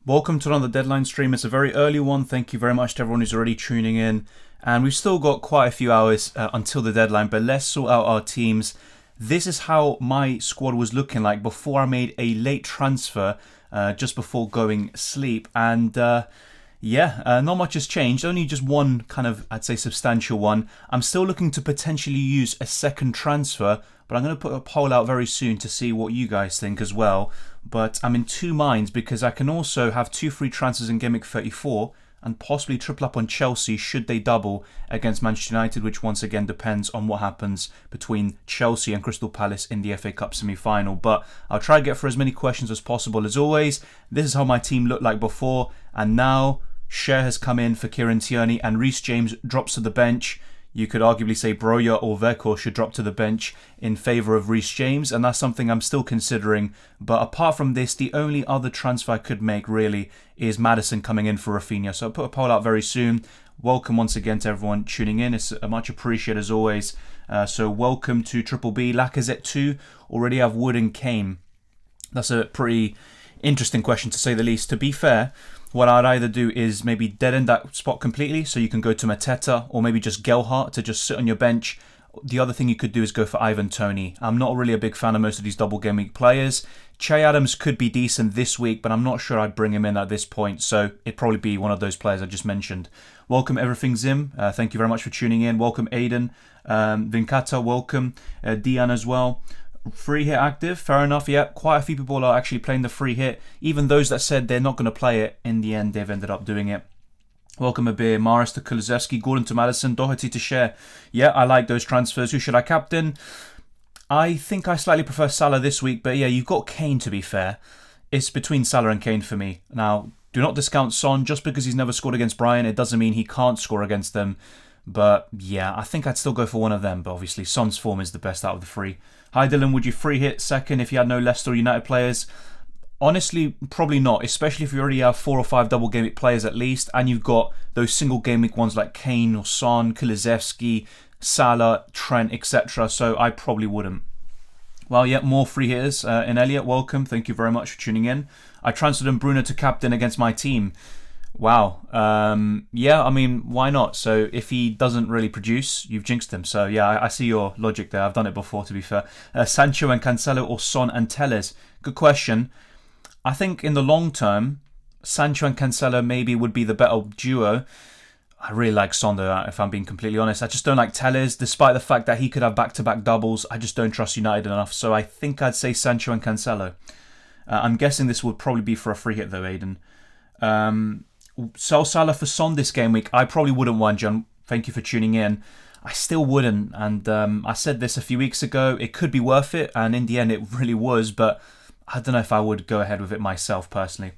Welcome to another Deadline stream. It's a very early one. Thank you very much to everyone who's already tuning in. And we've still got quite a few hours until the deadline, but let's sort out our teams. This is how my squad was looking like before I made a late transfer just before going sleep. And not much has changed. Only just one kind of, I'd say, substantial one. I'm still looking to potentially use a second transfer, but I'm going to put a poll out very soon to see what you guys think as well. But I'm in two minds because I can also have 2 free transfers in Game Week 34 and possibly triple up on Chelsea should they double against Manchester United, which once again depends on what happens between Chelsea and Crystal Palace in the FA Cup semi-final. But I'll try to get for as many questions as possible. As always, this is how my team looked like before, and now Cher has come in for Kieran Tierney and Reece James drops to the bench. You could arguably say Broja or Veko should drop to the bench in favour of Reece James, and that's something I'm still considering. But apart from this, the only other transfer I could make really is Maddison coming in for Rafinha. So I'll put a poll out very soon. Welcome once again to everyone tuning in. It's much appreciated as always. So welcome to Triple B. Lacazette 2. Already have Wood and Kane. That's a pretty interesting question to say the least. To be fair, what I'd either do is maybe dead end that spot completely so you can go to Mateta, or maybe just Gelhardt to just sit on your bench. The other thing you could do is go for Ivan Toney. I'm not really a big fan of most of these double game week players. Che Adams could be decent this week, but I'm not sure I'd bring him in at this point, so it'd probably be one of those players I just mentioned. Welcome Everything Zim. Thank you very much for tuning in. Welcome Aiden. Vinkata, welcome. Dian as well. Free hit active, fair enough. Yeah, quite a few people are actually playing the free hit. Even those that said they're not going to play it, in the end they've ended up doing it. Welcome Abir, Maris to Kulusevski, Gordon to Maddison, Doherty to Cher. Yeah, I like those transfers. Who should I captain? I think I slightly prefer Salah this week, but yeah, you've got Kane to be fair. It's between Salah and Kane for me. Now, do not discount Son. Just because he's never scored against Brighton, it doesn't mean he can't score against them. But yeah, I think I'd still go for one of them. But obviously, Son's form is the best out of the three. Hi Dylan, would you free hit second if you had no Leicester United players? Honestly, probably not, especially if you already have 4 or 5 double game week players at least, and you've got those single game week ones like Kane or Son, Kulusevski, Salah, Trent, etc. So I probably wouldn't. Well, yeah, more free hitters. In Elliot, welcome. Thank you very much for tuning in. I transferred in Bruno to captain against my team. Wow. Yeah, I mean, why not? So if he doesn't really produce, you've jinxed him. So yeah, I see your logic there. I've done it before, to be fair. Sancho and Cancelo or Son and Telles? Good question. I think in the long term, Sancho and Cancelo maybe would be the better duo. I really like Son though, if I'm being completely honest. I just don't like Telles, despite the fact that he could have back-to-back doubles. I just don't trust United enough. So I think I'd say Sancho and Cancelo. I'm guessing this would probably be for a free hit though, Aiden. Sell Salah for Son this game week. I probably wouldn't want, John. Thank you for tuning in. I still wouldn't, and I said this a few weeks ago. It could be worth it, and in the end it really was, but I don't know if I would go ahead with it myself personally.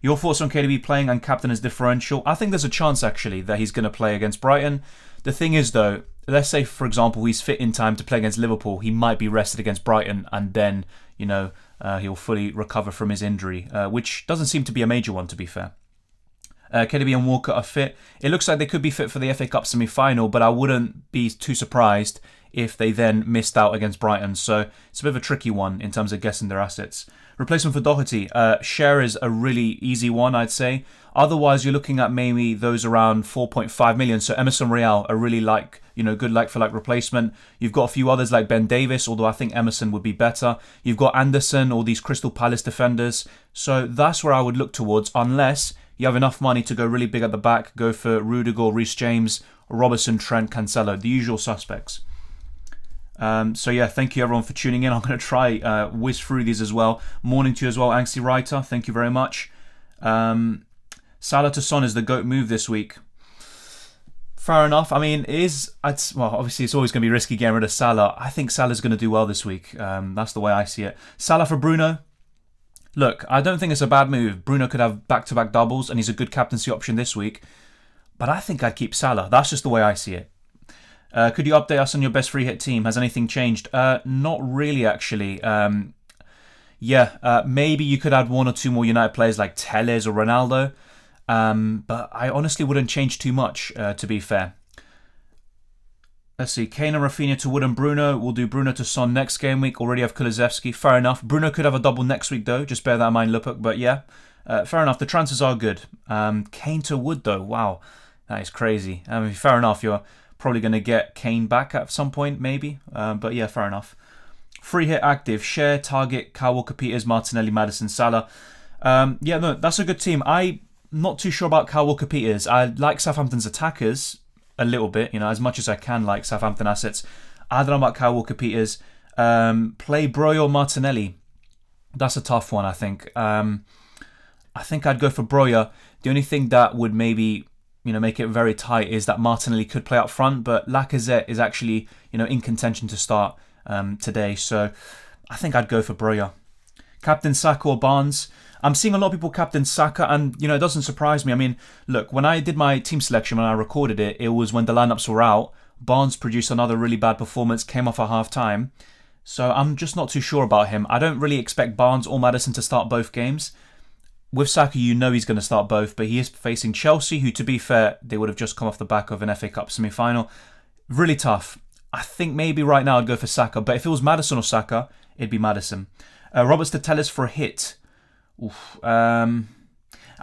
Your thoughts on KDB playing and captain as differential? I think there's a chance actually that he's going to play against Brighton. The thing is though, let's say for example he's fit in time to play against Liverpool. He might be rested against Brighton, and then he'll fully recover from his injury, which doesn't seem to be a major one to be fair. KDB and Walker are fit. It looks like they could be fit for the FA Cup semi-final, but I wouldn't be too surprised if they then missed out against Brighton. So it's a bit of a tricky one in terms of guessing their assets. Replacement for Doherty. Cher is a really easy one, I'd say. Otherwise, you're looking at maybe those around 4.5 million. So Emerson Real, a really good like-for-like replacement. You've got a few others like Ben Davis, although I think Emerson would be better. You've got Anderson, or these Crystal Palace defenders. So that's where I would look towards, unless you have enough money to go really big at the back, go for Rudiger, Reece James, Robertson, Trent, Cancelo, the usual suspects. So yeah, thank you everyone for tuning in. I'm going to try whiz through these as well. Morning to you as well, Angsty Writer. Thank you very much. Salah to Son is the GOAT move this week. Fair enough. I mean, obviously it's always going to be risky getting rid of Salah. I think Salah's going to do well this week. That's the way I see it. Salah for Bruno. Look, I don't think it's a bad move. Bruno could have back-to-back doubles, and he's a good captaincy option this week. But I think I'd keep Salah. That's just the way I see it. Could you update us on your best free hit team? Has anything changed? Not really, actually. Maybe you could add 1 or 2 more United players like Telles or Ronaldo. But I honestly wouldn't change too much, to be fair. Let's see, Kane and Rafinha to Wood and Bruno. We'll do Bruno to Son next game week. Already have Kulusevski. Fair enough. Bruno could have a double next week though. Just bear that in mind, Lupuk. But yeah. fair enough. The transfers are good. Kane to Wood, though. Wow, that is crazy. I mean, fair enough. You're probably going to get Kane back at some point, maybe. But yeah, fair enough. Free hit active. Share, Target, Kyle Walker-Peters, Martinelli, Maddison, Salah. Yeah, no, that's a good team. I'm not too sure about Kyle Walker-Peters. I like Southampton's attackers a little bit, as much as I can like Southampton assets. I don't know about Kyle Walker-Peters. Play Broy or Martinelli. That's a tough one, I think. I think I'd go for Broya. The only thing that would maybe, make it very tight is that Martinelli could play up front, but Lacazette is actually, in contention to start today. So I think I'd go for Broya. Captain Saka or Barnes. I'm seeing a lot of people captain Saka, and it doesn't surprise me. I mean, look, when I did my team selection, when I recorded it, it was when the lineups were out. Barnes produced another really bad performance, came off at half time. So I'm just not too sure about him. I don't really expect Barnes or Maddison to start both games. With Saka, he's going to start both, but he is facing Chelsea, who, to be fair, they would have just come off the back of an FA Cup semi-final. Really tough. I think maybe right now I'd go for Saka, but if it was Maddison or Saka, it'd be Maddison. Roberts to Telles for a hit. Oof. I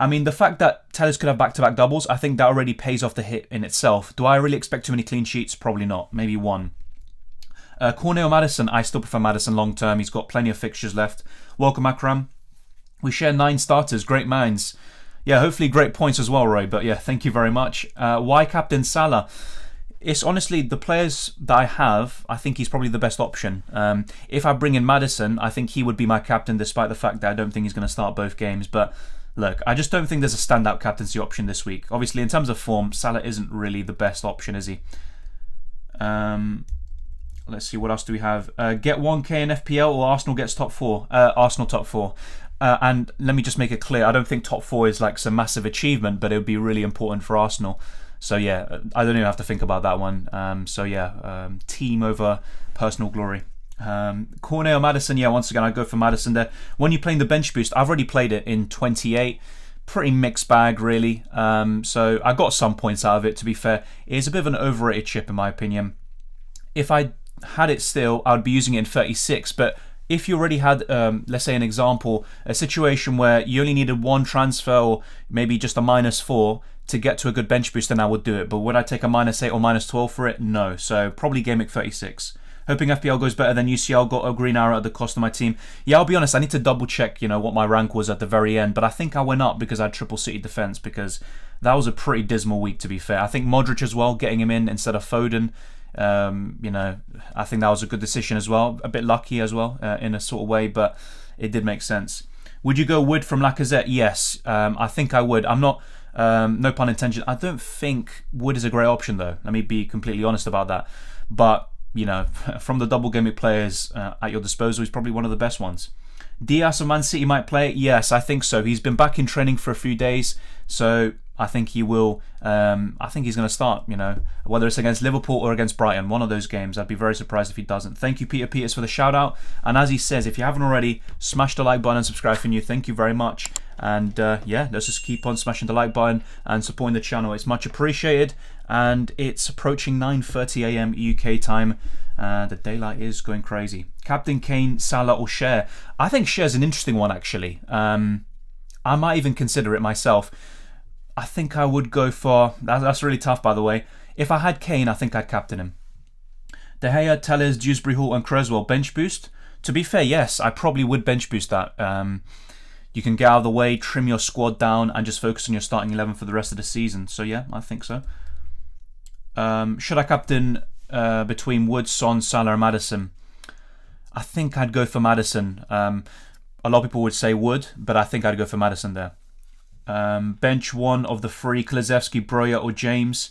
mean, the fact that Telles could have back-to-back doubles, I think that already pays off the hit in itself. Do I really expect too many clean sheets? Probably not. Maybe one. Cornet or Maddison? I still prefer Maddison long-term. He's got plenty of fixtures left. Welcome, Akram. We share 9 starters. Great minds. Yeah, hopefully great points as well, Roy. But yeah, thank you very much. Why captain Salah? It's honestly the players that I have, I think he's probably the best option. If I bring in Maddison, I think he would be my captain, despite the fact that I don't think he's going to start both games. But look, I just don't think there's a standout captaincy option this week. Obviously, in terms of form, Salah isn't really the best option, is he? Let's see, what else do we have? Get 1k in FPL or Arsenal gets top 4? Arsenal top 4. And let me just make it clear, I don't think top 4 is like some massive achievement, but it would be really important for Arsenal. So yeah, I don't even have to think about that one. Team over personal glory. Cornet or Maddison? Yeah, once again, I go for Maddison there. When you're playing the bench boost, I've already played it in 28. Pretty mixed bag, really. So I got some points out of it, to be fair. It is a bit of an overrated chip, in my opinion. If I had it still, I would be using it in 36. But if you already had, let's say an example, a situation where you only needed one transfer or maybe just a -4 to get to a good bench boost, then I would do it. But would I take a -8 or -12 for it? No. So probably Gameweek 36. Hoping FPL goes better than UCL. Got a green arrow at the cost of my team. Yeah, I'll be honest, I need to double check, what my rank was at the very end. But I think I went up because I had triple City defense, because that was a pretty dismal week, to be fair. I think Modric as well, getting him in instead of Foden. I think that was a good decision as well. A bit lucky as well, in a sort of way, but it did make sense. Would you go Wood from Lacazette? Yes, I think I would. I'm not, no pun intended. I don't think Wood is a great option, though. Let me be completely honest about that. But, from the double Gameweek players at your disposal, he's probably one of the best ones. Diaz of Man City might play? Yes, I think so. He's been back in training for a few days, so I think he will. I think he's going to start, whether it's against Liverpool or against Brighton, one of those games. I'd be very surprised if he doesn't. Thank you, Peter Peters, for the shout out. And as he says, if you haven't already, smash the like button and subscribe for new. Thank you very much. And yeah, let's just keep on smashing the like button and supporting the channel. It's much appreciated. And it's approaching 9:30 AM UK time. The daylight is going crazy. Captain Kane, Salah or Cher? I think Cher's an interesting one, actually. I might even consider it myself. I think I would go for... That's really tough, by the way. If I had Kane, I think I'd captain him. De Gea, Telles, Dewsbury Hall and Creswell. Bench boost? To be fair, yes, I probably would bench boost that. You can get out of the way, trim your squad down, and just focus on your starting 11 for the rest of the season. So yeah, I think so. Should I captain between Wood, Son, Salah and Maddison? I think I'd go for Maddison. A lot of people would say Wood, but I think I'd go for Maddison there. Bench one of the three, Kulusevski, Broya or James.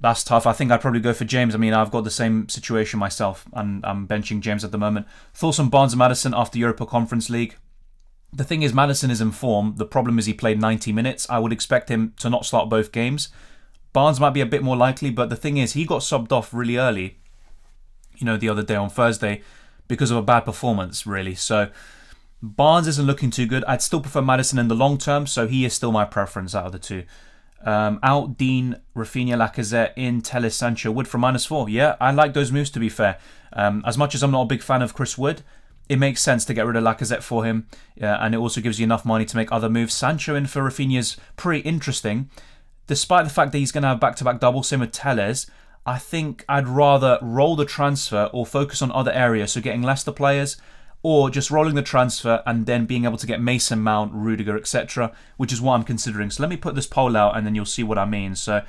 That's tough. I think I'd probably go for James. I mean, I've got the same situation myself, and I'm benching James at the moment. Thoughts on Barnes and Maddison after Europa Conference League? The thing is, Maddison is in form. The problem is he played 90 minutes. I would expect him to not start both games. Barnes might be a bit more likely, but the thing is, he got subbed off really early, the other day on Thursday, because of a bad performance, really. So Barnes isn't looking too good. I'd still prefer Maddison in the long term, so he is still my preference out of the two. Out, Dean, Rafinha, Lacazette, in, Telles, Sancho, Wood for -4. Yeah, I like those moves, to be fair. As much as I'm not a big fan of Chris Wood, it makes sense to get rid of Lacazette for him, and it also gives you enough money to make other moves. Sancho in for Rafinha is pretty interesting. Despite the fact that he's going to have back-to-back doubles, same with Telles, I think I'd rather roll the transfer or focus on other areas, so getting Leicester players, or just rolling the transfer and then being able to get Mason Mount, Rudiger, etc., which is what I'm considering. So let me put this poll out and then you'll see what I mean. So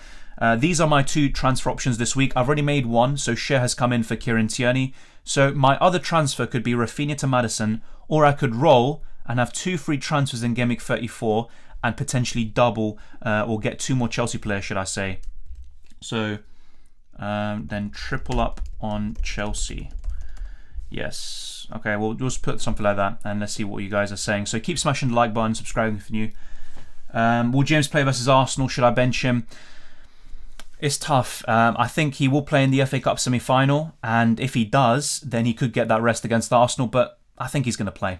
these are my 2 transfer options this week. I've already made one, so Cher has come in for Kieran Tierney. So my other transfer could be Rafinha to Maddison, or I could roll and have 2 free transfers in Game Week 34 and potentially double or get 2 more Chelsea players, should I say. So then triple up on Chelsea. Yes. Okay, we'll just put something like that and let's see what you guys are saying. So keep smashing the like button, subscribing if you're new. Will James play versus Arsenal? Should I bench him? It's tough. I think he will play in the FA Cup semi-final, and if he does, then he could get that rest against Arsenal, but I think he's going to play.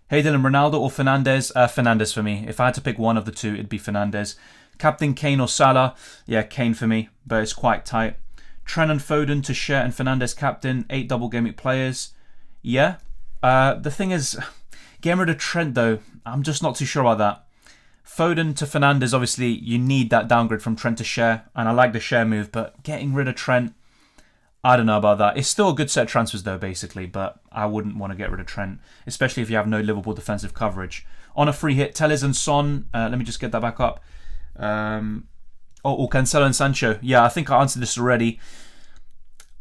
Hey Dylan, Ronaldo or Fernandes? Fernandes for me. If I had to pick one of the 2, it'd be Fernandes. Captain Kane or Salah? Yeah, Kane for me, but it's quite tight. Trent and Foden to Cher and Fernandes captain, 8 double game week players. Yeah. The thing is, getting rid of Trent though, I'm just not too sure about that. Foden to Fernandes, obviously, you need that downgrade from Trent to Cher, and I like the Cher move, but getting rid of Trent, I don't know about that. It's still a good set of transfers though, basically, but I wouldn't want to get rid of Trent, especially if you have no Liverpool defensive coverage. On a free hit, Telles and Son, let me just get that back up. Or Cancelo and Sancho. Yeah, I think I answered this already.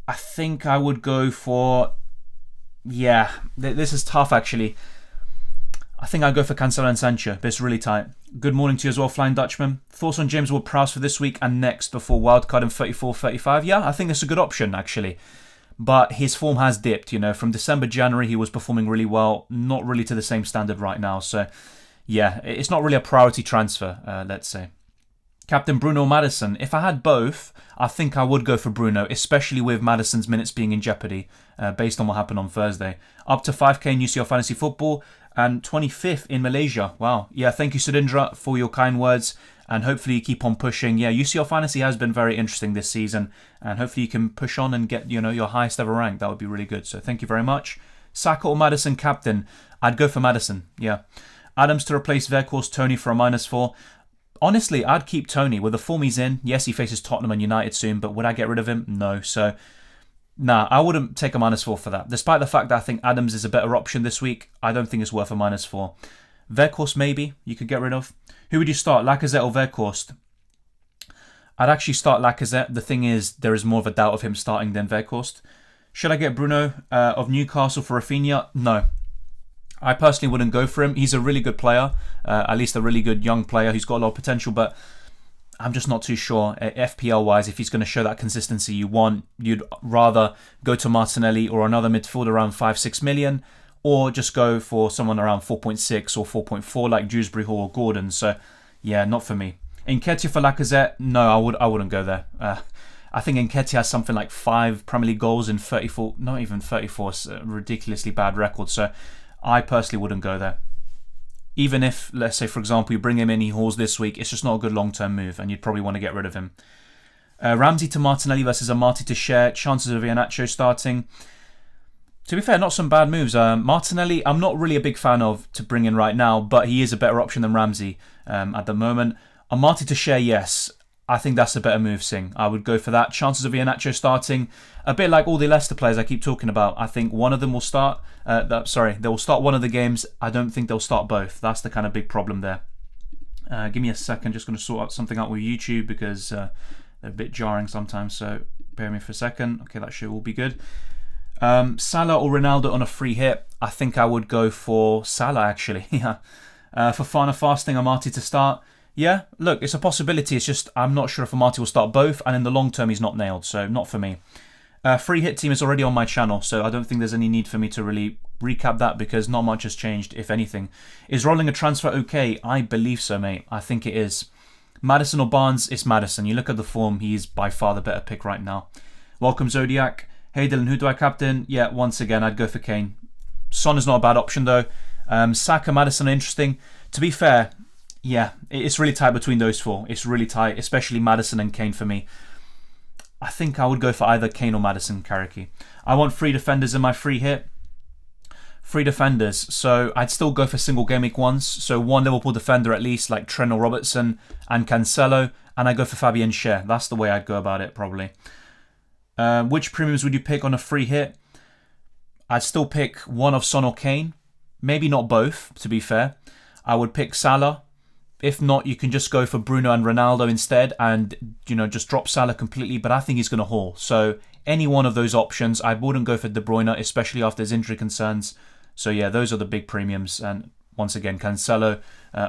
I think I would go for... Yeah, this is tough actually. I think I'd go for Cancelo and Sancho, but it's really tight. Good morning to you as well, Flying Dutchman. Thoughts on James Ward-Prowse for this week and next before wildcard in 34-35? Yeah, I think it's a good option actually. But his form has dipped, you know. From December, January, he was performing really well. Not really to the same standard right now. So, yeah, it's not really a priority transfer, let's say. Captain Bruno Maddison. If I had both, I think I would go for Bruno, especially with Maddison's minutes being in jeopardy, based on what happened on Thursday. Up to 5k in UCL Fantasy Football and 25th in Malaysia. Wow. Yeah, thank you, Sudindra, for your kind words, and hopefully you keep on pushing. Yeah, UCL Fantasy has been very interesting this season, and hopefully you can push on and get, you know, your highest ever rank. That would be really good. So thank you very much. Saka or Maddison captain? I'd go for Maddison. Yeah. Adams to replace Weghorst, Tony for a -4. Honestly, I'd keep Tony with the form he's in. Yes, he faces Tottenham and United soon, but would I get rid of him? No. So, nah, I wouldn't take a -4 for that. Despite the fact that I think Adams is a better option this week, I don't think it's worth a -4. Weghorst, maybe, you could get rid of. Who would you start, Lacazette or Weghorst? I'd actually start Lacazette. The thing is, there is more of a doubt of him starting than Weghorst. Should I get Bruno of Newcastle for Rafinha? No. I personally wouldn't go for him. He's a really good player, at least a really good young player who's got a lot of potential, but I'm just not too sure, FPL-wise, if he's going to show that consistency you want. You'd rather go to Martinelli or another midfielder around 5-6 million, or just go for someone around 4.6 or 4.4 like Dewsbury Hall or Gordon. So, yeah, not for me. Nketiah for Lacazette? No, I wouldn't go there. I think Nketiah has something like 5 Premier League goals in 34, not even 34, it's a ridiculously bad record. So, I personally wouldn't go there. Even if, let's say, for example, you bring him in, he hauls this week, it's just not a good long-term move, and you'd probably want to get rid of him. Ramsey to Martinelli versus Amati to Cher. Chances of Iheanacho starting. To be fair, not some bad moves. Martinelli, I'm not really a big fan of to bring in right now, but he is a better option than Ramsey at the moment. Amati to Cher, yes. I think that's a better move, Singh. I would go for that. Chances of Iheanacho starting, a bit like all the Leicester players I keep talking about. I think one of them will start. They will start one of the games. I don't think they'll start both. That's the kind of big problem there. Give me a second. Just going to sort out something out with YouTube because they're a bit jarring sometimes. So bear with me for a second. Okay, that should all be good. Salah or Ronaldo on a free hit? I think I would go for Salah actually. Yeah. For Fana fasting, Amati to start. Yeah, look, it's a possibility. It's just I'm not sure if Amati will start both, and in the long term he's not nailed, so not for me. Free hit team is already on my channel, so I don't think there's any need for me to really recap that because not much has changed, if anything. Is rolling a transfer okay? I believe so, mate. I think it is. Maddison or Barnes? It's Maddison. You look at the form, he's by far the better pick right now. Welcome, Zodiac. Hey, Dylan, who do I captain? Yeah, once again, I'd go for Kane. Son is not a bad option, though. Saka, Maddison are interesting. To be fair, yeah, it's really tight between those four. It's really tight, especially Maddison and Kane for me. I think I would go for either Kane or Maddison, Karaki. I want 3 defenders in my free hit. 3 defenders. So I'd still go for single game week ones. So 1 Liverpool defender at least, like Trent or Robertson and Cancelo. And I go for Fabian Schär. That's the way I'd go about it, probably. Which premiums would you pick on a free hit? I'd still pick one of Son or Kane. Maybe not both, to be fair. I would pick Salah. If not, you can just go for Bruno and Ronaldo instead and, just drop Salah completely. But I think he's going to haul. So any one of those options. I wouldn't go for De Bruyne, especially after his injury concerns. So yeah, those are the big premiums. And once again, Cancelo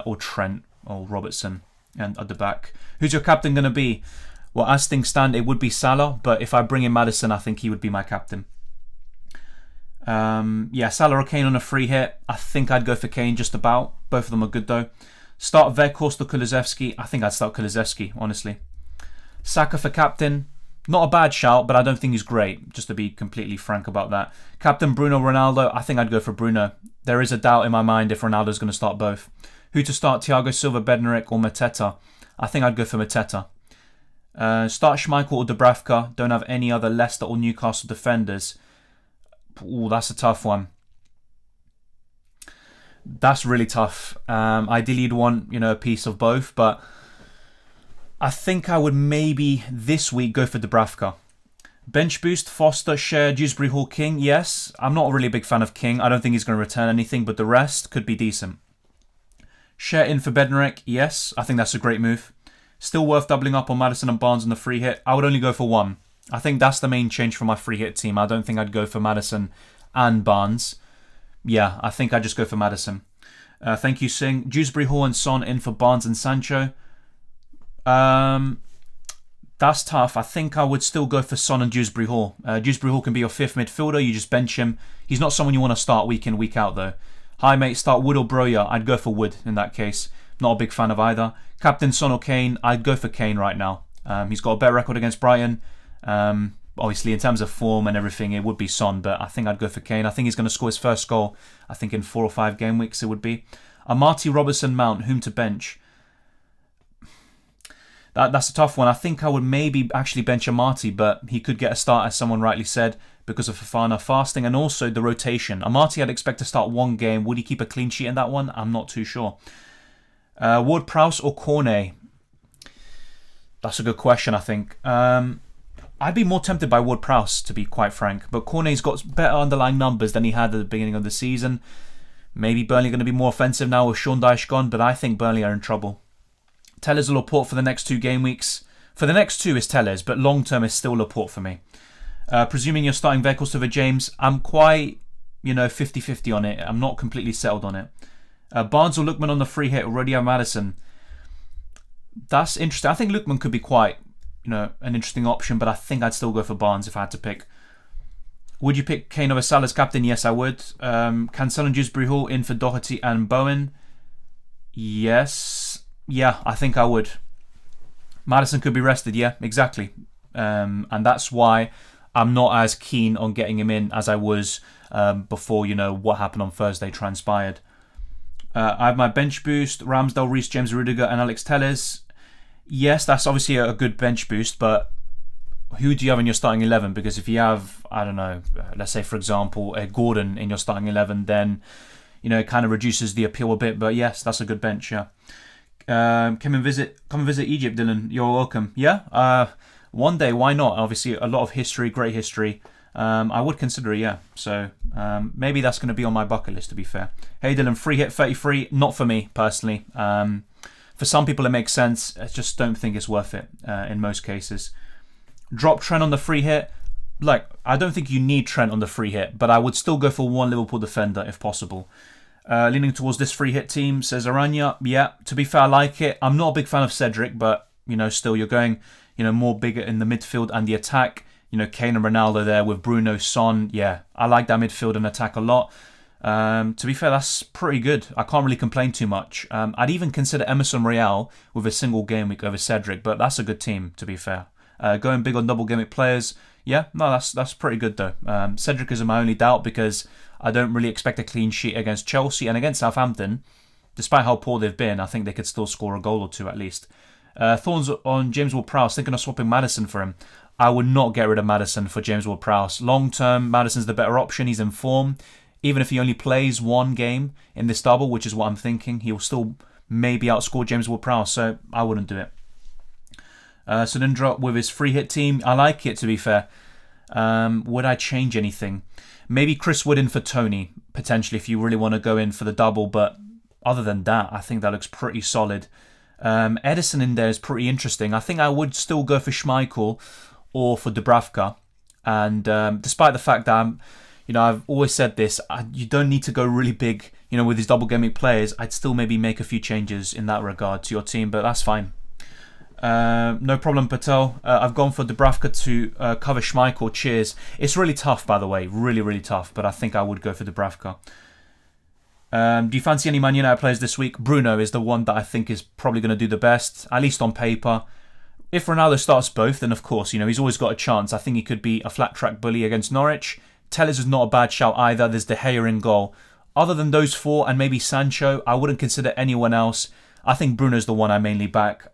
or Trent or Robertson and at the back. Who's your captain going to be? Well, as things stand, it would be Salah. But if I bring in Maddison, I think he would be my captain. Salah or Kane on a free hit. I think I'd go for Kane just about. Both of them are good though. Start Weghorst or Kulusevski. I think I'd start Kulusevski, honestly. Saka for captain. Not a bad shout, but I don't think he's great, just to be completely frank about that. Captain Bruno Ronaldo. I think I'd go for Bruno. There is a doubt in my mind if Ronaldo's going to start both. Who to start? Thiago Silva, Bednarek or Mateta? I think I'd go for Mateta. Start Schmeichel or Dubravka. Don't have any other Leicester or Newcastle defenders. Ooh, that's a tough one. That's really tough. Ideally, you'd want, a piece of both, but I think I would maybe this week go for Dubravka. Bench boost, Foster, Schär, Dewsbury Hall, King. Yes, I'm not really a big fan of King. I don't think he's going to return anything, but the rest could be decent. Schär in for Bednarek. Yes, I think that's a great move. Still worth doubling up on Maddison and Barnes on the free hit. I would only go for one. I think that's the main change for my free hit team. I don't think I'd go for Maddison and Barnes. Yeah, I think I'd just go for Maddison. Thank you, Singh. Dewsbury Hall and Son in for Barnes and Sancho. That's tough. I think I would still go for Son and Dewsbury Hall. Dewsbury Hall can be your 5th midfielder. You just bench him. He's not someone you want to start week in, week out, though. Hi, mate. Start Wood or Broja? I'd go for Wood in that case. Not a big fan of either. Captain Son or Kane? I'd go for Kane right now. He's got a better record against Brighton. Obviously, in terms of form and everything, it would be Son, but I think I'd go for Kane. I think he's going to score his first goal, I think in 4 or 5 game weeks it would be. Amati, Robertson, Mount, whom to bench? That's a tough one. I think I would maybe actually bench Amati, but he could get a start, as someone rightly said, because of Fofana fasting and also the rotation. Amati, I'd expect to start 1 game. Would he keep a clean sheet in that one? I'm not too sure. Ward-Prowse or Cornet? That's a good question, I think. I'd be more tempted by Ward-Prowse, to be quite frank. But Cornet's got better underlying numbers than he had at the beginning of the season. Maybe Burnley are going to be more offensive now with Sean Dyche gone, but I think Burnley are in trouble. Tellez or Laporte for the next 2 game weeks. For the next 2 is Tellez, but long term is still Laporte for me. Presuming you're starting Weghorst over James, I'm quite, 50-50 on it. I'm not completely settled on it. Barnes or Lookman on the free hit. Already have Maddison. That's interesting. I think Lookman could be quite, an interesting option, but I think I'd still go for Barnes if I had to pick. Would you pick Kane over Salah's captain? Yes, I would. Cancelo and Dewsbury Hall in for Doherty and Bowen. Yes. Yeah, I think I would. Maddison could be rested. Yeah, exactly. And that's why I'm not as keen on getting him in as I was before, what happened on Thursday transpired. I have my bench boost, Ramsdale, Reece James, Rudiger and Alex Telles. Yes, that's obviously a good bench boost, but who do you have in your starting 11? Because if you have, I don't know, let's say, for example, a Gordon in your starting 11, then, it kind of reduces the appeal a bit. But yes, that's a good bench, yeah. Come and visit Egypt, Dylan. You're welcome. Yeah, one day, why not? Obviously, a lot of history, great history. I would consider it, yeah. So maybe that's going to be on my bucket list, to be fair. Hey, Dylan, free hit 33. Not for me, personally. For some people, it makes sense. I just don't think it's worth it in most cases. Drop Trent on the free hit. I don't think you need Trent on the free hit, but I would still go for 1 Liverpool defender if possible. Leaning towards this free hit team, says Aranya. Yeah, to be fair, I like it. I'm not a big fan of Cedric, but, still you're going, more bigger in the midfield and the attack. Kane and Ronaldo there with Bruno, Son. Yeah, I like that midfield and attack a lot. To be fair, that's pretty good. I can't really complain too much. I'd even consider Emerson Royale with a single game week over Cedric, but that's a good team, to be fair. Going big on double gameweek players. Yeah, no, that's pretty good though. Cedric is my only doubt because I don't really expect a clean sheet against Chelsea and against Southampton. Despite how poor they've been, I think they could still score a goal or 2 at least. Thorns on James Ward-Prowse, thinking of swapping Maddison for him. I would not get rid of Maddison for James Ward-Prowse. Long term, Maddison's the better option. He's in form. Even if he only plays one game in this double, which is what I'm thinking, he will still maybe outscore James Ward-Prowse, so I wouldn't do it. Sunindra with his free hit team. I like it, to be fair. Would I change anything? Maybe Chris Wood in for Tony, potentially, if you really want to go in for the double. But other than that, I think that looks pretty solid. Edison in there is pretty interesting. I think I would still go for Schmeichel or for Dubravka. And despite the fact that I've always said this, you don't need to go really big, with these double gaming players. I'd still maybe make a few changes in that regard to your team, but that's fine. No problem, Patel. I've gone for Dubravka to cover Schmeichel. Cheers. It's really tough, by the way. Really, really tough. But I think I would go for Dubravka. Do you fancy any Man United players this week? Bruno is the one that I think is probably going to do the best, at least on paper. If Ronaldo starts both, then of course, he's always got a chance. I think he could be a flat track bully against Norwich. Telles is not a bad shout either. There's De Gea in goal. Other than those four and maybe Sancho, I wouldn't consider anyone else. I think Bruno's the one I mainly back.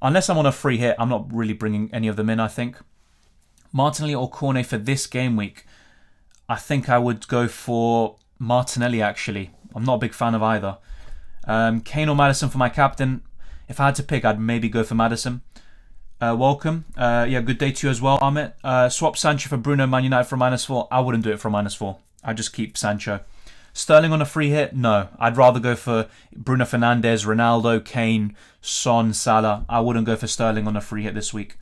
Unless I'm on a free hit, I'm not really bringing any of them in, I think. Martinelli or Cornet for this game week? I think I would go for Martinelli, actually. I'm not a big fan of either. Kane or Maddison for my captain? If I had to pick, I'd maybe go for Maddison. Welcome. Good day to you as well, Amit. Swap Sancho for Bruno, Man United for -4. I wouldn't do it for -4. I'd just keep Sancho. Sterling on a free hit? No. I'd rather go for Bruno Fernandes, Ronaldo, Kane, Son, Salah. I wouldn't go for Sterling on a free hit this week.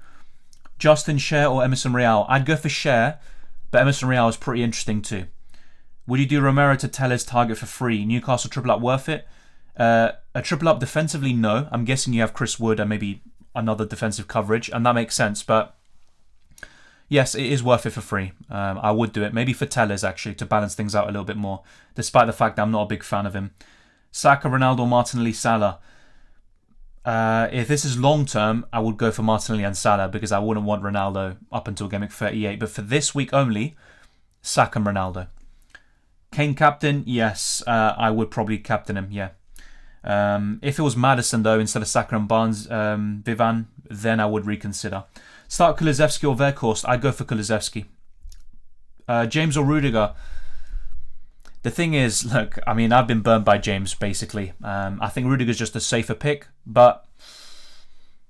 Justin, Cher or Emerson Real? I'd go for Cher, but Emerson Real is pretty interesting too. Would you do Romero to Telles target for free? Newcastle triple up worth it? A triple up defensively, no. I'm guessing you have Chris Wood and maybe another defensive coverage, and that makes sense, but yes, it is worth it for free. I would do it. Maybe for Telles, actually, to balance things out a little bit more, despite the fact that I'm not a big fan of him. Saka, Ronaldo, Martinelli, Salah. If this is long-term, I would go for Martinelli and Salah because I wouldn't want Ronaldo up until Game Week 38. But for this week only, Saka and Ronaldo. Kane captain? Yes, I would probably captain him, yeah. If it was Maddison, though, instead of Saka and Barnes, Vivan, then I would reconsider. Start Kulusevski or Weghorst? I'd go for Kulusevski. James or Rudiger? The thing is, look, I've been burned by James, basically. I think Rudiger's just a safer pick. But,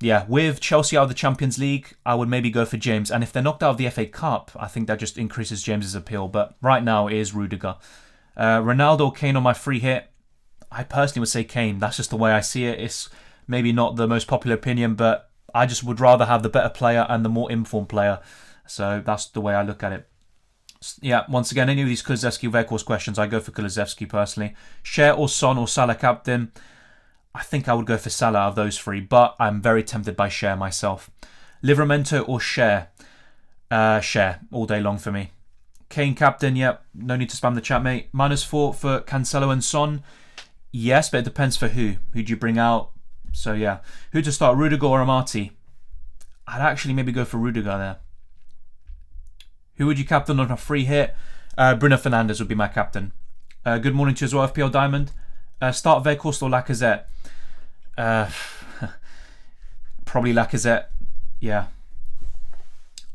yeah, with Chelsea out of the Champions League, I would maybe go for James. And if they're knocked out of the FA Cup, I think that just increases James's appeal. But right now, it is Rudiger. Ronaldo or Kane on my free hit? I personally would say Kane. That's just the way I see it. It's maybe not the most popular opinion, but I just would rather have the better player and the more informed player. So that's the way I look at it. Yeah, once again, any of these Kulusevski Weghorst questions, I go for Kulusevski personally. Cher or Son or Salah captain? I think I would go for Salah out of those three, but I'm very tempted by Cher myself. Livramento or Cher? Cher, all day long for me. Kane captain, yep, no need to spam the chat, mate. -4 for Cancelo and Son? Yes, but it depends for who. Who do you bring out? So yeah, who to start, Rudiger or Amati? I'd actually maybe go for Rudiger there. Who would you captain on a free hit? Bruno Fernandes would be my captain. Good morning to you as well, FPL Diamond. Start Weghorst or Lacazette? Probably Lacazette. Yeah.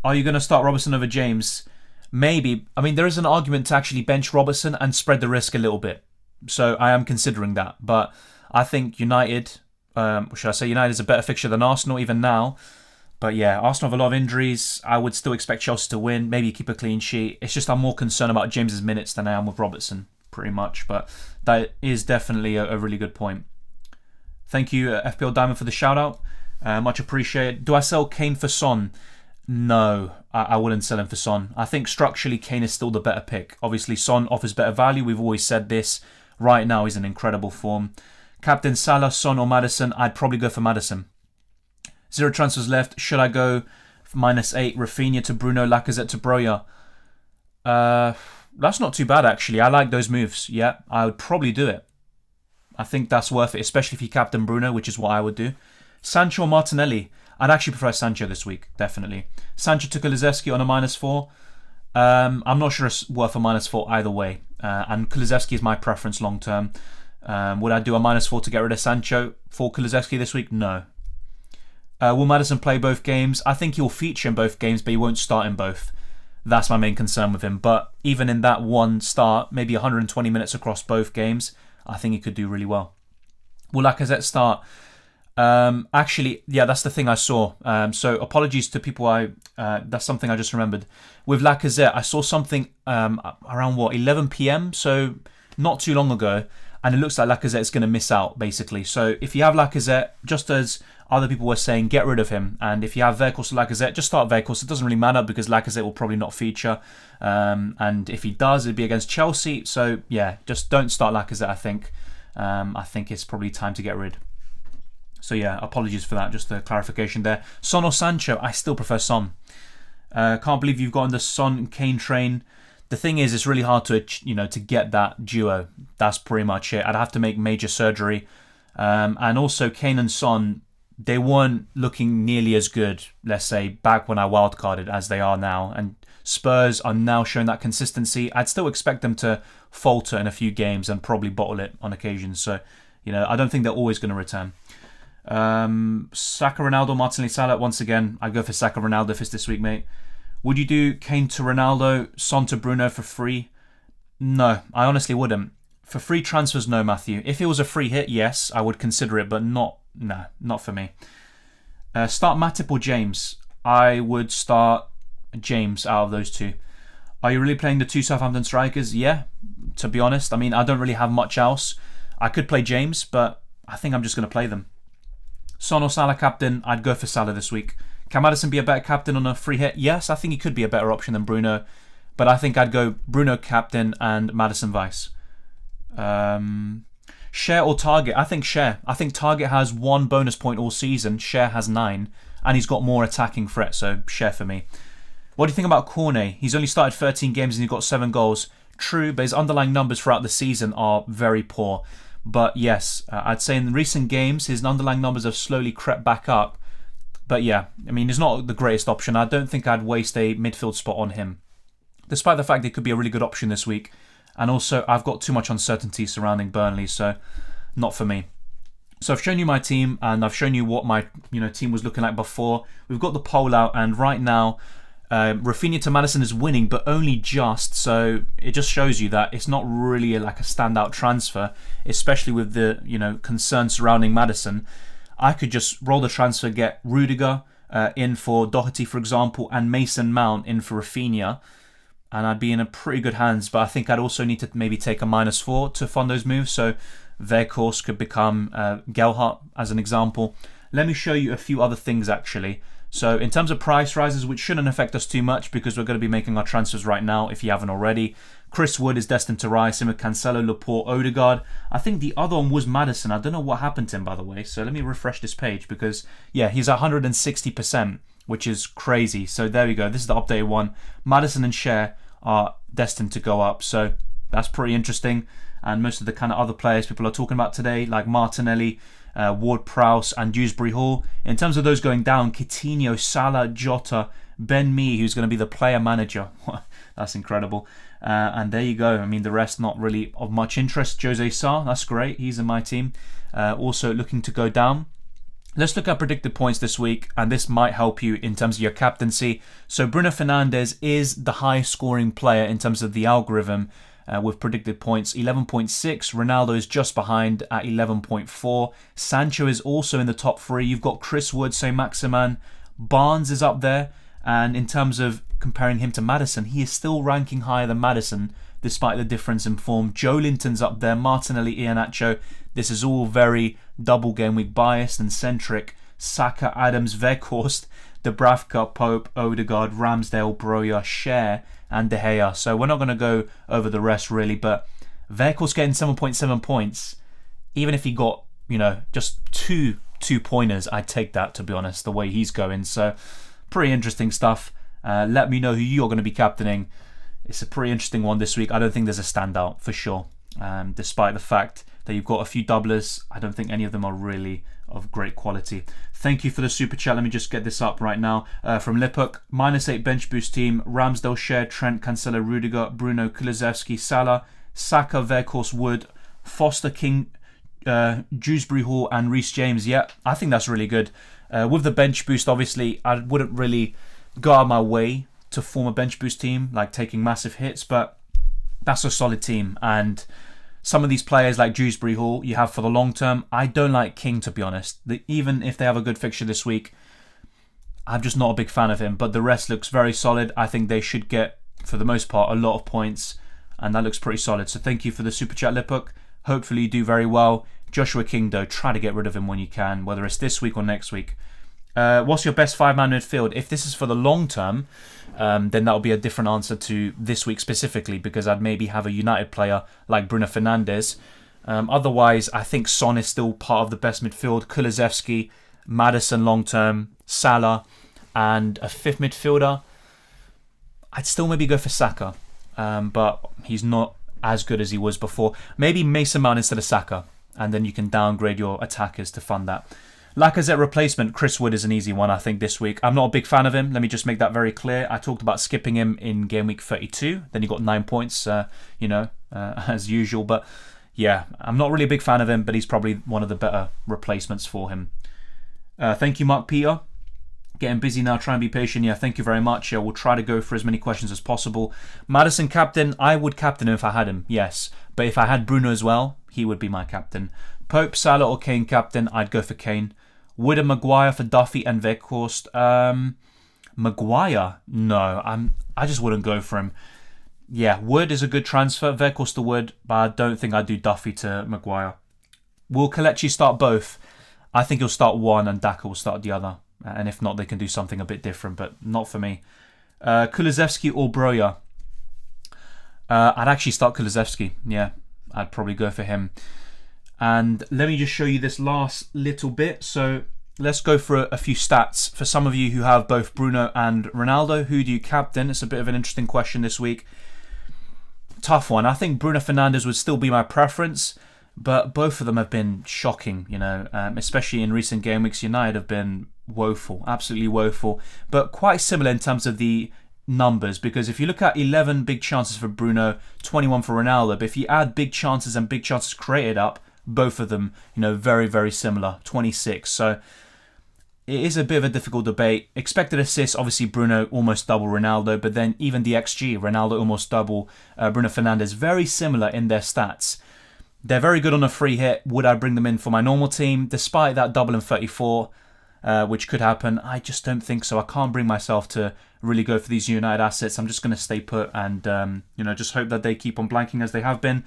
Are you going to start Robertson over James? Maybe. There is an argument to actually bench Robertson and spread the risk a little bit. So I am considering that. But I think United, United is a better fixture than Arsenal even now. But yeah, Arsenal have a lot of injuries. I would still expect Chelsea to win, maybe keep a clean sheet. It's just I'm more concerned about James's minutes than I am with Robertson, pretty much. But that is definitely a really good point. Thank you, FPL Diamond, for the shout-out. Much appreciated. Do I sell Kane for Son? No, I wouldn't sell him for Son. I think structurally Kane is still the better pick. Obviously, Son offers better value. We've always said this. Right now, he's in incredible form. Captain Salah, Son or Maddison? I'd probably go for Maddison. 0 transfers left. Should I go for -8? Rafinha to Bruno, Lacazette to Broja? That's not too bad, actually. I like those moves. Yeah, I would probably do it. I think that's worth it, especially if you captain Bruno, which is what I would do. Sancho or Martinelli? I'd actually prefer Sancho this week, definitely. Sancho to Kulusevski on a -4. I'm not sure it's worth a -4 either way. And Kulusevski is my preference long term. Would I do a -4 to get rid of Sancho for Kulusevski this week? No. Will Maddison play both games? I think he'll feature in both games, but he won't start in both. That's my main concern with him. But even in that one start, maybe 120 minutes across both games, I think he could do really well. Will Lacazette start? Actually, yeah, that's the thing I saw. So apologies to people. That's something I just remembered. With Lacazette, I saw something around 11 p.m. So not too long ago, and it looks like Lacazette is going to miss out basically. So if you have Lacazette, just as other people were saying, get rid of him. And if you have Weghorst or Lacazette, just start Weghorst. It doesn't really matter because Lacazette will probably not feature. And if he does, it'd be against Chelsea. So yeah, just don't start Lacazette. I think it's probably time to get rid. So yeah, apologies for that. Just a clarification there. Son or Sancho? I still prefer Son. Can't believe you've gotten the Son and Kane train. The thing is, it's really hard to get that duo. That's pretty much it. I'd have to make major surgery. And also Kane and Son, they weren't looking nearly as good, let's say, back when I wildcarded as they are now. And Spurs are now showing that consistency. I'd still expect them to falter in a few games and probably bottle it on occasion. So, I don't think they're always going to return. Saka, Ronaldo, Martinelli, Salah. Once again, I go for Saka, Ronaldo if it's this week, mate. Would you do Kane to Ronaldo, Son to Bruno for free? No, I honestly wouldn't. For free transfers, no, Matthew. If it was a free hit, yes, I would consider it, but not for me. Start Matip or James? I would start James out of those two. Are you really playing the two Southampton strikers? Yeah, to be honest. I mean, I don't really have much else. I could play James, but I think I'm just going to play them. Son or Salah captain? I'd go for Salah this week. Can Maddison be a better captain on a free hit? Yes, I think he could be a better option than Bruno. But I think I'd go Bruno captain and Maddison vice. Share or Target? I think Share. I think Target has 1 bonus point all season. Share has 9. And he's got more attacking threat, so Share for me. What do you think about Cornet? He's only started 13 games and he's got 7 goals. True, but his underlying numbers throughout the season are very poor. But yes, I'd say in recent games, his underlying numbers have slowly crept back up. But yeah, I mean, he's not the greatest option. I don't think I'd waste a midfield spot on him. Despite the fact it could be a really good option this week. And also, I've got too much uncertainty surrounding Burnley, so not for me. So I've shown you my team, and I've shown you what my team was looking like before. We've got the poll out, and right now, Rafinha to Maddison is winning, but only just. So it just shows you that it's not really like a standout transfer, especially with the concerns surrounding Maddison. I could just roll the transfer, get Rudiger in for Doherty, for example, and Mason Mount in for Rafinha, and I'd be in a pretty good hands. But I think I'd also need to maybe take a -4 to fund those moves. So Weghorst could become Gelhardt as an example. Let me show you a few other things actually. So in terms of price rises, which shouldn't affect us too much because we're going to be making our transfers right now if you haven't already. Chris Wood is destined to rise, same with Cancelo, Laporte, Odegaard. I think the other one was Maddison. I don't know what happened to him, by the way. So let me refresh this page because, yeah, he's 160%, which is crazy. So there we go. This is the updated one. Maddison and Share are destined to go up. So that's pretty interesting. And most of the kind of other players people are talking about today, like Martinelli, Ward-Prowse and Dewsbury Hall. In terms of those going down, Coutinho, Salah, Jota, Ben Mee, who's going to be the player manager. That's incredible. And there you go. I mean, the rest not really of much interest. Jose Sarr, that's great. He's in my team. Also looking to go down. Let's look at predicted points this week, and this might help you in terms of your captaincy. So Bruno Fernandes is the highest scoring player in terms of the algorithm with predicted points, 11.6. Ronaldo is just behind at 11.4. Sancho is also in the top 3. You've got Chris Wood, Saint-Maximin. Barnes is up there. And in terms of comparing him to Maddison, he is still ranking higher than Maddison despite the difference in form. Joe Linton's up there, Martinelli, Iheanacho. This is all very double game week biased and centric. Saka, Adams, Weghorst, Dubravka, Pope, Odegaard, Ramsdale, Broja, Share and De Gea. So we're not going to go over the rest really, but Weghorst getting 7.7 points. Even if he got, just two pointers, I'd take that, to be honest, the way he's going. So pretty interesting stuff. Let me know who you're going to be captaining. It's a pretty interesting one this week. I don't think there's a standout for sure. Despite the fact that you've got a few doublers, I don't think any of them are really of great quality. Thank you for the super chat. Let me just get this up right now. From Lipuk, -8 bench boost team. Ramsdale, Share, Trent, Cancelo, Rudiger, Bruno, Kulusevski, Salah, Saka, Weghorst, Wood, Foster, King, Dewsbury Hall and Reece James. Yeah, I think that's really good. With the bench boost, obviously, I wouldn't really go out of my way to form a bench boost team, like taking massive hits, but that's a solid team. And some of these players like Dewsbury Hall you have for the long term. I don't like King, to be honest. Even if they have a good fixture this week, I'm just not a big fan of him. But the rest looks very solid. I think they should get, for the most part, a lot of points. And that looks pretty solid. So thank you for the super chat, Lipuk. Hopefully you do very well. Joshua King, though, try to get rid of him when you can, whether it's this week or next week. What's your best 5-man midfield? If this is for the long term, then that'll be a different answer to this week specifically, because I'd maybe have a United player like Bruno Fernandes. Otherwise, I think Son is still part of the best midfield. Kulusevski, Maddison long term, Salah, and a fifth midfielder. I'd still maybe go for Saka, but he's not as good as he was before. Maybe Mason Mount instead of Saka, and then you can downgrade your attackers to fund that. Lacazette replacement, Chris Wood is an easy one, I think, this week. I'm not a big fan of him. Let me just make that very clear. I talked about skipping him in game week 32. Then he got 9 points, as usual. But yeah, I'm not really a big fan of him, but he's probably one of the better replacements for him. Thank you, Mark Peter. Getting busy now, try and be patient. Yeah, thank you very much. Yeah, we'll try to go for as many questions as possible. Maddison captain, I would captain him if I had him, yes. But if I had Bruno as well, he would be my captain. Pope, Salah or Kane captain, I'd go for Kane. Wood and Maguire for Duffy and Weghorst. Maguire? No, I just wouldn't go for him. Yeah, Wood is a good transfer, Weghorst to Wood, but I don't think I'd do Duffy to Maguire. Will Kelechi start both? I think he'll start one and Daka will start the other. And if not, they can do something a bit different, but not for me. Kulusevski or Broja? I'd actually start Kulusevski. Yeah, I'd probably go for him. And let me just show you this last little bit. So let's go for a few stats. For some of you who have both Bruno and Ronaldo, who do you captain? It's a bit of an interesting question this week. Tough one. I think Bruno Fernandes would still be my preference, but both of them have been shocking, especially in recent game weeks. United have been woeful, absolutely woeful, but quite similar in terms of the numbers, because if you look at 11 big chances for Bruno, 21 for Ronaldo, but if you add big chances and big chances created up, both of them, very, very similar, 26. So it is a bit of a difficult debate. Expected assists, obviously Bruno almost double Ronaldo, but then even the XG, Ronaldo almost double, Bruno Fernandes, very similar in their stats. They're very good on a free hit. Would I bring them in for my normal team? Despite that double in 34, which could happen, I just don't think so. I can't bring myself to really go for these United assets. I'm just going to stay put and, just hope that they keep on blanking as they have been.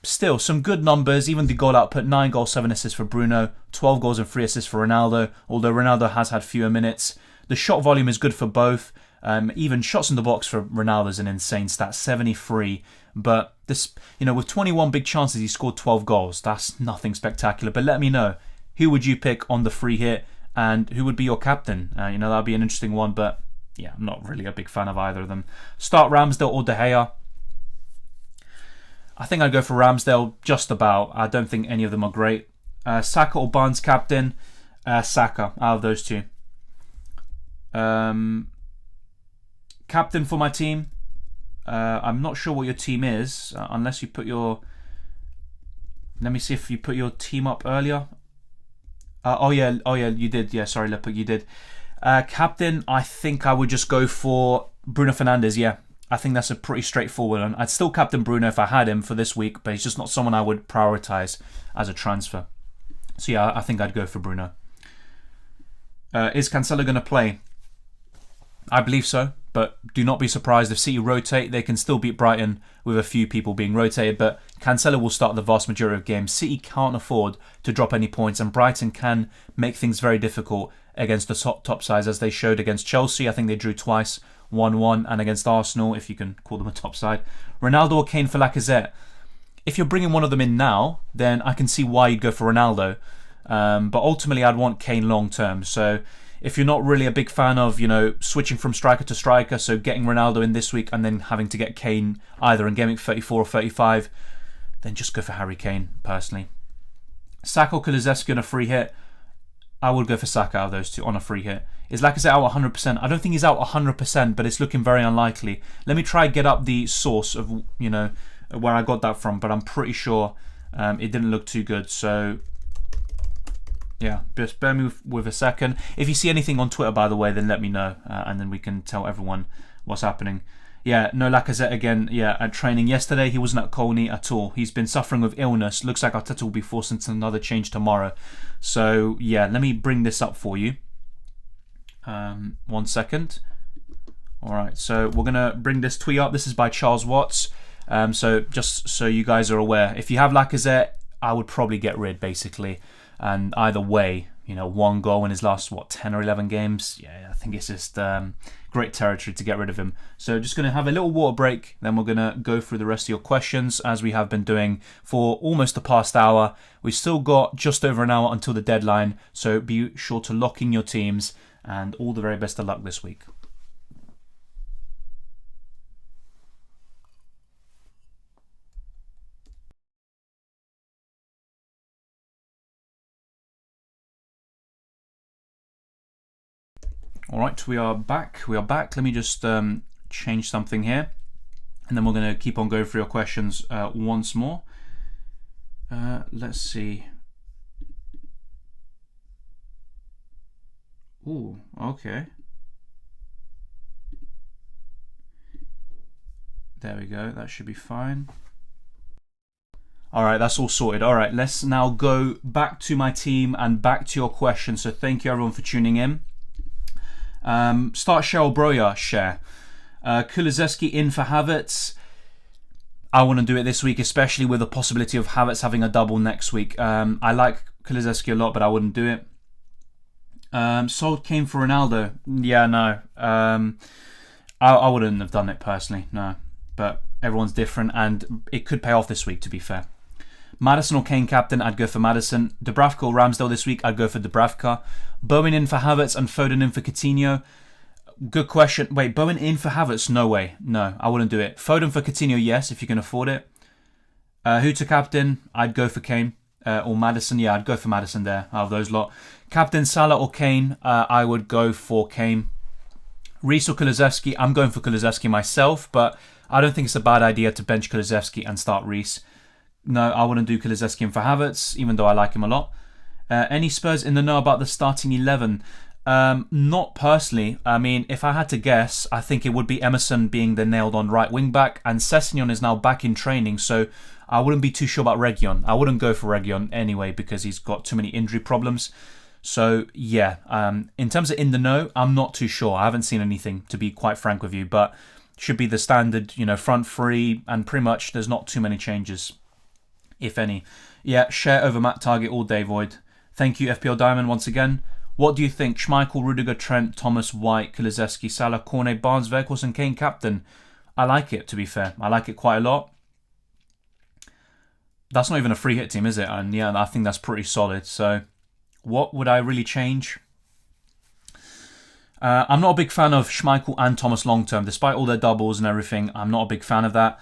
Still, some good numbers. Even the goal output, 9 goals, 7 assists for Bruno, 12 goals and 3 assists for Ronaldo, although Ronaldo has had fewer minutes. The shot volume is good for both. Even shots in the box for Ronaldo is an insane stat, 73. But this, with 21 big chances, he scored 12 goals. That's nothing spectacular. But let me know, who would you pick on the free hit, and who would be your captain? That'd be an interesting one. But yeah, I'm not really a big fan of either of them. Start Ramsdale or De Gea? I think I'd go for Ramsdale just about. I don't think any of them are great. Saka or Barnes captain? Saka, out of those two. Captain for my team? I'm not sure what your team is, unless you put your... Let me see if you put your team up earlier. Oh yeah, you did. Yeah, sorry, Leopard, you did. Captain, I think I would just go for Bruno Fernandes, yeah. I think that's a pretty straightforward one. I'd still captain Bruno if I had him for this week, but he's just not someone I would prioritise as a transfer. So yeah, I think I'd go for Bruno. Is Cancelo going to play? I believe so, but do not be surprised if City rotate. They can still beat Brighton with a few people being rotated, but Cancelo will start the vast majority of games. City can't afford to drop any points, and Brighton can make things very difficult against the top sides, as they showed against Chelsea. I think they drew twice, 1-1, and against Arsenal, if you can call them a top side. Ronaldo or Kane for Lacazette? If you're bringing one of them in now, then I can see why you'd go for Ronaldo. But ultimately, I'd want Kane long term. So if you're not really a big fan of, switching from striker to striker, so getting Ronaldo in this week and then having to get Kane either in game week 34 or 35, then just go for Harry Kane, personally. Saka or Kulusevski on a free hit? I would go for Saka out of those two on a free hit. Is Lacazette out 100%? I don't think he's out 100%, but it's looking very unlikely. Let me try and get up the source of, where I got that from, but I'm pretty sure it didn't look too good. So, yeah, just bear me with a second. If you see anything on Twitter, by the way, then let me know, and then we can tell everyone what's happening. Yeah, no Lacazette again. Yeah, at training yesterday, he wasn't at Colney at all. He's been suffering with illness. Looks like Arteta will be forced into another change tomorrow. So yeah, let me bring this up for you. 1 second. All right, so we're gonna bring this tweet up. This is by Charles Watts. So just so you guys are aware, if you have Lacazette, I would probably get rid basically. And either way, you know, 1 goal in his last 10 or 11 games. Yeah, I think it's just great territory to get rid of him. So just going to have a little water break, then we're going to go through the rest of your questions as we have been doing for almost the past hour. We've still got just over an hour until the deadline, so be sure to lock in your teams, and all the very best of luck this week. All right, we are back. Let me just change something here, and then we're going to keep on going through your questions once more. Let's see. Ooh, okay. There we go. That should be fine. All right, that's all sorted. All right, let's now go back to my team and back to your questions. So thank you everyone for tuning in. Start Cheryl Broya, share. Kulusevski in for Havertz. I want to do it this week, especially with the possibility of Havertz having a double next week. I like Kulusevski a lot, but I wouldn't do it. Sold Kane for Ronaldo. Yeah, no. I wouldn't have done it personally, no. But everyone's different, and it could pay off this week, to be fair. Maddison or Kane captain, I'd go for Maddison. Dubravka or Ramsdale this week, I'd go for Dubravka. Bowen in for Havertz and Foden in for Coutinho. Good question. Wait, Bowen in for Havertz? No way. No, I wouldn't do it. Foden for Coutinho, yes, if you can afford it. Who to captain? I'd go for Kane. Or Maddison. Yeah, I'd go for Maddison there, out of those lot. Captain Salah or Kane? I would go for Kane. Reece or Kulusevski? I'm going for Kulusevski myself, but I don't think it's a bad idea to bench Kulusevski and start Reece. No, I wouldn't do Kulusevski in for Havertz, even though I like him a lot. Any Spurs in the know about the starting 11? Not personally. I mean, if I had to guess, I think it would be Emerson being the nailed-on right wing-back, and Sessegnon is now back in training, so I wouldn't be too sure about Reguilon. I wouldn't go for Reguilon anyway, because he's got too many injury problems. So, yeah, in terms of in the know, I'm not too sure. I haven't seen anything, to be quite frank with you, but should be the standard, you know, front three, and pretty much there's not too many changes, if any. Yeah, share over Matt Target all day, Void. Thank you, FPL Diamond, once again. What do you think? Schmeichel, Rudiger, Trent, Thomas, White, Kulusevski, Salah, Cornet, Barnes, Weghorst and Kane captain. I like it, to be fair. I like it quite a lot. That's not even a free hit team, is it? And yeah, I think that's pretty solid. So, what would I really change? I'm not a big fan of Schmeichel and Thomas long term. Despite all their doubles and everything, I'm not a big fan of that.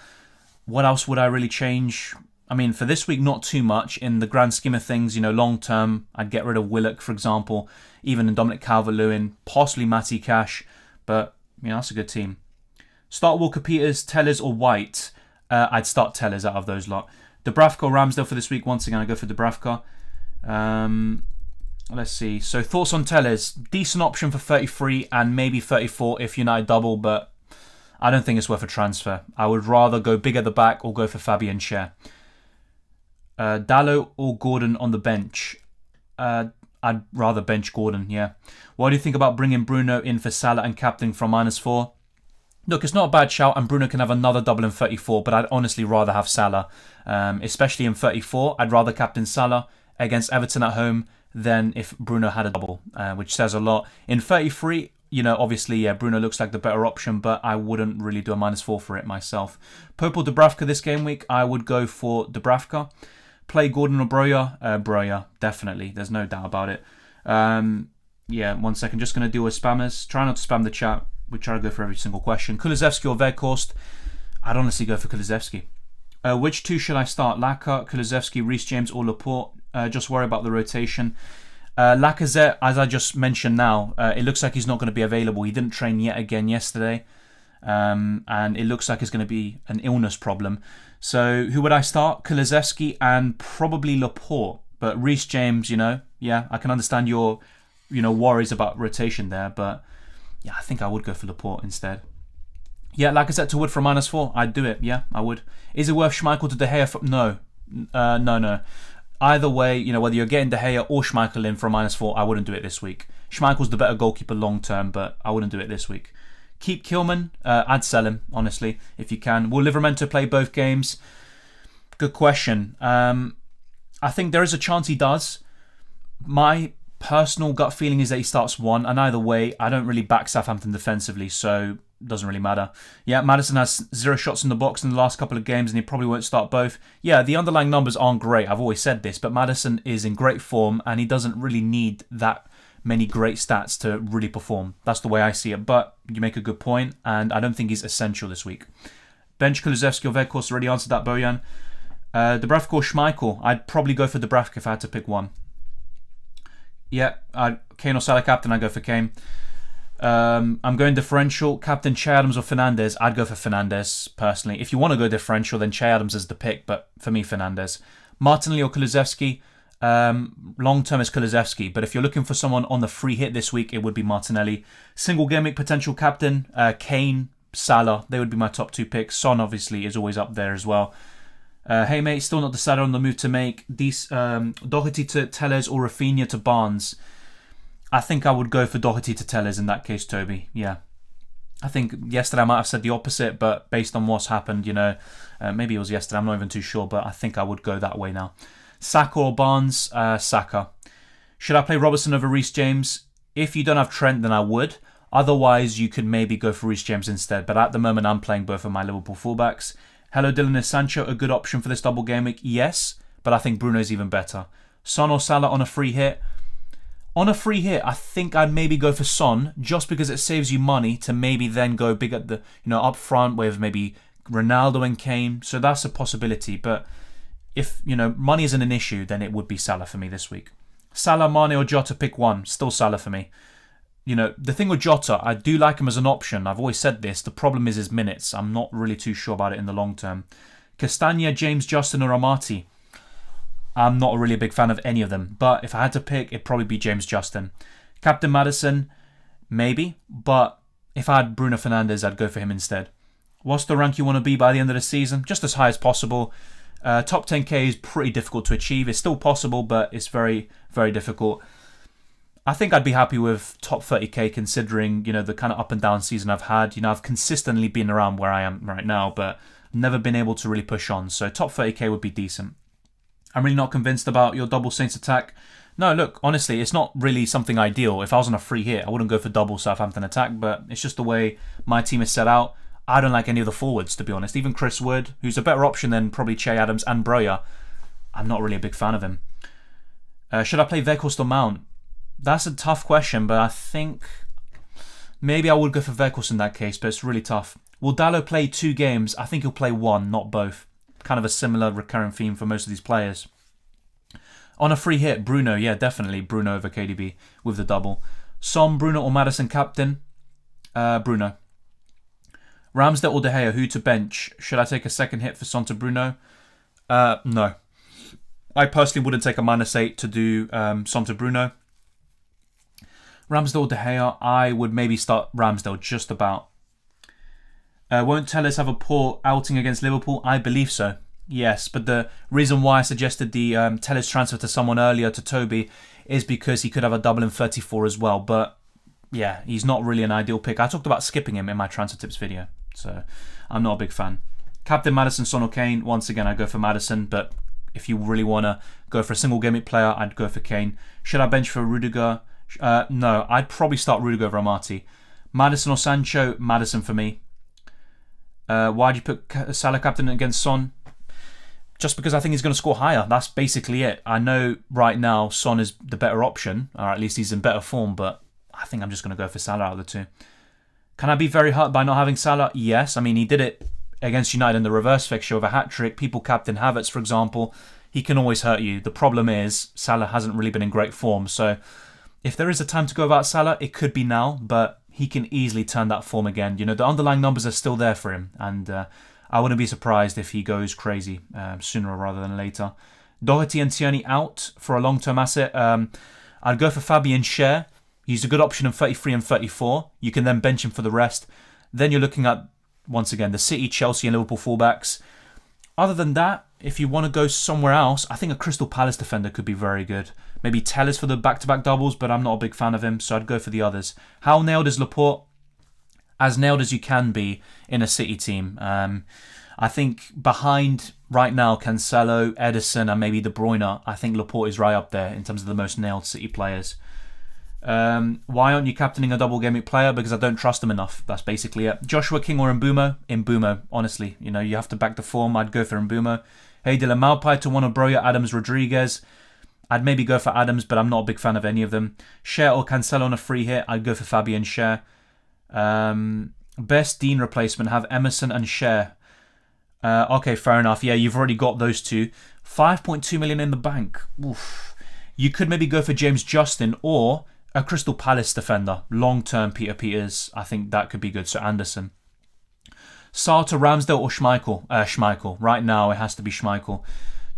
What else would I really change? I mean, for this week, not too much. In the grand scheme of things, you know, long term, I'd get rid of Willock, for example, even in Dominic Calvert-Lewin, possibly Matty Cash, but, you know, that's a good team. Start Walker Peters, Tellers or White? I'd start Tellers out of those lot. Dubravka or Ramsdale for this week? Once again, I go for Dubravka. Let's see. So, thoughts on Tellers? Decent option for 33 and maybe 34 if United double, but I don't think it's worth a transfer. I would rather go big at the back or go for Fabian Schär. Dallo or Gordon on the bench? I'd rather bench Gordon, yeah. What do you think about bringing Bruno in for Salah and captain from -4? Look, it's not a bad shout, and Bruno can have another double in 34, but I'd honestly rather have Salah. Especially in 34, I'd rather captain Salah against Everton at home than if Bruno had a double, which says a lot. In 33, you know, obviously, yeah, Bruno looks like the better option, but I wouldn't really do a -4 for it myself. Pope or Dubravka this game week? I would go for Dubravka. Play Gordon or Broya? Broya, definitely. There's no doubt about it. Yeah, 1 second. Just going to deal with spammers. Try not to spam the chat. We try to go for every single question. Kulusevski or Weghorst? I'd honestly go for Kulusevski. Which two should I start? Laka, Kulusevski, Reece James or Laporte? Just worry about the rotation. Lacazette, as I just mentioned now, it looks like he's not going to be available. He didn't train yet again yesterday. And it looks like it's going to be an illness problem. So who would I start? Kulusevski and probably Laporte. But Reece James, you know, yeah, I can understand your, you know, worries about rotation there. But yeah, I think I would go for Laporte instead. Yeah, like I said, to Wood for -4, I'd do it. Yeah, I would. Is it worth Schmeichel to De Gea? No. No. Either way, whether you're getting De Gea or Schmeichel in for a -4, I wouldn't do it this week. Schmeichel's the better goalkeeper long term, but I wouldn't do it this week. Keep Kilman. I'd sell him, honestly, if you can. Will Livramento play both games? Good question. I think there is a chance he does. My personal gut feeling is that he starts one, and either way, I don't really back Southampton defensively, so it doesn't really matter. Yeah, Maddison has 0 shots in the box in the last couple of games, and he probably won't start both. Yeah, the underlying numbers aren't great. I've always said this, but Maddison is in great form, and he doesn't really need that many great stats to really perform. That's the way I see it, but you make a good point, and I don't think he's essential this week. Bench Kulusevski or Weghorst, already answered that, Bojan. Dubravka or Schmeichel? I'd probably go for Dubravka if I had to pick one. Yeah, Kane or Salah captain, I'd go for Kane. I'm going differential. Captain Che Adams or Fernandes? I'd go for Fernandes, personally. If you want to go differential, then Che Adams is the pick, but for me, Fernandes. Martinelli or Kulusevski? Long term is Kulusevski, but if you're looking for someone on the free hit this week, it would be Martinelli. Single game week potential captain, Kane, Salah, they would be my top 2 picks. Son, obviously, is always up there as well. Hey mate, still not decided on the move to make. Doherty to Telles or Rafinha to Barnes. I think I would go for Doherty to Telles in that case, Toby. Yeah. I think yesterday I might have said the opposite, but based on what's happened, maybe it was yesterday, I'm not even too sure, but I think I would go that way now. Saka or Barnes? Saka. Should I play Robertson over Reece James? If you don't have Trent, then I would. Otherwise, you could maybe go for Reece James instead, but at the moment I'm playing both of my Liverpool fullbacks. Hello Dylan, is Sancho a good option for this double game week? Yes, but I think Bruno's even better. Son or Salah on a free hit? On a free hit, I think I'd maybe go for Son, just because it saves you money to maybe then go big at the, up front with maybe Ronaldo and Kane. So that's a possibility. But if, money isn't an issue, then it would be Salah for me this week. Salah, Mane or Jota, pick one. Still Salah for me. The thing with Jota, I do like him as an option. I've always said this. The problem is his minutes. I'm not really too sure about it in the long term. Castagna, James, Justin or Amati? I'm not really a big fan of any of them. But if I had to pick, it'd probably be James Justin. Captain Maddison? Maybe. But if I had Bruno Fernandes, I'd go for him instead. What's the rank you want to be by the end of the season? Just as high as possible. Top 10k is pretty difficult to achieve. It's still possible, but it's very, very difficult. I think I'd be happy with top 30k considering, the kind of up and down season I've had. I've consistently been around where I am right now, but never been able to really push on. So top 30k would be decent. I'm really not convinced about your double Saints attack. No, look, honestly, it's not really something ideal. If I was on a free hit, I wouldn't go for double Southampton attack, but it's just the way my team is set out. I don't like any of the forwards, to be honest. Even Chris Wood, who's a better option than probably Che Adams and Broja, I'm not really a big fan of him. Should I play Weghorst or Mount? That's a tough question, but I think maybe I would go for Weghorst in that case, but it's really tough. Will Dalot play 2 games? I think he'll play 1, not both. Kind of a similar recurring theme for most of these players. On a free hit, Bruno. Yeah, definitely Bruno over KDB with the double. Son, Bruno or Maddison captain? Bruno. Ramsdale or De Gea, who to bench? Should I take a second hit for Son to Bruno? No. I personally wouldn't take a -8 to do Son to Bruno. Ramsdale or De Gea, I would maybe start Ramsdale just about. Won't Telles have a poor outing against Liverpool? I believe so. Yes, but the reason why I suggested the Telles transfer to someone earlier, to Toby, is because he could have a double in 34 as well. But yeah, he's not really an ideal pick. I talked about skipping him in my transfer tips video, so I'm not a big fan. Captain Maddison, Son or Kane? Once again, I go for Maddison, but if you really want to go for a single game player, I'd go for Kane. Should I bench for Rudiger? No, I'd probably start Rudiger over Amati. Maddison or Sancho? Maddison for me. Why'd you put Salah captain against Son? Just because I think he's going to score higher. That's basically it. I know right now Son is the better option, or at least he's in better form, but I think I'm just going to go for Salah out of the two. Can I be very hurt by not having Salah? Yes. I mean, he did it against United in the reverse fixture with a hat-trick. People captain Havertz, for example. He can always hurt you. The problem is Salah hasn't really been in great form, so if there is a time to go about Salah, it could be now, but he can easily turn that form again. The underlying numbers are still there for him, and I wouldn't be surprised if he goes crazy sooner rather than later. Doherty and Tierney out for a long-term asset. I'd go for Fabian Schär. He's a good option in 33 and 34. You can then bench him for the rest. Then you're looking at once again, the City, Chelsea and Liverpool fullbacks. Other than that, if you want to go somewhere else, I think a Crystal Palace defender could be very good. Maybe Telles for the back-to-back doubles, but I'm not a big fan of him, so I'd go for the others. How nailed is Laporte? As nailed as you can be in a City team. I think behind right now Cancelo, Ederson and maybe De Bruyne, I think Laporte is right up there in terms of the most nailed City players. Why aren't you captaining a double game week player? Because I don't trust him enough. That's basically it. Joshua King or Mbumo? Mbumo, honestly. You know, you have to back the form. I'd go for Mbumo. Hey, Dylan Malpai to one of Broya, Adams, Rodriguez. I'd maybe go for Adams, but I'm not a big fan of any of them. Cher or Cancelo on a free hit? I'd go for Fabian Cher. Best Dean replacement, have Emerson and Cher. Okay, fair enough. Yeah, you've already got those two. 5.2 million in the bank. Oof. You could maybe go for James Justin or a Crystal Palace defender. Long-term Peter Peters. I think that could be good. So Anderson. Sarr to Ramsdale or Schmeichel? Schmeichel. Right now, it has to be Schmeichel.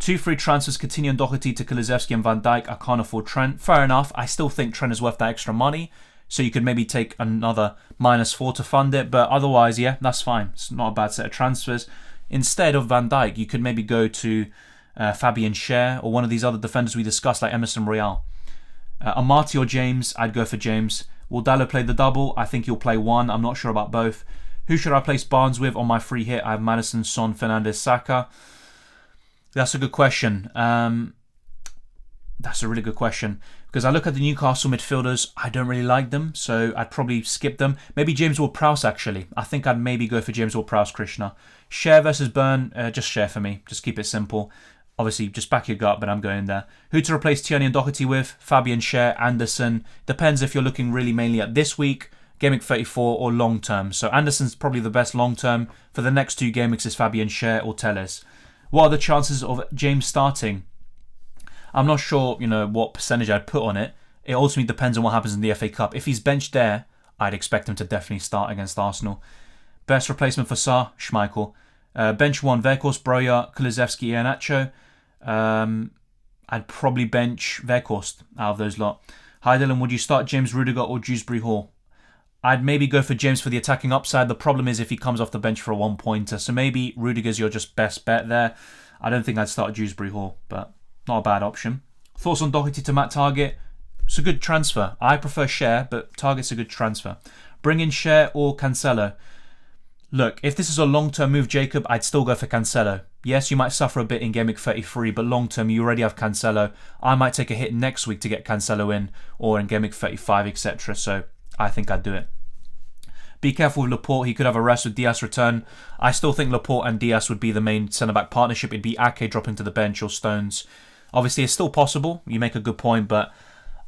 2 free transfers, Coutinho and Doherty to Kulusevski and Van Dijk. I can't afford Trent. Fair enough. I still think Trent is worth that extra money. So you could maybe take another -4 to fund it. But otherwise, yeah, that's fine. It's not a bad set of transfers. Instead of Van Dijk, you could maybe go to Fabian Cher or one of these other defenders we discussed, like Emerson Royal. Amati or James? I'd go for James. Will Dallo play the double? I think he'll play one. I'm not sure about both. Who should I place Barnes with on my free hit? I have Maddison, Son, Fernandes, Saka. That's a good question. That's a really good question. Because I look at the Newcastle midfielders, I don't really like them, so I'd probably skip them. Maybe James Ward-Prowse, actually. I think I'd maybe go for James Ward-Prowse, Krishna. Cher versus Burn, just Cher for me. Just keep it simple. Obviously, just back your gut, but I'm going there. Who to replace Tierney and Doherty with? Fabian Cher, Anderson. Depends if you're looking really mainly at this week, Game Week 34, or long term. So Anderson's probably the best long term. For the next 2 game weeks is Fabian Cher or Telles. What are the chances of James starting? I'm not sure, what percentage I'd put on it. It ultimately depends on what happens in the FA Cup. If he's benched there, I'd expect him to definitely start against Arsenal. Best replacement for Sarr, Schmeichel. Bench 1, Weghorst, Broja, Kulusevski, Iheanacho. I'd probably bench Weghorst out of those lot. Hi Dylan, would you start James Rudiger or Dewsbury Hall? I'd maybe go for James for the attacking upside. The problem is if he comes off the bench for a 1-pointer. So maybe Rudiger's your just best bet there. I don't think I'd start Dewsbury Hall, but not a bad option. Thoughts on Doherty to Matt Target? It's a good transfer. I prefer Cher, but Target's a good transfer. Bring in Cher or Cancelo. Look, if this is a long-term move, Jacob, I'd still go for Cancelo. Yes, you might suffer a bit in Game Week 33, but long-term, you already have Cancelo. I might take a hit next week to get Cancelo in, or in Game Week 35, etc. So I think I'd do it. Be careful with Laporte. He could have a rest with Diaz return. I still think Laporte and Diaz would be the main centre-back partnership. It'd be Ake dropping to the bench or Stones. Obviously, it's still possible. You make a good point, but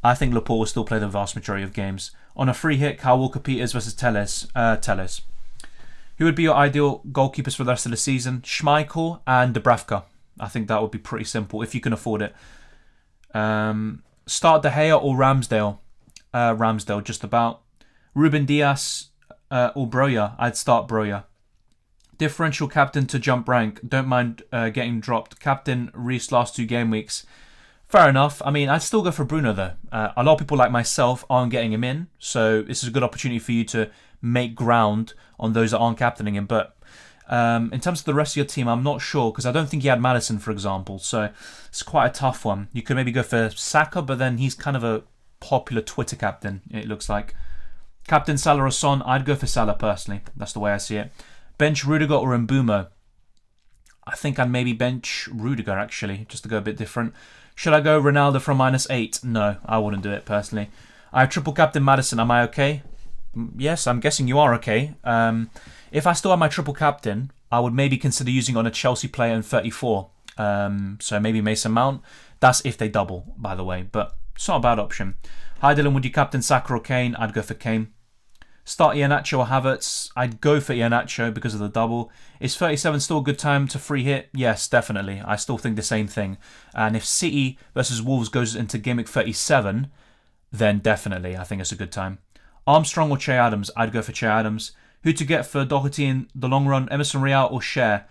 I think Laporte will still play the vast majority of games. On a free hit, Kyle Walker-Peters versus Telles. Who would be your ideal goalkeepers for the rest of the season? Schmeichel and Dubravka. I think that would be pretty simple if you can afford it. Start De Gea or Ramsdale? Ramsdale, just about. Ruben Diaz or Broja? I'd start Broja. Differential captain to jump rank. Don't mind getting dropped. Captain Reece last 2 game weeks. Fair enough. I mean, I'd still go for Bruno though. A lot of people like myself aren't getting him in, so this is a good opportunity for you to make ground on those that aren't captaining him. But in terms of the rest of your team, I'm not sure because I don't think he had Maddison, for example. So it's quite a tough one. You could maybe go for Saka, but then he's kind of a popular Twitter captain, it looks like. Captain Salah or Son? I'd go for Salah personally. That's the way I see it. Bench Rudiger or Mbumo? I think I'd maybe bench Rudiger actually, just to go a bit different. Should I go Ronaldo from -8? No, I wouldn't do it personally. I have triple captain Maddison. Am I okay? Yes, I'm guessing you are okay. If I still have my triple captain, I would maybe consider using on a Chelsea player in 34. So maybe Mason Mount. That's if they double, by the way, but it's not a bad option. Hi Dylan, would you captain Saka or Kane? I'd go for Kane. Start Iheanacho or Havertz? I'd go for Iheanacho because of the double. Is 37 still a good time to free hit? Yes, definitely. I still think the same thing. And if City versus Wolves goes into Game Week 37, then definitely I think it's a good time. Armstrong or Che Adams? I'd go for Che Adams. Who to get for Doherty in the long run? Emerson Royal or Cher?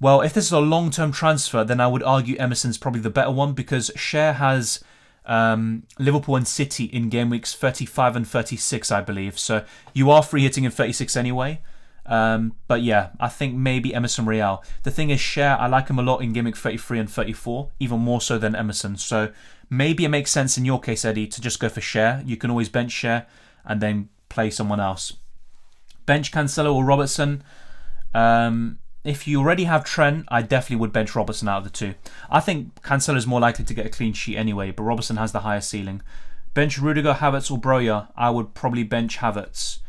Well, if this is a long-term transfer, then I would argue Emerson's probably the better one because Cher has Liverpool and City in game weeks 35 and 36, I believe. So you are free hitting in 36 anyway. But yeah, I think maybe Emerson Real. The thing is, Share, I like him a lot in Gimmick 33 and 34, even more so than Emerson. So maybe it makes sense in your case, Eddie, to just go for Share. You can always bench Share and then play someone else. Bench Cancelo or Robertson. If you already have Trent, I definitely would bench Robertson out of the two. I think Cancelo is more likely to get a clean sheet anyway, but Robertson has the higher ceiling. Bench Rudiger, Havertz or Broja. I would probably bench Havertz.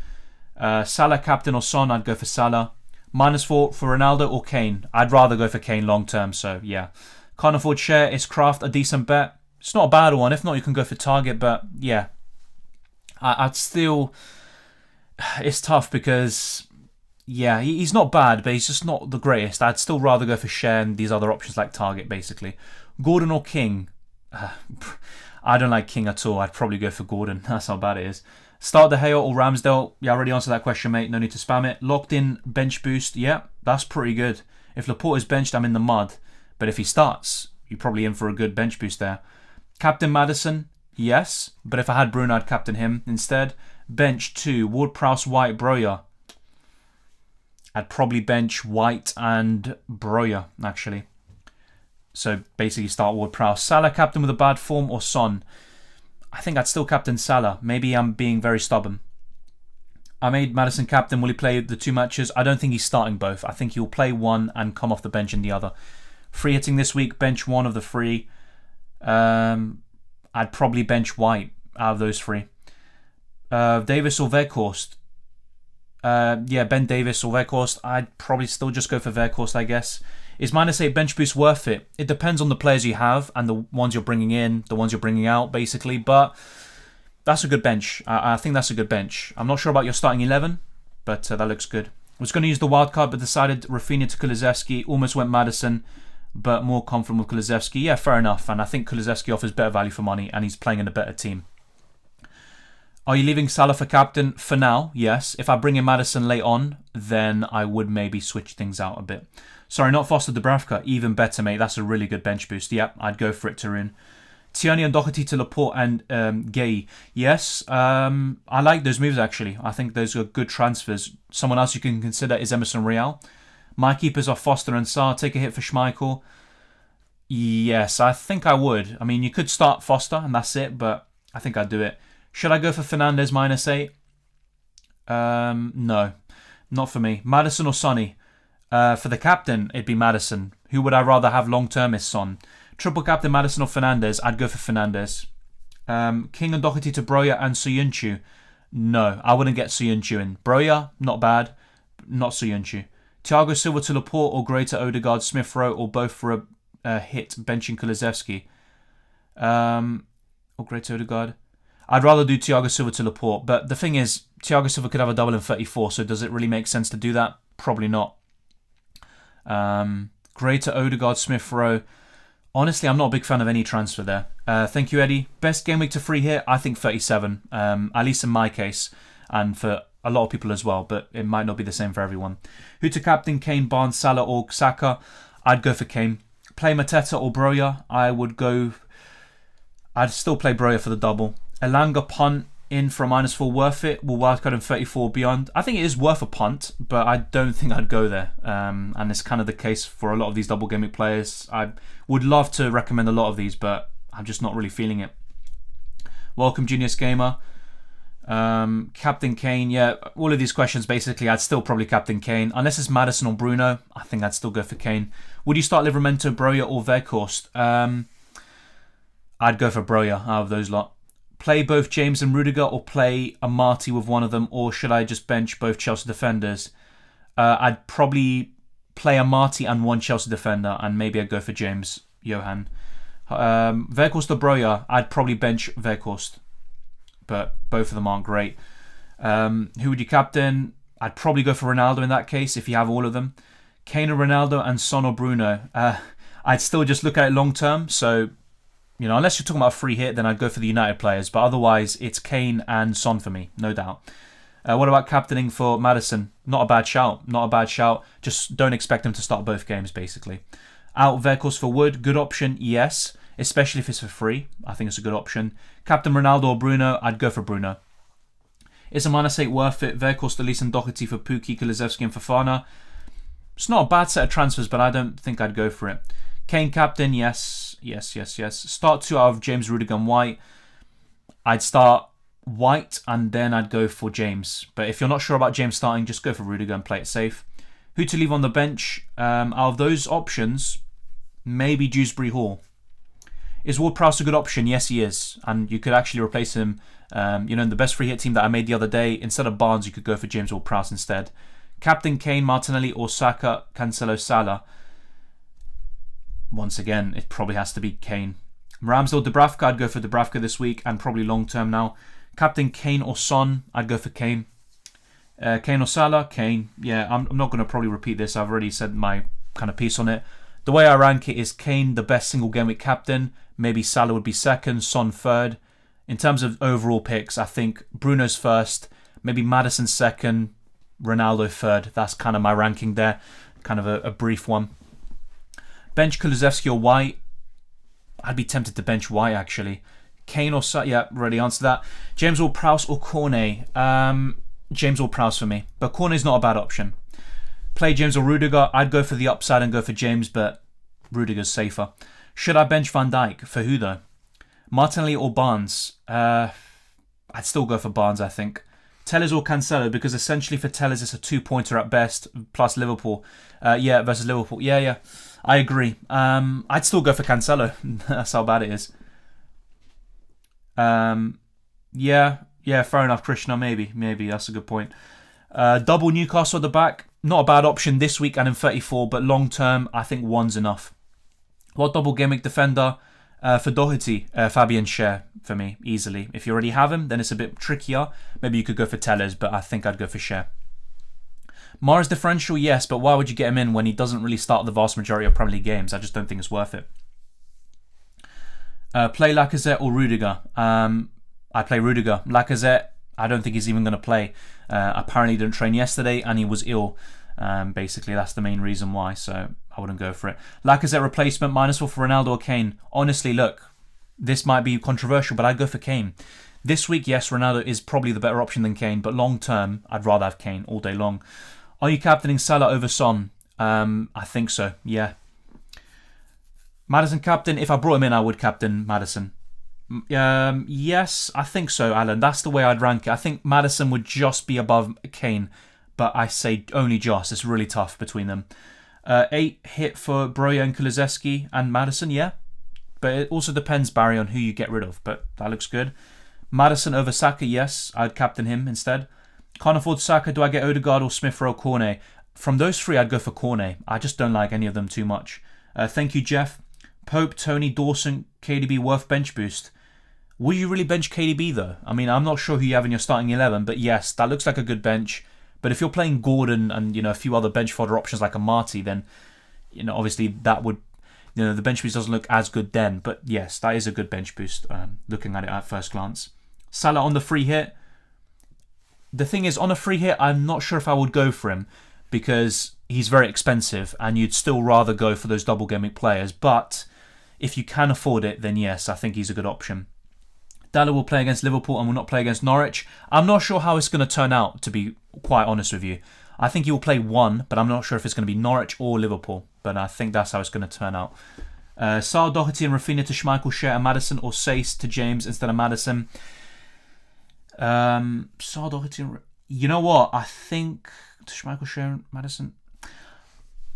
Salah captain or Son, I'd go for Salah. -4 for Ronaldo or Kane. I'd rather go for Kane long term, so yeah. Can't afford Share. Is Kraft a decent bet? It's not a bad one. If not, you can go for Target, but yeah. I'd still... It's tough because... Yeah, he's not bad, but he's just not the greatest. I'd still rather go for Share and these other options like Target, basically. Gordon or King? I don't like King at all. I'd probably go for Gordon. That's how bad it is. Start De Gea or Ramsdale? Yeah, I already answered that question, mate. No need to spam it. Locked in bench boost? Yeah, that's pretty good. If Laporte is benched, I'm in the mud. But if he starts, you're probably in for a good bench boost there. Captain Maddison? Yes. But if I had Bruno, I'd captain him instead. Bench 2. Ward-Prowse, White, Broja. I'd probably bench White and Broja, actually. So basically start Ward-Prowse. Salah captain with a bad form or Son? I think I'd still captain Salah. Maybe I'm being very stubborn. I made Maddison captain. Will he play the 2 matches? I don't think he's starting both. I think he'll play one and come off the bench in the other. Free hitting this week. Bench 1 of the 3. I'd probably bench White out of those 3. Davis or Weghorst? Yeah, Ben Davis or Weghorst. I'd probably still just go for Weghorst, I guess. Is -8 bench boost worth it? It depends on the players you have and the ones you're bringing in, the ones you're bringing out, basically. But that's a good bench. I think that's a good bench. I'm not sure about your starting 11, but that looks good. I was going to use the wild card, but decided Rafinha to Kulusevski. Almost went Maddison, but more confident with Kulusevski. Yeah, fair enough. And I think Kulusevski offers better value for money, and he's playing in a better team. Are you leaving Salah for captain? For now, yes. If I bring in Maddison late on, then I would maybe switch things out a bit. Sorry, not Foster Dubravka. Even better, mate. That's a really good bench boost. Yep, I'd go for it, Tarun. Tierney and Doherty to Laporte and Gay. Yes, I like those moves, actually. I think those are good transfers. Someone else you can consider is Emerson Real. My keepers are Foster and Sarr. Take a hit for Schmeichel. Yes, I think I would. I mean, you could start Foster and that's it, but I think I'd do it. Should I go for Fernandes -8? No, not for me. Maddison or Sonny? For the captain, it'd be Maddison. Who would I rather have long term is Son. Triple captain Maddison or Fernandes? I'd go for Fernandes. King and Doherty to Broja and Soyuncu? No, I wouldn't get Soyuncu in. Broja, not bad, not Soyuncu. Thiago Silva to Laporte or Gray to Odegaard, Smith Rowe, or both for a hit benching Kulusevski? Or Gray to Odegaard? I'd rather do Thiago Silva to Laporte, but the thing is, Thiago Silva could have a double in 34, so does it really make sense to do that? Probably not. Gray to Odegaard, Smith Rowe. Honestly, I'm not a big fan of any transfer there. Thank you, Eddie. Best game week to free hit? I think 37, at least in my case, and for a lot of people as well, but it might not be the same for everyone. Who to captain? Kane, Barnes, Salah, or Saka? I'd go for Kane. Play Mateta or Broja? I'd still play Broja for the double. Elanga punt in for a -4 worth it? Will wildcard in 34 beyond? I think it is worth a punt, but I don't think I'd go there. And it's kind of the case for a lot of these double gaming players. I would love to recommend a lot of these, but I'm just not really feeling it. Welcome, Genius Gamer. Captain Kane, yeah, all of these questions basically, I'd still probably captain Kane. Unless it's Maddison or Bruno, I think I'd still go for Kane. Would you start Livramento, Broja, or Weghorst? I'd go for Broja out of those lot. Play both James and Rudiger or play a Marty with one of them, or should I just bench both Chelsea defenders? I'd probably play a Marty and one Chelsea defender, and maybe I'd go for James, Johan. Weghorst or Broja? I'd probably bench Weghorst, but both of them aren't great. Who would you captain? I'd probably go for Ronaldo in that case, if you have all of them. Kane or Ronaldo and Son or Bruno? I'd still just look at it long term, so... You know, unless you're talking about a free hit, then I'd go for the United players. But otherwise, it's Kane and Son for me, no doubt. What about captaining for Maddison? Not a bad shout. Not a bad shout. Just don't expect him to start both games, basically. Out Weghorst for Wood, good option, yes. Especially if it's for free. I think it's a good option. Captain Ronaldo or Bruno? I'd go for Bruno. Is a -8 worth it? Weghorst, and Doherty for Pukki, Kulusevski and Fofana. It's not a bad set of transfers, but I don't think I'd go for it. Kane captain, yes. Start 2 out of James, Rudiger and White. I'd start White and then I'd go for James. But if you're not sure about James starting, just go for Rudiger and play it safe. Who to leave on the bench? Out of those options, maybe Dewsbury Hall. Is Ward-Prowse a good option? Yes, he is. And you could actually replace him. In the best free hit team that I made the other day, instead of Barnes, you could go for James Ward-Prowse instead. Captain Kane, Martinelli or Saka, Cancelo, Salah. Once again, it probably has to be Kane. Ramsdale, Dubravka, I'd go for Dubravka this week and probably long term now. Captain Kane or Son, I'd go for Kane. Kane or Salah, Kane. Yeah, I'm not going to probably repeat this. I've already said my kind of piece on it. The way I rank it is Kane, the best single game week captain. Maybe Salah would be second, Son third. In terms of overall picks, I think Bruno's first, maybe Maddison second, Ronaldo third. That's kind of my ranking there. Kind of a brief one. Bench Kulusevski or White. I'd be tempted to bench White actually. Kane or Salah, yeah, already answered that. James Ward-Prowse or Cornet. James Ward-Prowse for me. But Cornet's not a bad option. Play James or Rudiger. I'd go for the upside and go for James, but Rudiger's safer. Should I bench Van Dijk? For who though? Martinelli or Barnes? I'd still go for Barnes, I think. Tellers or Cancelo, because essentially for Tellers it's a 2-pointer at best, plus Liverpool. Versus Liverpool. Yeah, I agree. I'd still go for Cancelo. That's how bad it is. Yeah, fair enough, Krishna. Maybe that's a good point. Double Newcastle at the back. Not a bad option this week and in 34, but long term, I think one's enough. What double Gameweek defender? For Doherty, Fabian Schär for me, easily. If you already have him, then it's a bit trickier. Maybe you could go for Tellers, but I think I'd go for Schär. Mara's differential, yes, but why would you get him in when he doesn't really start the vast majority of Premier League games? I just don't think it's worth it. Play Lacazette or Rudiger? I play Rudiger. Lacazette, I don't think he's even going to play. Apparently he didn't train yesterday and he was ill. Basically, that's the main reason why, so I wouldn't go for it. Lacazette replacement, -4 for Ronaldo or Kane. Honestly, look, this might be controversial, but I'd go for Kane. This week, yes, Ronaldo is probably the better option than Kane, but long term, I'd rather have Kane all day long. Are you captaining Salah over Son? I think so, yeah. Maddison captain, if I brought him in, I would captain Maddison. Yes, I think so, Alan. That's the way I'd rank it. I think Maddison would just be above Kane, but I say only just. It's really tough between them. 8 hit for Broja and Kulusevski and Maddison, yeah. But it also depends, Barry, on who you get rid of, but that looks good. Maddison over Saka, yes. I'd captain him instead. Can't afford Saka. Do I get Odegaard or Smith Rowe, Cornet? From those three, I'd go for Cornet. I just don't like any of them too much. Thank you, Jeff. Pope, Tony, Dawson, KDB worth bench boost. Will you really bench KDB though? I mean, I'm not sure who you have in your starting 11, but yes, that looks like a good bench. But if you're playing Gordon and a few other bench fodder options like a Marty, then obviously that would the bench boost doesn't look as good then. But yes, that is a good bench boost. Looking at it at first glance. Salah on the free hit. The thing is, on a free hit, I'm not sure if I would go for him because he's very expensive, and you'd still rather go for those double Gameweek players. But if you can afford it, then yes, I think he's a good option. Dalla will play against Liverpool and will not play against Norwich. I'm not sure how it's going to turn out, to be quite honest with you. I think he will play one, but I'm not sure if it's going to be Norwich or Liverpool. But I think that's how it's going to turn out. Saul, Doherty and Rafinha to Schmeichel, Schär and Maddison, or Sace to James instead of Maddison. Saul, Doherty and... You know what? I think to Schmeichel, Schär and Maddison...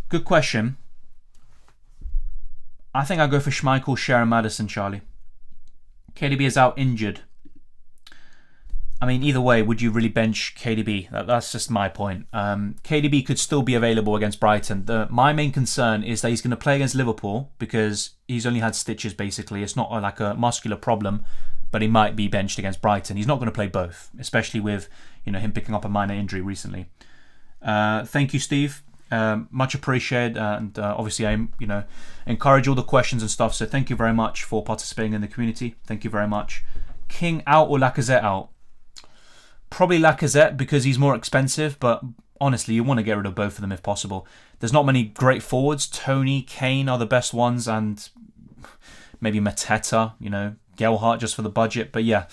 Good question. I think I'll go for Schmeichel, Schär and Maddison, Charlie. KDB is out injured. I mean, either way, would you really bench KDB? That's just my point. KDB could still be available against Brighton. My main concern is that he's going to play against Liverpool because he's only had stitches, basically. It's not like a muscular problem, but he might be benched against Brighton. He's not going to play both, especially with him picking up a minor injury recently. Thank you, Steve. Much appreciated, and obviously I encourage all the questions and stuff, so thank you very much for participating in the community. Thank you very much. King out or Lacazette out? Probably Lacazette because he's more expensive, but honestly you want to get rid of both of them if possible. There's not many great forwards. Tony, Kane are the best ones, and maybe Mateta, Gelhardt just for the budget, but yeah,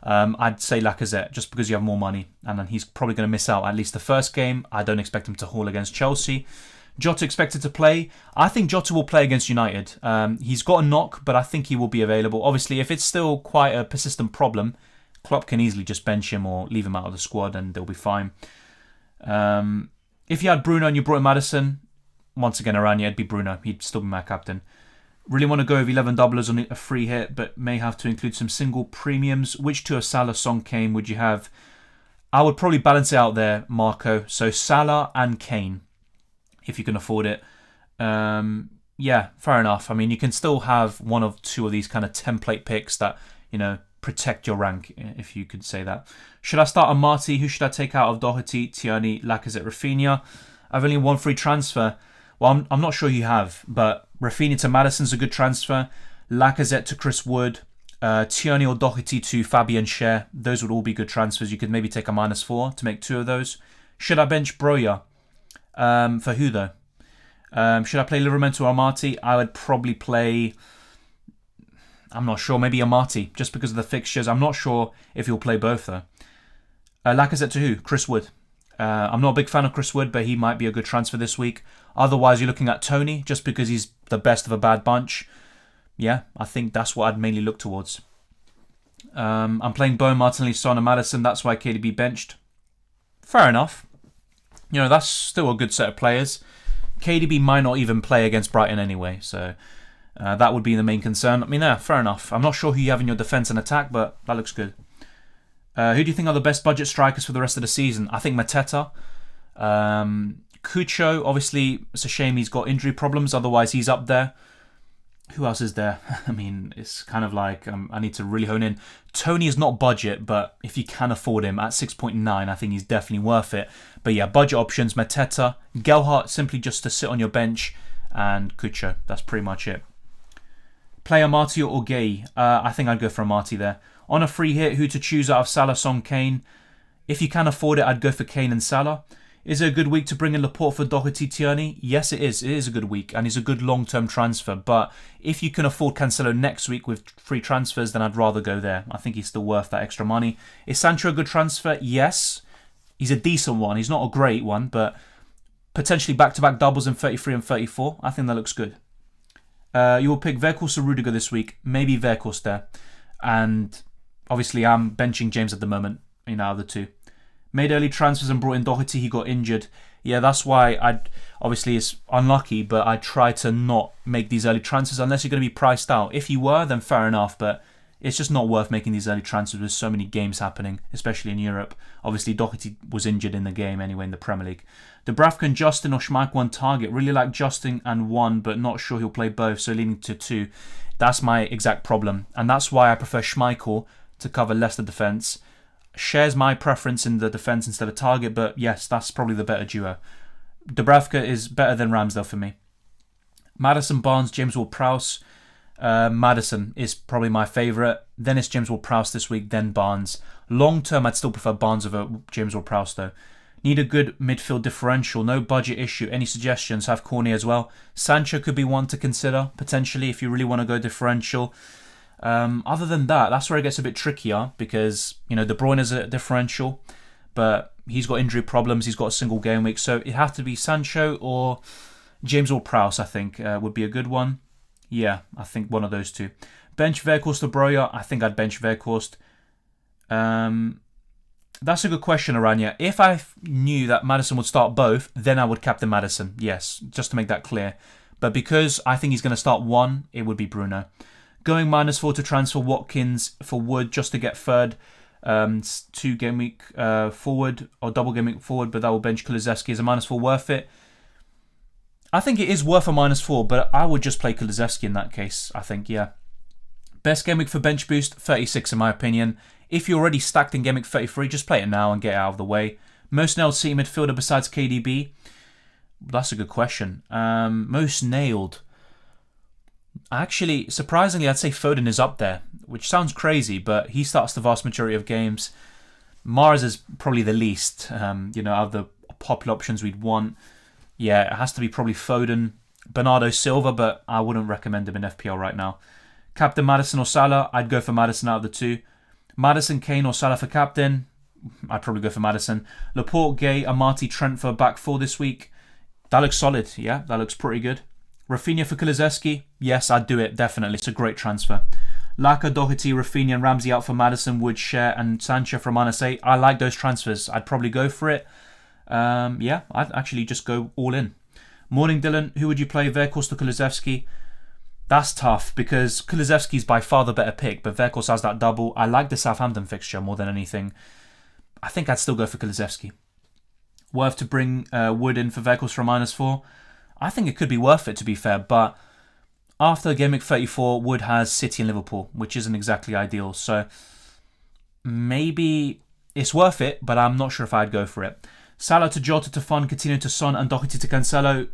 I'd say Lacazette, just because you have more money. And then he's probably going to miss out at least the first game. I don't expect him to haul against Chelsea. Jota expected to play. I think Jota will play against United. He's got a knock, but I think he will be available. Obviously, if it's still quite a persistent problem, Klopp can easily just bench him or leave him out of the squad and they'll be fine. If you had Bruno and you brought in Maddison, once again, around you, it'd be Bruno. He'd still be my captain. Really want to go with 11 doublers on a free hit, but may have to include some single premiums. Which two of Salah, Son, Kane would you have? I would probably balance it out there, Marco. So Salah and Kane, if you can afford it. Yeah, fair enough. I mean, you can still have one of two of these kind of template picks that, protect your rank, if you could say that. Should I start on Marty? Who should I take out of Doherty, Tierney, Lacazette, Rafinha? I've only one free transfer. Well, I'm not sure you have, but Rafinha to Maddison's a good transfer. Lacazette to Chris Wood. Tierney or Doherty to Fabian Schär. Those would all be good transfers. You could maybe take a -4 to make 2 of those. Should I bench Broja? For who though? Should I play Livramento or Amati? I would probably play... I'm not sure. Maybe Amati, just because of the fixtures. I'm not sure if he'll play both though. Lacazette to who? Chris Wood. I'm not a big fan of Chris Wood, but he might be a good transfer this week. Otherwise, you're looking at Tony, just because he's the best of a bad bunch. Yeah, I think that's what I'd mainly look towards. I'm playing Bowen, Martinelli, Son and Maddison. That's why KDB benched. Fair enough. That's still a good set of players. KDB might not even play against Brighton anyway, so that would be the main concern. I mean, yeah, fair enough. I'm not sure who you have in your defence and attack, but that looks good. Who do you think are the best budget strikers for the rest of the season? I think Mateta. Cucho, obviously, it's a shame he's got injury problems. Otherwise, he's up there. Who else is there? I mean, it's kind of like I need to really hone in. Tony is not budget, but if you can afford him at 6.9, I think he's definitely worth it. But yeah, budget options, Mateta, Gelhardt, simply just to sit on your bench, and Cucho. That's pretty much it. Play Amati or Gay? I think I'd go for Amati there. On a free hit, who to choose out of Salah, Son, Kane? If you can afford it, I'd go for Kane and Salah. Is it a good week to bring in Laporte for Doherty, Tierney? Yes, it is. It is a good week, and he's a good long-term transfer. But if you can afford Cancelo next week with free transfers, then I'd rather go there. I think he's still worth that extra money. Is Sancho a good transfer? Yes. He's a decent one. He's not a great one, but potentially back-to-back doubles in 33 and 34. I think that looks good. You will pick Weghorst or Rudiger this week. Maybe Weghorst there. And obviously, I'm benching James at the moment, out of the two. Made early transfers and brought in Doherty. He got injured. Yeah, that's why obviously it's unlucky, but I try to not make these early transfers unless you're going to be priced out. If you were, then fair enough, but it's just not worth making these early transfers with so many games happening, especially in Europe. Obviously, Doherty was injured in the game anyway in the Premier League. Dubravka and Justin or Schmeichel on target. Really like Justin and 1, but not sure he'll play both, so leaning to 2. That's my exact problem, and that's why I prefer Schmeichel to cover Leicester defence. Shares my preference in the defence instead of target, but yes, that's probably the better duo. Dubravka is better than Ramsdale for me. Maddison, Barnes, James Ward-Prowse. Maddison is probably my favourite. Then it's James Ward-Prowse this week, then Barnes. Long term, I'd still prefer Barnes over James Ward-Prowse though. Need a good midfield differential. No budget issue. Any suggestions? Have Corny as well. Sancho could be one to consider, potentially, if you really want to go differential. Other than that, that's where it gets a bit trickier because, De Bruyne is a differential, but he's got injury problems. He's got a single game week. So it has to be Sancho or James Ward-Prowse, I think, would be a good one. Yeah, I think one of those two. Bench Weghorst or Broja? I think I'd bench Weghorst. That's a good question, Aranya. If I knew that Maddison would start both, then I would captain Maddison. Yes, just to make that clear. But because I think he's going to start one, it would be Bruno. Going -4 to transfer Watkins for Wood just to get third 2 game week forward or double game week forward, but that will bench Kulusevski. Is a -4 worth it? I think it is worth a -4, but I would just play Kulusevski in that case, I think, yeah. Best game week for bench boost, 36 in my opinion. If you're already stacked in game week 33, just play it now and get it out of the way. Most nailed City midfielder besides KDB? That's a good question. Most nailed... Actually, surprisingly, I'd say Foden is up there, which sounds crazy, but he starts the vast majority of games. Mars is probably the least, out of the popular options we'd want. Yeah, it has to be probably Foden, Bernardo Silva, but I wouldn't recommend him in FPL right now. Captain Maddison or Salah? I'd go for Maddison out of the two. Maddison, Kane or Salah for captain. I'd probably go for Maddison. Laporte, Gay, Amati, Trent for back four this week. That looks solid. Yeah, that looks pretty good. Rafinha for Kulusevski. Yes, I'd do it, definitely. It's a great transfer. Laka, Doherty, Rafinha and Ramsey out for Maddison, Wood, Cher and Sancho from Manase. I like those transfers. I'd probably go for it. Yeah, I'd actually just go all in. Morning, Dylan. Who would you play? Weghorst or Kulusevski? That's tough because Kulusevski's by far the better pick, but Weghorst has that double. I like the Southampton fixture more than anything. I think I'd still go for Kulusevski. Worth to bring Wood in for Weghorst for -4? I think it could be worth it, to be fair, but after Game Week 34, Wood has City and Liverpool, which isn't exactly ideal. So maybe it's worth it, but I'm not sure if I'd go for it. Salah to Jota to Fon, Coutinho to Son, and Doherty to Cancelo.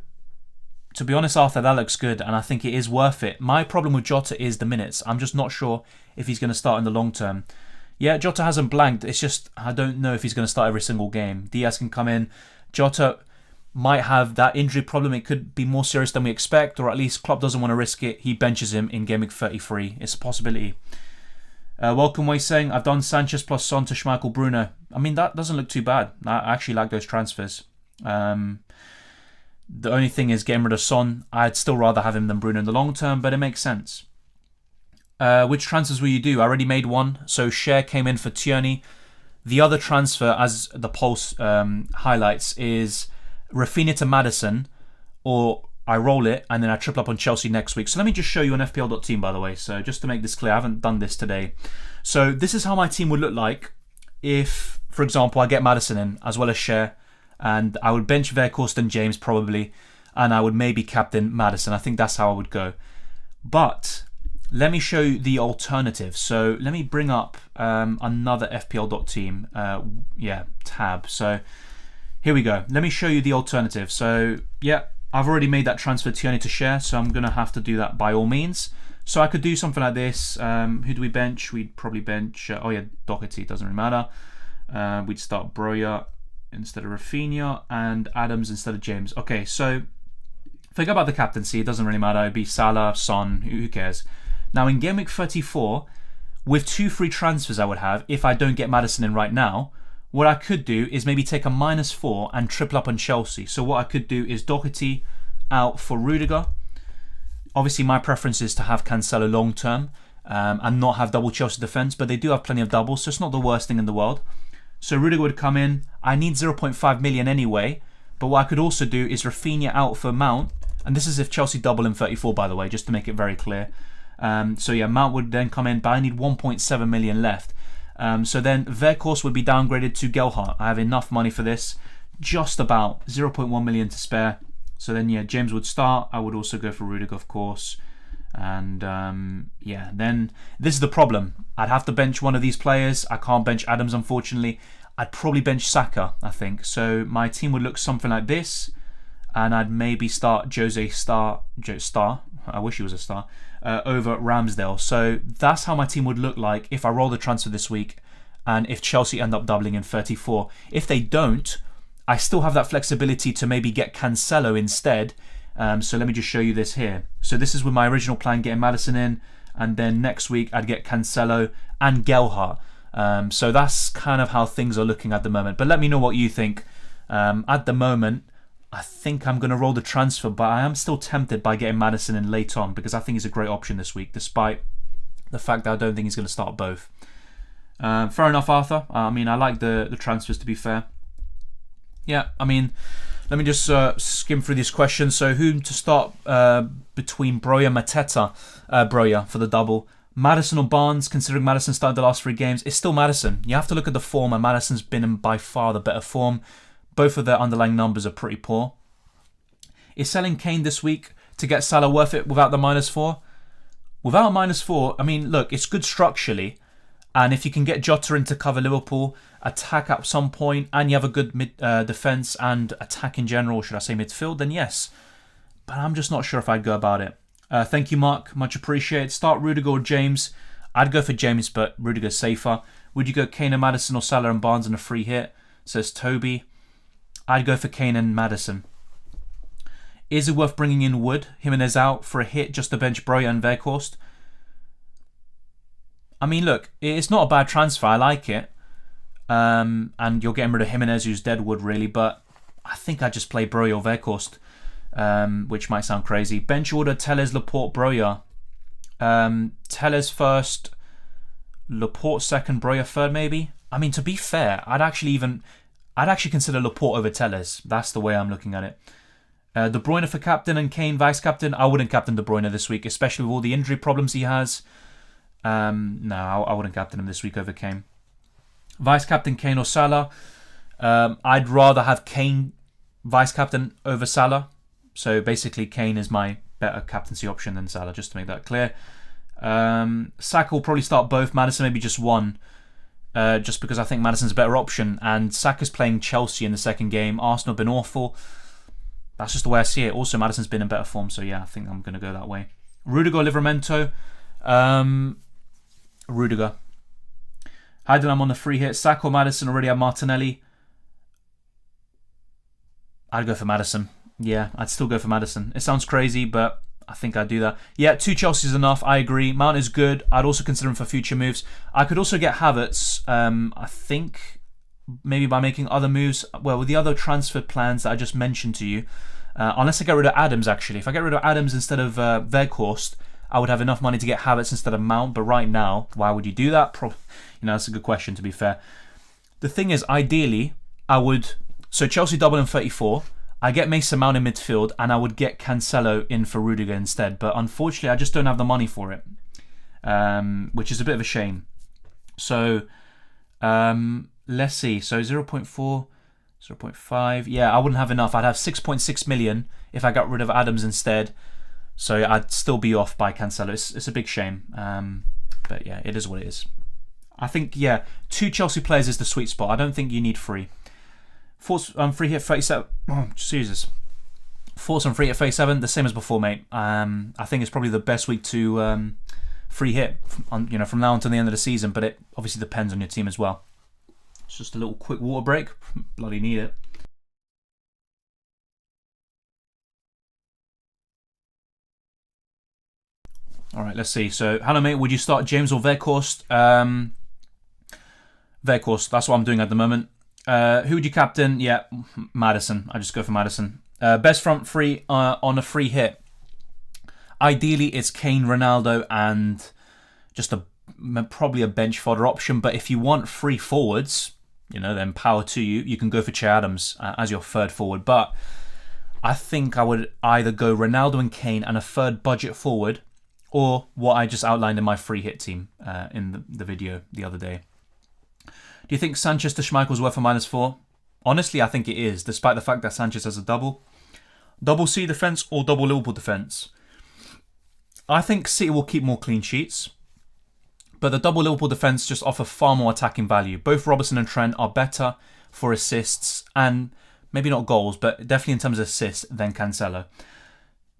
To be honest, Arthur, that looks good, and I think it is worth it. My problem with Jota is the minutes. I'm just not sure if he's going to start in the long term. Yeah, Jota hasn't blanked. It's just I don't know if he's going to start every single game. Diaz can come in. Jota might have that injury problem. It could be more serious than we expect, or at least Klopp doesn't want to risk it. He benches him in Game Week 33. It's a possibility. Welcome Way saying, I've done Sanchez plus Son to Schmeichel Bruno. I mean, that doesn't look too bad. I actually like those transfers. The only thing is getting rid of Son. I'd still rather have him than Bruno in the long term, but it makes sense. Which transfers will you do? I already made one. So Cher came in for Tierney. The other transfer, as the Pulse highlights, is Rafinha to Maddison, or I roll it and then I triple up on Chelsea next week. So let me just show you on FPL.team, by the way. So just to make this clear, I haven't done this today. So this is how my team would look like if, for example, I get Maddison in as well as Cher, and I would bench Weghorst and James probably, and I would maybe captain Maddison. I think that's how I would go. But let me show you the alternative. So let me bring up another FPL.team tab. So here we go. Let me show you the alternative. So yeah, I've already made that transfer Tierney to Cher, so I'm going to have to do that by all means. So I could do something like this. Who do we bench? We'd probably bench, Doherty, it doesn't really matter. We'd start Broja instead of Rafinha and Adams instead of James. Okay, so forget about the captaincy, it doesn't really matter. It'd be Salah, Son, who cares? Now in Game Week 34, with 2 free transfers I would have, if I don't get Maddison in right now, what I could do is maybe take a -4 and triple up on Chelsea. So what I could do is Doherty out for Rudiger. Obviously my preference is to have Cancelo long term and not have double Chelsea defence, but they do have plenty of doubles, so it's not the worst thing in the world. So Rudiger would come in. I need 0.5 million anyway, but what I could also do is Rafinha out for Mount, and this is if Chelsea double in 34, by the way, just to make it very clear. So yeah, Mount would then come in, but I need 1.7 million left. So then Weghorst would be downgraded to Gelhardt. I have enough money for this, just about 0.1 million to spare. So then yeah, James would start. I would also go for Rudiger, of course. And yeah, then this is the problem. I'd have to bench one of these players. I can't bench Adams, unfortunately. I'd probably bench Saka, I think. So my team would look something like this, and I'd maybe start Jose Star. I wish he was a star. Over Ramsdale. So that's how my team would look like if I roll the transfer this week, and if Chelsea end up doubling in 34. If they don't, I still have that flexibility to maybe get Cancelo instead. So let me just show you this here. So this is with my original plan, getting Maddison in, and then next week I'd get Cancelo and Gelhardt. So that's kind of how things are looking at the moment. But let me know what you think. At the moment, I think I'm going to roll the transfer, but I am still tempted by getting Maddison in late on because I think he's a great option this week, despite the fact that I don't think he's going to start both. Fair enough, Arthur. I mean, I like the transfers, to be fair. Yeah, I mean, let me just skim through these questions. So whom to start between Broja and Mateta? Broja for the double. Maddison or Barnes, considering Maddison started the last 3 games. It's still Maddison. You have to look at the form, and Maddison's been in by far the better form. Both of their underlying numbers are pretty poor. Is selling Kane this week to get Salah worth it without the -4? Without a -4, I mean, look, it's good structurally. And if you can get Jota in to cover Liverpool, attack at some point, and you have a good defence and attack in general, should I say midfield, then yes. But I'm just not sure if I'd go about it. Thank you, Mark. Much appreciated. Start Rudiger or James. I'd go for James, but Rudiger's safer. Would you go Kane and Maddison or Salah and Barnes in a free hit? Says Toby. I'd go for Kane and Maddison. Is it worth bringing in Wood? Jimenez out for a hit just to bench Broja and Weghorst? I mean, look, it's not a bad transfer. I like it. And you're getting rid of Jimenez, who's deadwood, really. But I think I just play Broja or Weghorst, which might sound crazy. Bench order, Telles, Laporte, Broja. Telles first, Laporte second, Broja third, maybe. I mean, to be fair, I'd actually consider Laporte over Telles. That's the way I'm looking at it. De Bruyne for captain and Kane vice captain. I wouldn't captain De Bruyne this week, especially with all the injury problems he has. No, I wouldn't captain him this week over Kane. Vice captain Kane or Salah. I'd rather have Kane vice captain over Salah. So basically, Kane is my better captaincy option than Salah, just to make that clear. Saka will probably start both. Maddison maybe just one. Just because I think Maddison's a better option. And Saka's playing Chelsea in the second game. Arsenal have been awful. That's just the way I see it. Also, Maddison's been in better form. So yeah, I think I'm going to go that way. Rudiger, Livramento. Rudiger. Heidenheim on the free hit. Saka or Maddison, already have Martinelli. I'd go for Maddison. Yeah, I'd still go for Maddison. It sounds crazy, but I think I'd do that. Yeah, 2 Chelsea's enough. I agree. Mount is good. I'd also consider him for future moves. I could also get Havertz. I think maybe by making other moves. Well, with the other transfer plans that I just mentioned to you. Unless I get rid of Adams, actually. If I get rid of Adams instead of Weghorst, I would have enough money to get Havertz instead of Mount. But right now, why would you do that? That's a good question, to be fair. The thing is, ideally, I would... So Chelsea double in 34. I get Mason Mount in midfield, and I would get Cancelo in for Rudiger instead. But unfortunately, I just don't have the money for it, which is a bit of a shame. So let's see. So 0.4, 0.5. Yeah, I wouldn't have enough. I'd have 6.6 million if I got rid of Adams instead. So I'd still be off by Cancelo. It's a big shame. But yeah, it is what it is. I think, yeah, 2 Chelsea players is the sweet spot. I don't think you need 3. Force free hit 37. Oh, Jesus. Force on free hit 37. The same as before, mate. I think it's probably the best week to free hit from now until the end of the season. But it obviously depends on your team as well. It's just a little quick water break. Bloody need it. All right, let's see. So, hello, mate. Would you start James or Weghorst? Weghorst. That's what I'm doing at the moment. Who would you captain? Yeah, Maddison. I just go for Maddison. Best front three on a free hit. Ideally, it's Kane, Ronaldo, and just probably a bench fodder option. But if you want 3 forwards, then power to you. You can go for Che Adams as your third forward. But I think I would either go Ronaldo and Kane and a third budget forward, or what I just outlined in my free hit team in the video the other day. Do you think Sanchez to Schmeichel's worth a -4? Honestly, I think it is, despite the fact that Sanchez has a double. Double City defence or double Liverpool defence? I think City will keep more clean sheets, but the double Liverpool defence just offer far more attacking value. Both Robertson and Trent are better for assists, and maybe not goals, but definitely in terms of assists, than Cancelo.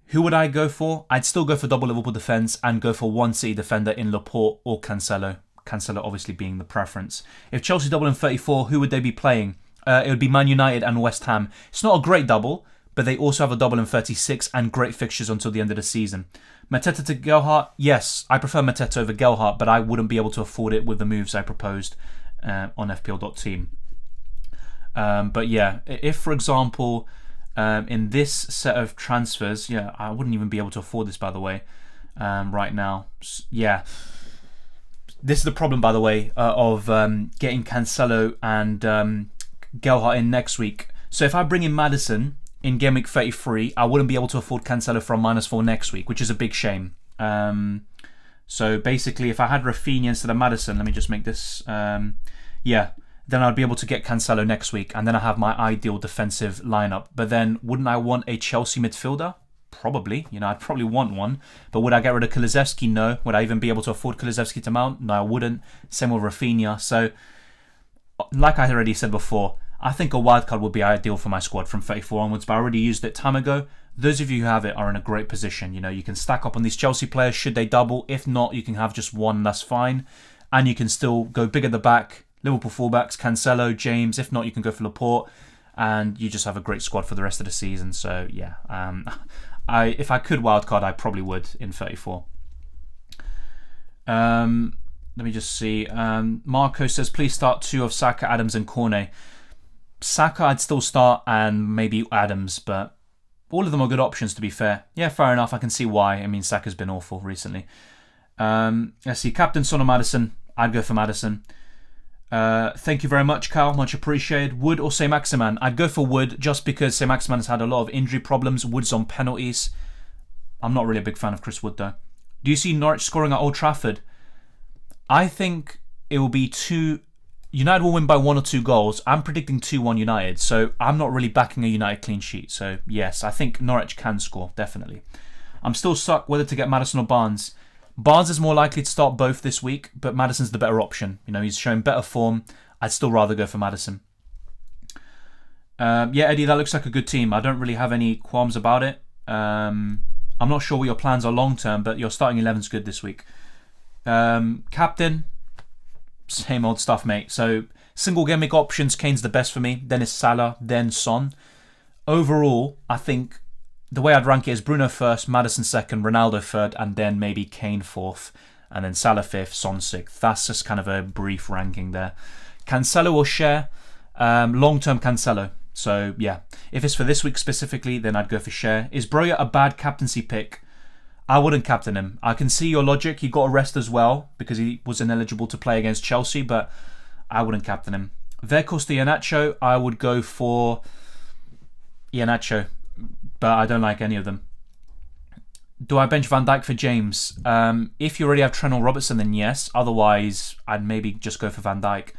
Who would I go for? I'd still go for double Liverpool defence and go for 1 City defender in Laporte or Cancelo. Cancelo obviously being the preference. If Chelsea double in 34, who would they be playing? It would be Man United and West Ham. It's not a great double, but they also have a double in 36 and great fixtures until the end of the season. Mateta to Gelhardt? Yes, I prefer Mateta over Gelhardt, but I wouldn't be able to afford it with the moves I proposed on FPL.team. But yeah, if for example, in this set of transfers, yeah, I wouldn't even be able to afford this, by the way, right now. Yeah. This is the problem, by the way, of getting Cancelo and Gelhardt in next week. So if I bring in Maddison in game week 33, I wouldn't be able to afford Cancelo from -4 next week, which is a big shame. So basically, if I had Rafinha instead of Maddison, let me just make this, yeah, then I'd be able to get Cancelo next week, and then I have my ideal defensive lineup. But then, wouldn't I want a Chelsea midfielder? Probably, I'd probably want one. But would I get rid of Kulusevski? No. Would I even be able to afford Kulusevski to Mount? No, I wouldn't. Same with Rafinha. So, like I already said before, I think a wildcard would be ideal for my squad from 34 onwards, but I already used it time ago. Those of you who have it are in a great position. You can stack up on these Chelsea players should they double. If not, you can have just one, that's fine. And you can still go big at the back. Liverpool fullbacks, Cancelo, James. If not, you can go for Laporte. And you just have a great squad for the rest of the season. So, yeah. If I could wildcard, I probably would in 34. Let me just see. Marco says, please start 2 of Saka, Adams and Cornet. Saka I'd still start and maybe Adams, but all of them are good options to be fair. Yeah, fair enough. I can see why. I mean, Saka's been awful recently. Let's see. Captain Son or Maddison? I'd go for Maddison. Thank you very much, Cal. Much appreciated. Wood or Saint-Maximin? I'd go for Wood just because Saint-Maximin has had a lot of injury problems. Wood's on penalties. I'm not really a big fan of Chris Wood, though. Do you see Norwich scoring at Old Trafford? I think it will be 2... United will win by 1 or 2 goals. I'm predicting 2-1 United, so I'm not really backing a United clean sheet. So, yes, I think Norwich can score, definitely. I'm still stuck whether to get Maddison or Barnes. Barnes is more likely to start both this week, but Maddison's the better option. You know, he's showing better form. I'd still rather go for Maddison. Yeah, Eddie, that looks like a good team. I don't really have any qualms about it. I'm not sure what your plans are long term, but your starting 11's good this week. Captain, same old stuff, mate. So, single game week options, Kane's the best for me. Then is Salah, then Son. Overall, I think the way I'd rank it is Bruno first, Maddison second, Ronaldo third, and then maybe Kane fourth, and then Salah fifth, Son sixth. That's just kind of a brief ranking there. Cancelo or Share? Long-term Cancelo. So, yeah. If it's for this week specifically, then I'd go for Share. Is Broja a bad captaincy pick? I wouldn't captain him. I can see your logic. He got a rest as well because he was ineligible to play against Chelsea, but I wouldn't captain him. Vercosta Iheanacho, I would go for Iheanacho, but I don't like any of them. Do I bench Van Dijk for James? If you already have Trent or Robertson, then yes. Otherwise, I'd maybe just go for Van Dijk.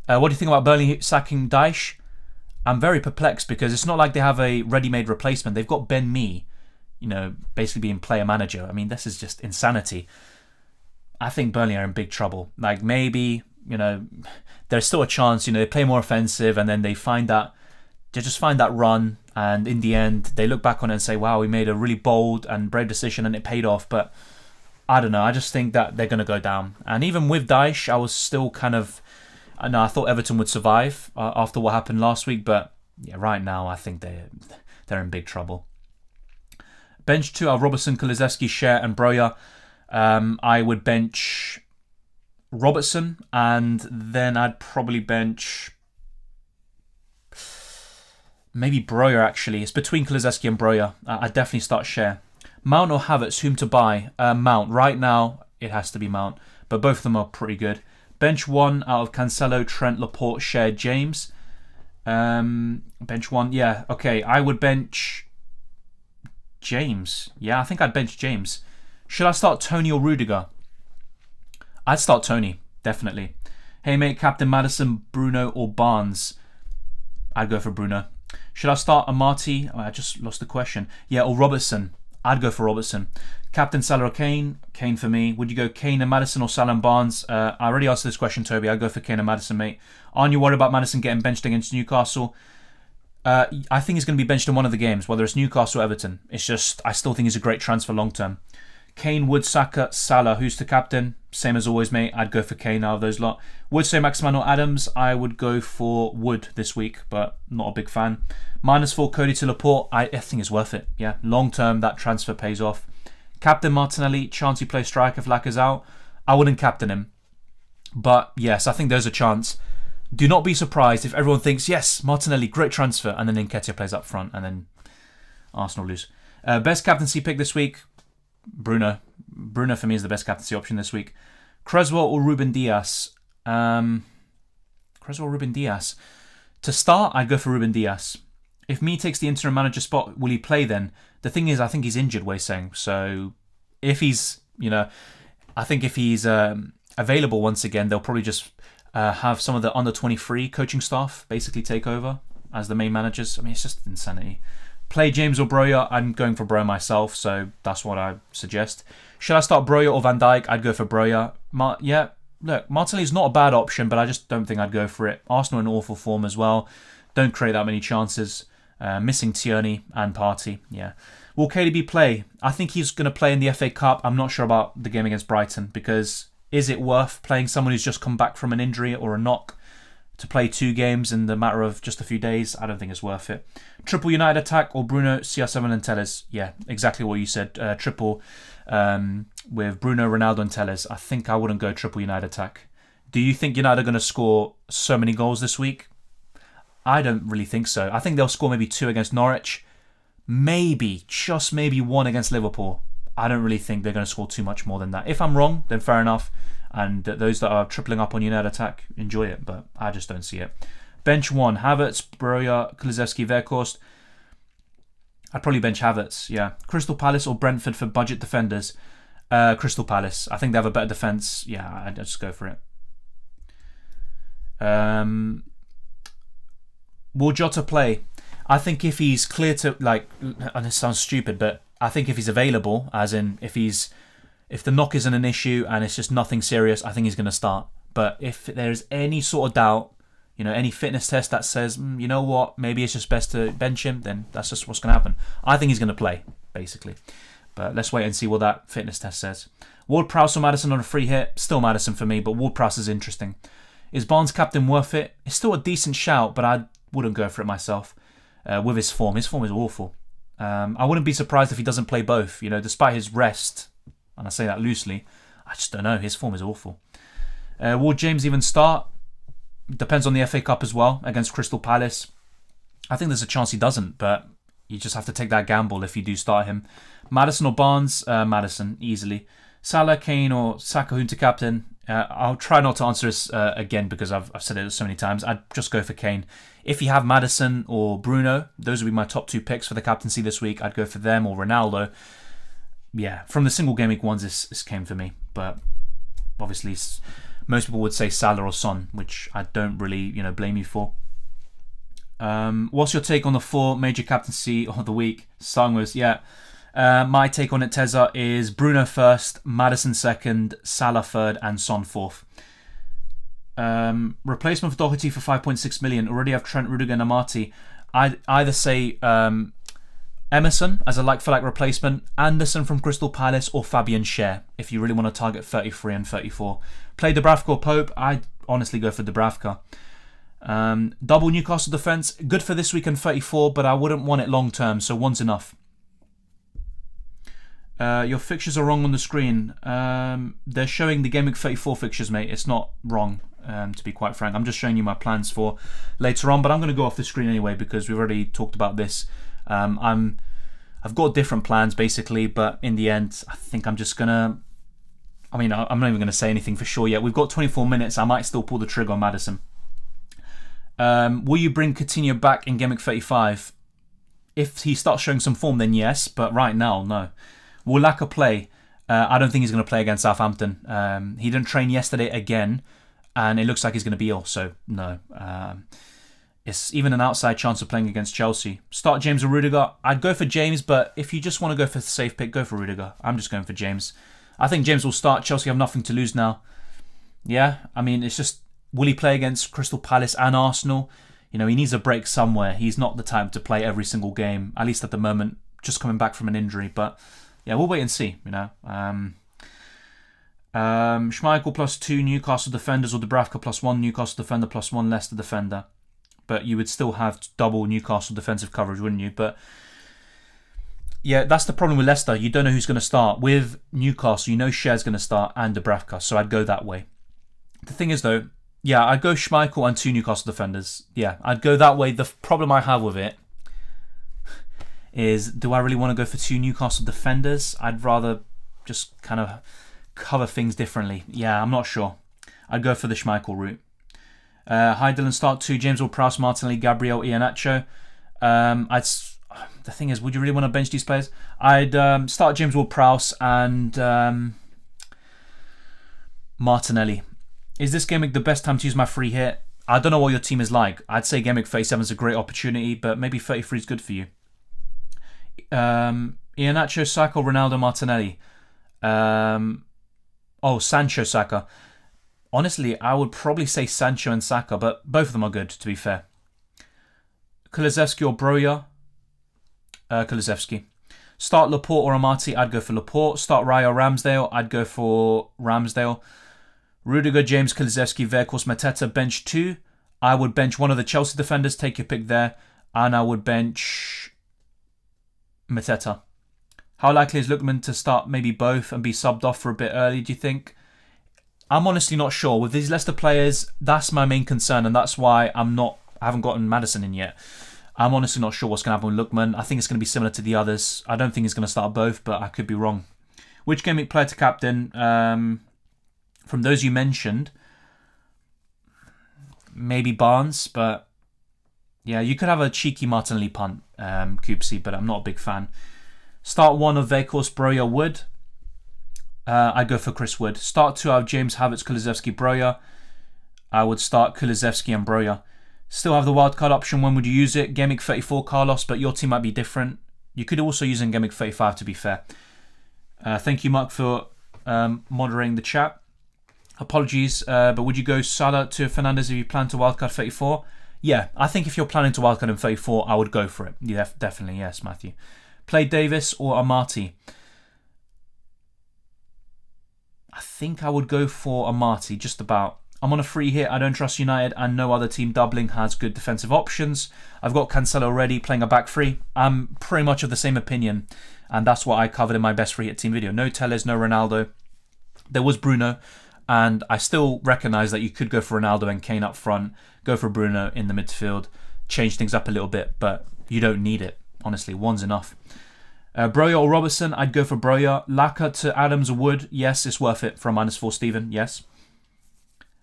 What do you think about Burnley sacking Dyche? I'm very perplexed because it's not like they have a ready-made replacement. They've got Ben Mee, you know, basically being player manager. I mean, this is just insanity. I think Burnley are in big trouble. Like, maybe, you know, there's still a chance, you know, they play more offensive and then they just find that run, and in the end they look back on it and say, wow, we made a really bold and brave decision and it paid off. But I don't know, I just think that they're going to go down. And even with Dyche, I was still kind of, I thought Everton would survive after what happened last week, but yeah, right now I think they're in big trouble. Bench 2 are Robertson, Kulusevski, Schär and Broja. I would bench Robertson, and then I'd probably bench maybe Broja, actually. It's between Kulusevski and Broja. I'd definitely start Schär. Mount or Havertz, whom to buy? Mount. Right now, it has to be Mount, but both of them are pretty good. Bench 1 out of Cancelo, Trent, Laporte, Schär, James. Bench 1, yeah, okay. I would bench James. Yeah, I think I'd bench James. Should I start Tony or Rudiger? I'd start Tony, definitely. Hey mate, Captain Maddison, Bruno or Barnes? I'd go for Bruno. Should I start Amati? Oh, I just lost the question. Yeah, or Robertson? I'd go for Robertson. Captain Salah or Kane? Kane for me. Would you go Kane and Maddison or Salah and Barnes? I already answered this question, Toby. I'd go for Kane and Maddison, mate. Aren't you worried about Maddison getting benched against Newcastle? I think he's going to be benched in one of the games, whether it's Newcastle or Everton. It's just, I still think he's a great transfer long term. Kane, Wood, Saka, Salah. Who's the captain? Same as always, mate. I'd go for Kane out of those lot. Would say Maximan or Adams. I would go for Wood this week, but not a big fan. -4 Cody to Laporte. I think it's worth it. Yeah, long term, that transfer pays off. Captain Martinelli. Chance he plays striker if Laka's out. I wouldn't captain him. But yes, I think there's a chance. Do not be surprised if everyone thinks, yes, Martinelli, great transfer, and then Nketiah plays up front, and then Arsenal lose. Best captaincy pick this week? Bruno. Bruno for me is the best captaincy option this week. Creswell or Ruben Dias? Creswell or Ruben Dias? To start, I'd go for Ruben Dias. If Mee takes the interim manager spot, will he play then? The thing is, I think he's injured, Wei saying. So if he's, I think if he's available once again, they'll probably just have some of the under-23 coaching staff basically take over as the main managers. I mean, it's just insanity. Play James or Broja? I'm going for Broja myself, so that's what I suggest. Should I start Broja or Van Dijk? I'd go for Broja. Yeah, look, Martinelli's not a bad option, but I just don't think I'd go for it. Arsenal in awful form as well. Don't create that many chances. Missing Tierney and Partey. Yeah. Will KDB play? I think he's going to play in the FA Cup. I'm not sure about the game against Brighton, because is it worth playing someone who's just come back from an injury or a knock? to play 2 games in the matter of just a few days. I don't think it's worth it. Triple United attack or Bruno, CR7 and Telles. Yeah, exactly what you said. Triple with Bruno, Ronaldo and Telles. I think I wouldn't go triple United attack. Do you think United are going to score so many goals this week? I don't really think so. I think they'll score maybe 2 against Norwich. Maybe, just maybe 1 against Liverpool. I don't really think they're going to score too much more than that. If I'm wrong, then fair enough. And those that are tripling up on United attack, enjoy it. But I just don't see it. Bench 1, Havertz, Broja, Kulusevski, Weghorst. I'd probably bench Havertz, yeah. Crystal Palace or Brentford for budget defenders. Crystal Palace. I think they have a better defence. Yeah, I'd just go for it. Will Jota play? I think if he's clear to, like, and this sounds stupid, but I think if he's available, as in if the knock isn't an issue and it's just nothing serious, I think he's going to start. But if there's any sort of doubt, you know, any fitness test that says, you know what, maybe it's just best to bench him, then that's just what's going to happen. I think he's going to play, basically. But let's wait and see what that fitness test says. Ward-Prowse or Maddison on a free hit? Still Maddison for me, but Ward-Prowse is interesting. Is Barnes captain worth it? It's still a decent shout, but I wouldn't go for it myself with his form. His form is awful. I wouldn't be surprised if he doesn't play both. You know, despite his rest, and I say that loosely, I just don't know. His form is awful. Will James even start? Depends on the FA Cup as well against Crystal Palace. I think there's a chance he doesn't, but you just have to take that gamble if you do start him. Maddison or Barnes? Maddison, easily. Salah, Kane or Saka, who to captain? I'll try not to answer this again because I've said it so many times. I'd just go for Kane. If you have Maddison or Bruno, those would be my top 2 picks for the captaincy this week. I'd go for them or Ronaldo. Yeah, from the single game week ones, this came for me. But obviously, most people would say Salah or Son, which I don't really, blame you for. What's your take on the 4 major captaincy of the week? Starting with, my take on it, Teza, is Bruno first, Maddison second, Salah third, and Son fourth. Replacement for Doherty for 5.6 million. Already have Trent, Rudiger, and Amati. I'd either say Emerson as a like-for-like replacement, Anderson from Crystal Palace, or Fabian Schär if you really want to target 33 and 34. Play Dubravka or Pope. I'd honestly go for Dubravka. Double Newcastle defence. Good for this week and 34, but I wouldn't want it long-term, so 1's enough. Your fixtures are wrong on the screen. They're showing the Game Week 34 fixtures, mate. It's not wrong, to be quite frank. I'm just showing you my plans for later on, but I'm going to go off the screen anyway because we've already talked about this. I've got different plans basically, but in the end, I think I'm just gonna. I'm not even going to say anything for sure yet. We've got 24 minutes. I might still pull the trigger on Maddison. Will you bring Coutinho back in Game Week 35? If he starts showing some form, then yes, but right now, no. Will Laka play? I don't think he's going to play against Southampton. He didn't train yesterday again, and it looks like he's going to be ill, so no. It's even an outside chance of playing against Chelsea. Start James or Rudiger? I'd go for James, but if you just want to go for the safe pick, go for Rudiger. I'm just going for James. I think James will start. Chelsea have nothing to lose now. Yeah, it's just, will he play against Crystal Palace and Arsenal? He needs a break somewhere. He's not the type to play every single game, at least at the moment, just coming back from an injury, but yeah, we'll wait and see, Schmeichel plus 2 Newcastle defenders or Dubravka plus 1 Newcastle defender plus 1 Leicester defender. But you would still have double Newcastle defensive coverage, wouldn't you? But yeah, that's the problem with Leicester. You don't know who's going to start. With Newcastle, Schär's going to start and Dubravka, so I'd go that way. The thing is, though, yeah, I'd go Schmeichel and 2 Newcastle defenders. Yeah, I'd go that way. The problem I have with it is, do I really want to go for 2 Newcastle defenders? I'd rather just kind of cover things differently. Yeah, I'm not sure. I'd go for the Schmeichel route. Hi Dylan, start 2 James Ward-Prowse, Martinelli, Gabriel, Iheanacho. The thing is, would you really want to bench these players? I'd start James Ward-Prowse and Martinelli. Is this game week the best time to use my free hit? I don't know what your team is like. I'd say game week 37 is a great opportunity, but maybe 33 is good for you. Iheanacho, Saka, Ronaldo, Martinelli. Sancho, Saka. Honestly, I would probably say Sancho and Saka, but both of them are good, to be fair. Kulusevski or Broja? Kulusevski. Start Laporte or Amati? I'd go for Laporte. Start Raya or Ramsdale? I'd go for Ramsdale. Rudiger, James, Kulusevski, Weghorst, Mateta, bench 2. I would bench one of the Chelsea defenders, take your pick there, and I would bench Mateta. How likely is Lookman to start maybe both and be subbed off for a bit early, do you think? I'm honestly not sure. With these Leicester players, that's my main concern, and that's why I haven't gotten Maddison in yet. I'm honestly not sure what's going to happen with Lookman. I think it's going to be similar to the others. I don't think he's going to start both, but I could be wrong. Which game week player to captain? From those you mentioned, maybe Barnes, but yeah, you could have a cheeky Martinelli punt, Coopsy, but I'm not a big fan. Start 1 of Vekhorst, Broja, Wood. I'd go for Chris Wood. Start 2 out of James, Havertz, Kulusevski, Broja. I would start Kulusevski and Broja. Still have the wildcard option. When would you use it? Game week 34, Carlos, but your team might be different. You could also use it in Game week 35, to be fair. Thank you, Mark, for moderating the chat. Apologies, but would you go Salah to Fernandes if you plan to wildcard 34? Yeah, I think if you're planning to wildcard in 34, I would go for it. Yeah, definitely, yes, Matthew. Play Davis or Amati? I think I would go for Amati, just about. I'm on a free hit. I don't trust United, and no other team doubling has good defensive options. I've got Cancelo already playing a back three. I'm pretty much of the same opinion, and that's what I covered in my best free hit team video. No Telles, no Ronaldo. There was Bruno, and I still recognise that you could go for Ronaldo and Kane up front, go for Bruno in the midfield, change things up a little bit, but you don't need it. Honestly, one's enough. Broja or Robertson, I'd go for Broja. Laka to Adams or Wood, yes, it's worth it for a -4, Stephen, yes.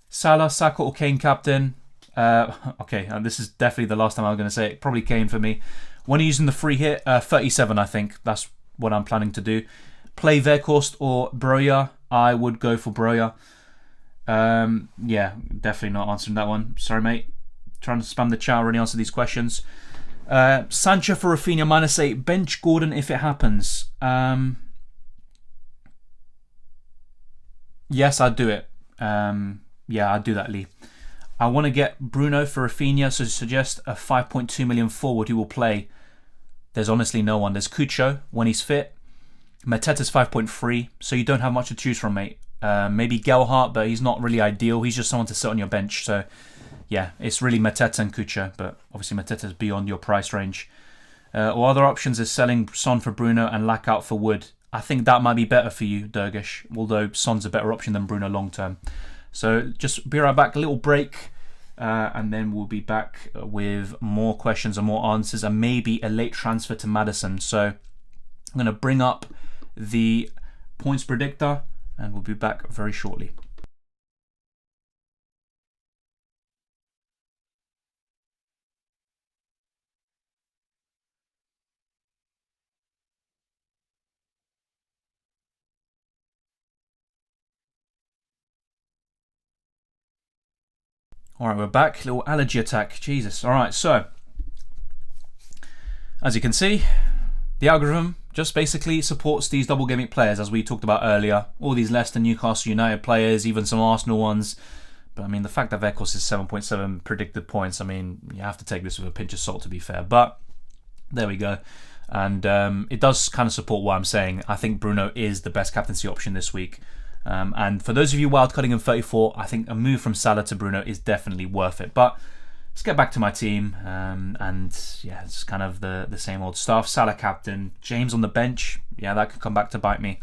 Salah, Saka or Kane captain. Okay, and this is definitely the last time I'm going to say it. Probably Kane for me. When you're using the free hit, 37, I think. That's what I'm planning to do. Play Vekhorst or Broja. I would go for Broja. Yeah, definitely not answering that one. Sorry, mate. Trying to spam the chat, already answer these questions. Sancho for Rafinha, -8. Bench Gordon if it happens. Yes, I'd do it. Yeah, I'd do that, Lee. I want to get Bruno for Rafinha, so suggest a 5.2 million forward who will play. There's honestly no one. There's Cucho when he's fit. Mateta's 5.3, so you don't have much to choose from, mate. Maybe Gelhardt, but he's not really ideal. He's just someone to sit on your bench, so yeah, it's really Mateta and Cucho, but obviously Mateta's beyond your price range. Or other options is selling Son for Bruno and Lack out for Wood. I think that might be better for you, Dergish, although Son's a better option than Bruno long term. So just be right back, a little break, and then we'll be back with more questions and more answers, and maybe a late transfer to Maddison. So I'm going to bring up the points predictor, and we'll be back very shortly. Alright, we're back. Little allergy attack. Jesus. Alright, so as you can see, the algorithm just basically supports these double gameweek players, as we talked about earlier. All these Leicester, Newcastle United players, even some Arsenal ones. But I mean, the fact that Vekhorst is 7.7 predicted points, I mean, you have to take this with a pinch of salt, to be fair. But there we go. And it does kind of support what I'm saying. I think Bruno is the best captaincy option this week. And for those of you wildcarding in 34, I think a move from Salah to Bruno is definitely worth it. But let's get back to my team. And yeah, it's kind of the same old stuff. Salah captain, James on the bench. Yeah, that could come back to bite me.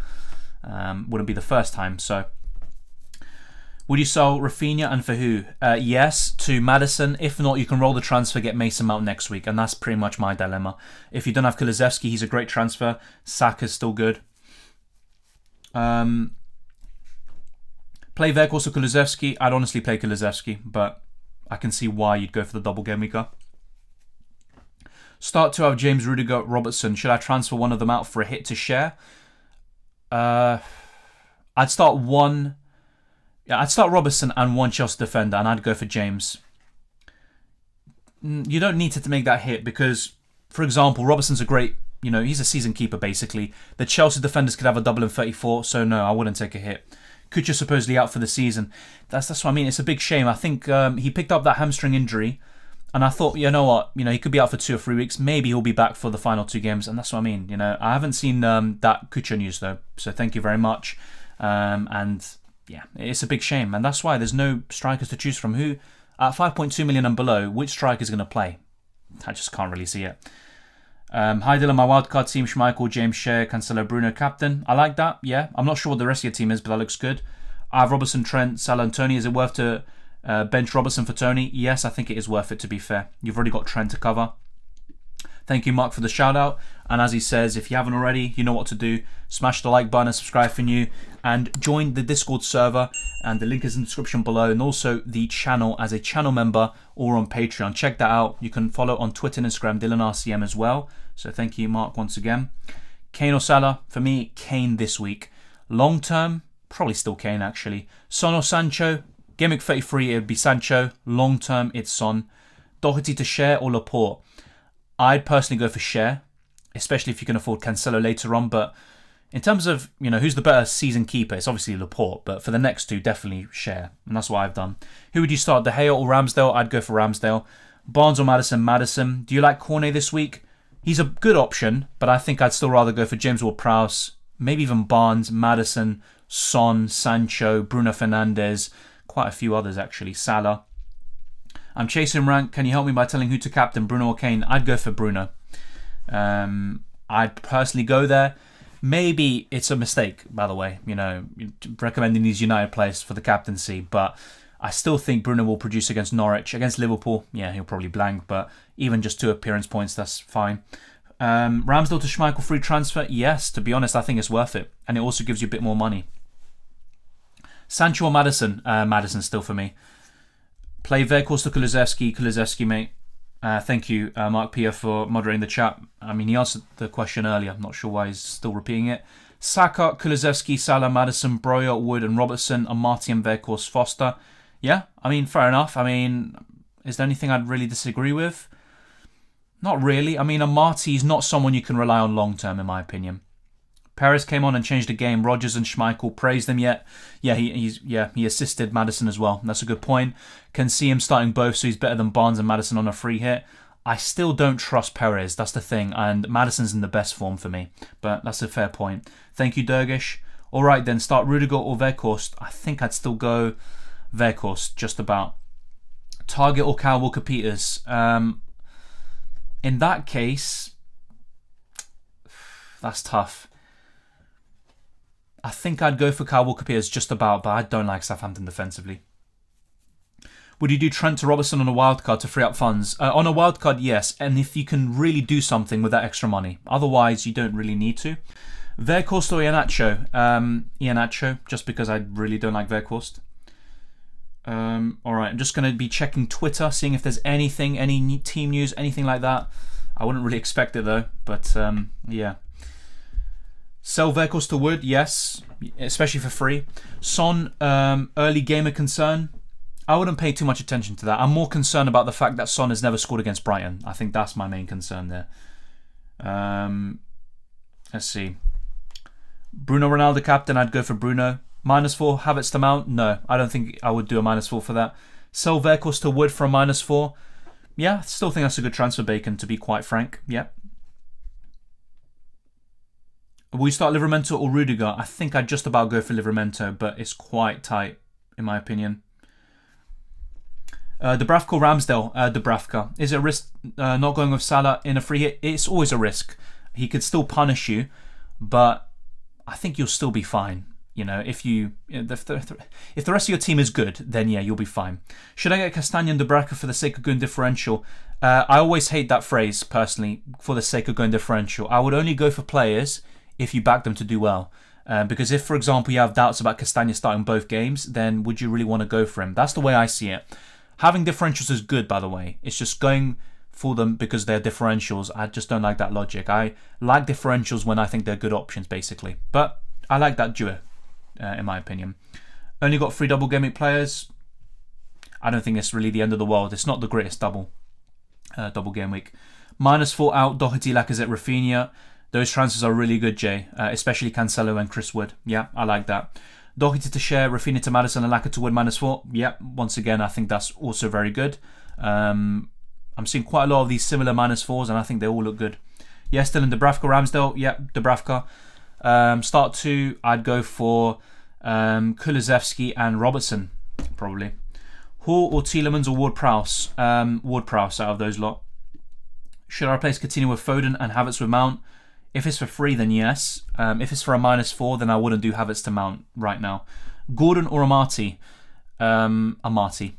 Wouldn't be the first time. So, would you sell Rafinha and for who? Yes, to Maddison. If not, you can roll the transfer, get Mason Mount next week. And that's pretty much my dilemma. If you don't have Kulusevski, he's a great transfer. Saka's still good. Play Vekhorst or Kulusevski. I'd honestly play Kulusevski, but I can see why you'd go for the double game weeker. Start 2 out of James, Rudiger, Robertson. Should I transfer one of them out for a hit to share? I'd start one. Yeah, I'd start Robertson and one Chelsea defender, and I'd go for James. You don't need to make that hit because, for example, Robertson's a great, he's a season keeper basically. The Chelsea defenders could have a double in 34, so no, I wouldn't take a hit. Kucha supposedly out for the season. That's what I mean. It's a big shame. I think he picked up that hamstring injury, and I thought, you know what, he could be out for 2 or 3 weeks. Maybe he'll be back for the final 2 games, and that's what I mean. I haven't seen that Kucha news though, so thank you very much. And yeah, it's a big shame, and that's why there's no strikers to choose from. At 5.2 million and below, which striker is going to play? I just can't really see it. Hi Dylan, my wildcard team, Schmeichel, James Shea, Cancelo, Bruno, captain. I like that, yeah. I'm not sure what the rest of your team is, but that looks good. I have Robertson, Trent, Salah and Tony. Is it worth to bench Robertson for Tony? Yes, I think it is worth it, to be fair. You've already got Trent to cover. Thank you, Mark, for the shout out. And as he says, if you haven't already, you know what to do. Smash the like button and subscribe for new. And join the Discord server. And the link is in the description below. And also the channel as a channel member or on Patreon. Check that out. You can follow on Twitter and Instagram, DylanRCM as well. So thank you, Mark, once again. Kane or Salah? For me, Kane this week. Long term, probably still Kane, actually. Son or Sancho? Game week 33, it would be Sancho. Long term, it's Son. Doherty to Share or Laporte? I'd personally go for Share, especially if you can afford Cancelo later on. But in terms of, who's the better season keeper, it's obviously Laporte. But for the next two, definitely Share. And that's what I've done. Who would you start, De Gea or Ramsdale? I'd go for Ramsdale. Barnes or Maddison? Maddison. Do you like Cornet this week? He's a good option, but I think I'd still rather go for James Ward-Prowse. Maybe even Barnes, Maddison, Son, Sancho, Bruno Fernandes. Quite a few others, actually. Salah. I'm chasing rank. Can you help me by telling who to captain, Bruno or Kane? I'd go for Bruno. I'd personally go there. Maybe it's a mistake, by the way, recommending these United players for the captaincy, but I still think Bruno will produce against Norwich. Against Liverpool, yeah, he'll probably blank, but even just 2 appearance points, that's fine. Ramsdale to Schmeichel free transfer? Yes, to be honest, I think it's worth it. And it also gives you a bit more money. Sancho or Maddison? Maddison still for me. Play Weghorst to Kulusevski. Kulusevski, mate. Thank you, Mark Pia, for moderating the chat. I mean, he answered the question earlier. I'm not sure why he's still repeating it. Saka, Kulusevski, Salah, Maddison, Breuer, Wood and Robertson, Amati and Weghorst, Foster. Yeah, I mean, fair enough. I mean, is there anything I'd really disagree with? Not really. I mean, Amati is not someone you can rely on long term, in my opinion. Perez came on and changed the game. Rodgers and Schmeichel praised him yet. Yeah, he assisted Maddison as well. That's a good point. Can see him starting both, so he's better than Barnes and Maddison on a free hit. I still don't trust Perez. That's the thing. And Maddison's in the best form for me. But that's a fair point. Thank you, Dergish. All right, then. Start Rudiger or Weghorst. I think I'd still go Weghorst, just about. Target or Kyle Walker-Peters. In that case, that's tough. I think I'd go for Kyle Walker-Peters just about, but I don't like Southampton defensively. Would you do Trent to Robertson on a wildcard to free up funds? On a wildcard, yes, and if you can really do something with that extra money. Otherwise, you don't really need to. Weghorst or Iheanacho? Iheanacho, just because I really don't like Weghorst. Alright, I'm just going to be checking Twitter, seeing if there's anything, any team news, anything like that. I wouldn't really expect it though, but yeah. Sell Weghorst to Wood, yes, especially for free. Son, early gamer concern. I wouldn't pay too much attention to that. I'm more concerned about the fact that Son has never scored against Brighton. I think that's my main concern there. Let's see. Bruno Ronaldo captain, I'd go for Bruno. -4, Havertz to Mount? No, I don't think I would do a -4 for that. Sell Weghorst to Wood for a -4. Yeah, I still think that's a good transfer, Bacon, to be quite frank. Yeah. Will you start Livramento or Rudiger? I think I'd just about go for Livramento, but it's quite tight, in my opinion. Dubravka or Ramsdale? Dubravka. Is it a risk not going with Salah in a free hit? It's always a risk. He could still punish you, but I think you'll still be fine. If the rest of your team is good, then yeah, you'll be fine. Should I get Castagna and Dubravka for the sake of going differential? I always hate that phrase, personally, for the sake of going differential. I would only go for players if you back them to do well. Because if, for example, you have doubts about Castagna starting both games, then would you really want to go for him? That's the way I see it. Having differentials is good, by the way. It's just going for them because they're differentials. I just don't like that logic. I like differentials when I think they're good options, basically. But I like that duo, in my opinion. Only got 3 double gameweek players. I don't think it's really the end of the world. It's not the greatest double gameweek. -4 out, Doherty, Lacazette, Rafinha. Those transfers are really good, Jay. Especially Cancelo and Chris Wood. Yeah, I like that. Doherty to Share, Rafinha to Maddison, and Lacazette to Wood -4. Yeah, once again, I think that's also very good. I'm seeing quite a lot of these similar -4s, and I think they all look good. Yeah, still in Dubravka, Ramsdale. Yeah, Dubravka. Start 2, I'd go for Kulusevski and Robertson, probably. Hall or Tielemans or Ward-Prowse? Ward-Prowse out of those lot. Should I replace Coutinho with Foden and Havertz with Mount? If it's for free, then yes. If it's for a -4, then I wouldn't do Havertz to Mount right now. Gordon or Amati? Amati.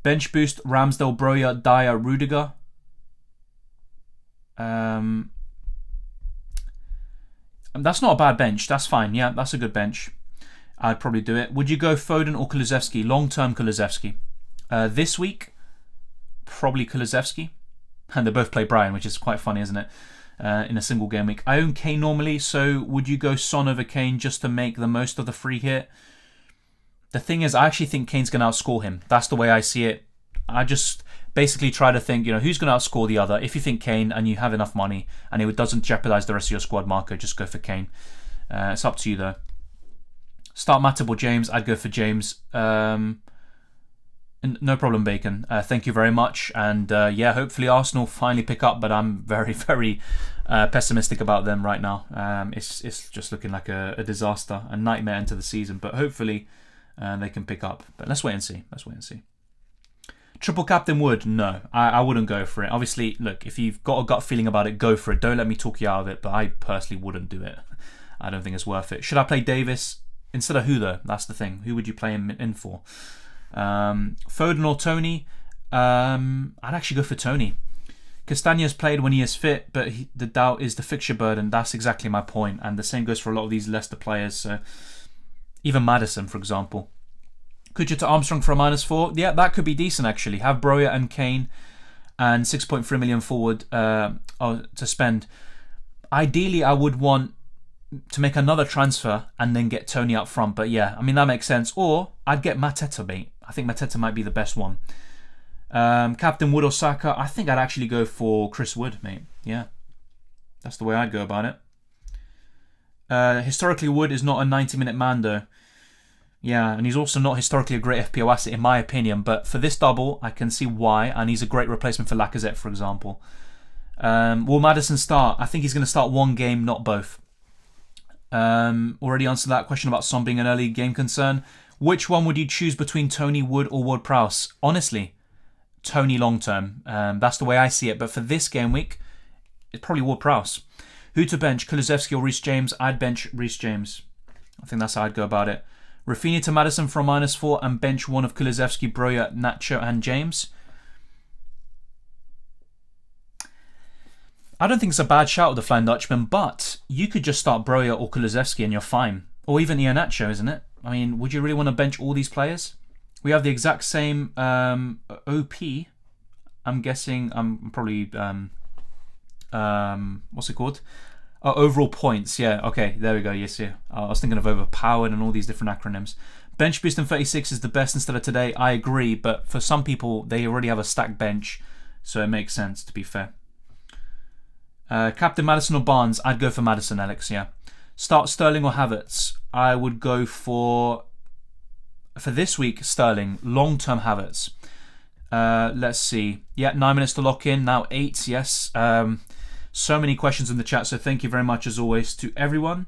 Bench boost, Ramsdale, Broja, Dyer, Rudiger. That's not a bad bench. That's fine. Yeah, that's a good bench. I'd probably do it. Would you go Foden or Kulusevski? Long-term Kulusevski. This week, probably Kulusevski. And they both play Brian, which is quite funny, isn't it? In a single game week. I own Kane normally, so would you go Son over Kane just to make the most of the free hit? The thing is, I actually think Kane's going to outscore him. That's the way I see it. I just basically try to think, who's going to outscore the other. If you think Kane and you have enough money and it doesn't jeopardize the rest of your squad, Marco, just go for Kane. It's up to you, though. Start Matip or James. I'd go for James. No problem, Bacon. Thank you very much. And yeah, hopefully Arsenal finally pick up, but I'm very, very pessimistic about them right now. It's just looking like a disaster, a nightmare into the season. But hopefully they can pick up. But let's wait and see. Triple captain Wood? No, I wouldn't go for it. Obviously, look, if you've got a gut feeling about it, go for it. Don't let me talk you out of it, but I personally wouldn't do it. I don't think it's worth it. Should I play Davis? Instead of who, though? That's the thing. Who would you play him in for? Foden or Tony? I'd actually go for Tony. Castagna's played when he is fit, but the doubt is the fixture burden. That's exactly my point. And the same goes for a lot of these Leicester players. So even Maddison, for example. Could you to Armstrong for a -4? Yeah, that could be decent, actually. Have Broja and Kane and 6.3 million forward to spend. Ideally, I would want to make another transfer and then get Tony up front. But yeah, I mean, that makes sense. Or I'd get Mateta, mate. I think Mateta might be the best one. Captain Wood or Saka? I think I'd actually go for Chris Wood, mate. Yeah, that's the way I'd go about it. Historically, Wood is not a 90-minute man, though. Yeah, and he's also not historically a great FPL asset, in my opinion. But for this double, I can see why. And he's a great replacement for Lacazette, for example. Will Maddison start? I think he's going to start one game, not both. Already answered that question about Son being an early game concern. Which one would you choose between Tony, Wood or Ward-Prowse? Honestly, Tony long term. That's the way I see it. But for this game week, it's probably Ward-Prowse. Who to bench? Kulusevski or Reece James? I'd bench Reece James. I think that's how I'd go about it. Rafinha to Maddison for a -4 and bench one of Kulusevski, Broja, Nacho and James. I don't think it's a bad shout of the Flying Dutchman, but you could just start Broja or Kulusevski and you're fine. Or even Iheanacho, isn't it? I mean, would you really want to bench all these players? We have the exact same OP. I'm guessing, I'm probably, what's it called? Overall points, yeah, okay, there we go, yes, yeah. I was thinking of overpowered and all these different acronyms. Bench boost in 36 is the best instead of today, I agree, but for some people, they already have a stacked bench, so it makes sense, to be fair. Captain Maddison or Barnes? I'd go for Maddison, Alex, yeah. Start Sterling or Havertz? I would go for this week, Sterling. Long-term Havertz. Let's see. Yeah, 9 minutes to lock in. Now 8, yes. So many questions in the chat, so thank you very much as always to everyone.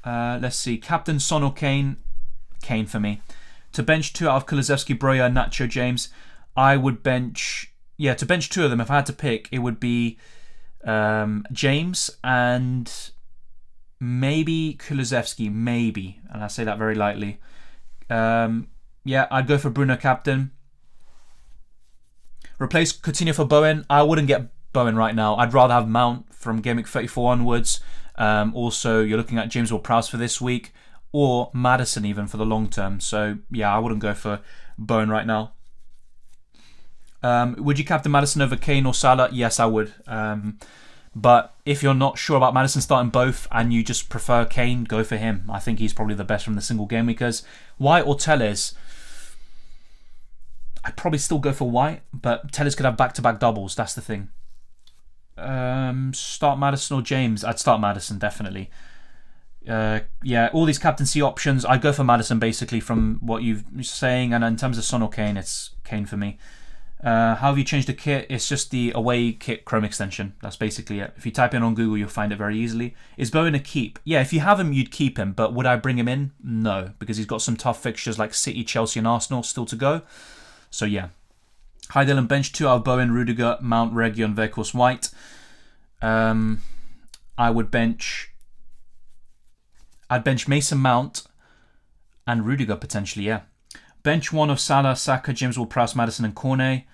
Let's see. Captain Son or Kane? Kane for me. To bench 2 out of Kulusevski, Broja, Nacho, James. I would bench... Yeah, to bench 2 of them, if I had to pick, it would be James and maybe Kulusevski, maybe. And I say that very lightly. Yeah, I'd go for Bruno captain. Replace Coutinho for Bowen. I wouldn't get Bowen right now. I'd rather have Mount from Game Week 34 onwards. Also, you're looking at James Ward-Prowse for this week. Or Maddison even for the long term. So, yeah, I wouldn't go for Bowen right now. Would you captain Maddison over Kane or Salah? Yes, I would. But if you're not sure about Maddison starting both and you just prefer Kane, go for him. I think he's probably the best from the single game weekers. White or Telles? I'd probably still go for White, but Telles could have back-to-back doubles. That's the thing. Start Maddison or James? I'd start Maddison, definitely. Yeah, all these captaincy options, I'd go for Maddison basically from what you're saying. And in terms of Son or Kane, it's Kane for me. How have you changed the kit? It's just the away kit Chrome extension. That's basically it. If you type in on Google, you'll find it very easily. Is Bowen a keep? Yeah, if you have him, you'd keep him. But would I bring him in? No, because he's got some tough fixtures like City, Chelsea and Arsenal still to go. So yeah. Hi Dylan, bench 2 out of Bowen, Rudiger, Mount, Region, Weghorst, White. I'd bench Mason Mount and Rudiger potentially, yeah. Bench 1 of Salah, Saka, James Ward-Prowse, Maddison and Cornet.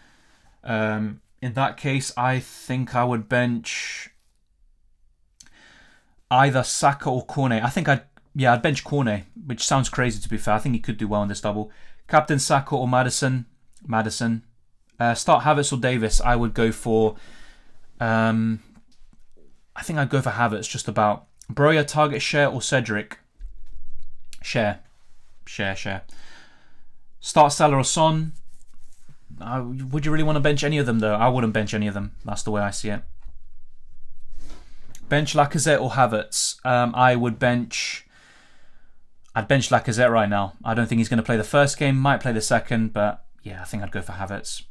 In that case, I think I would bench either Saka or Cornet. I'd bench Cornet, which sounds crazy to be fair. I think he could do well in this double. Captain Saka or Maddison. Start Havertz or Davis. I would go for... I think I'd go for Havertz just about. Broja, Target, Share or Cedric. Share. Start Salah or Son. Would you really want to bench any of them though? I wouldn't bench any of them. That's the way I see it. Bench Lacazette or Havertz. I'd bench Lacazette right now. I don't think he's going to play the first game. Might play the second, but yeah, I think I'd go for Havertz.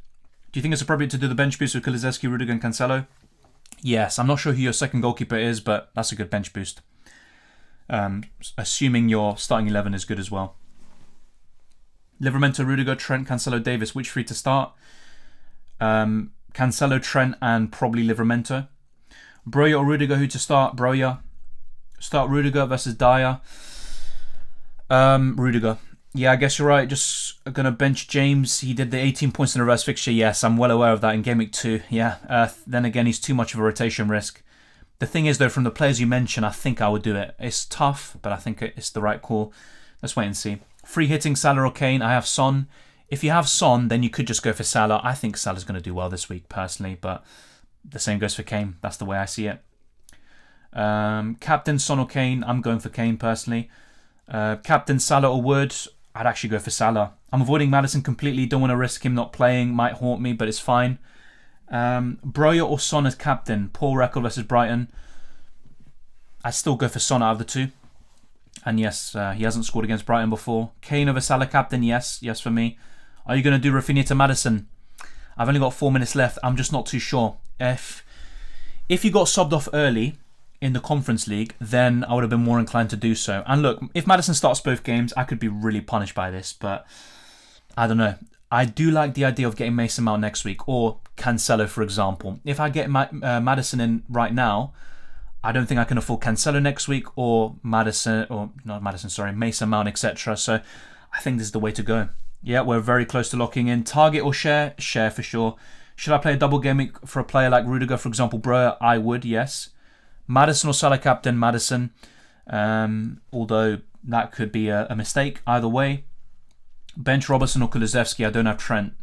Do you think it's appropriate to do the bench boost with Kulusevski, Rudiger and Cancelo? Yes, I'm not sure who your second goalkeeper is, but that's a good bench boost. Assuming your starting 11 is good as well. Livramento, Rudiger, Trent, Cancelo, Davis. Which 3 to start? Cancelo, Trent, and probably Livramento. Broja or Rudiger, who to start? Broja. Start Rudiger versus Dyer. Rudiger. Yeah, I guess you're right. Just going to bench James. He did the 18 points in a reverse fixture. Yes, I'm well aware of that in Game Week 2. Yeah, then again, he's too much of a rotation risk. The thing is, though, from the players you mentioned, I think I would do it. It's tough, but I think it's the right call. Let's wait and see. Free hitting Salah or Kane. I have Son. If you have Son, then you could just go for Salah. I think Salah's going to do well this week, personally, but the same goes for Kane. That's the way I see it. Captain Son or Kane. I'm going for Kane, personally. Captain Salah or Wood. I'd actually go for Salah. I'm avoiding Maddison completely. Don't want to risk him not playing. Might haunt me, but it's fine. Broja or Son as captain. Poor record versus Brighton. I'd still go for Son out of the two. And yes, he hasn't scored against Brighton before. Kane over Salah captain. Yes for me. Are you going to do Rafinha to Maddison? I've only got 4 minutes left. I'm just not too sure. If you got subbed off early in the Conference League, then I would have been more inclined to do so. And look, if Maddison starts both games, I could be really punished by this, but I don't know. I do like the idea of getting Mason Mount next week, or Cancelo, for example. If I get Maddison in right now, I don't think I can afford Cancelo next week, or Mason Mount, etc. So I think this is the way to go. Yeah, we're very close to locking in. Target or Share? Share for sure. Should I play a double game week for a player like Rudiger, for example, Broja? I would, yes. Maddison or Salah captain? Maddison. Although that could be a mistake either way. Bench Robertson or Kulusevski? I don't have Trent.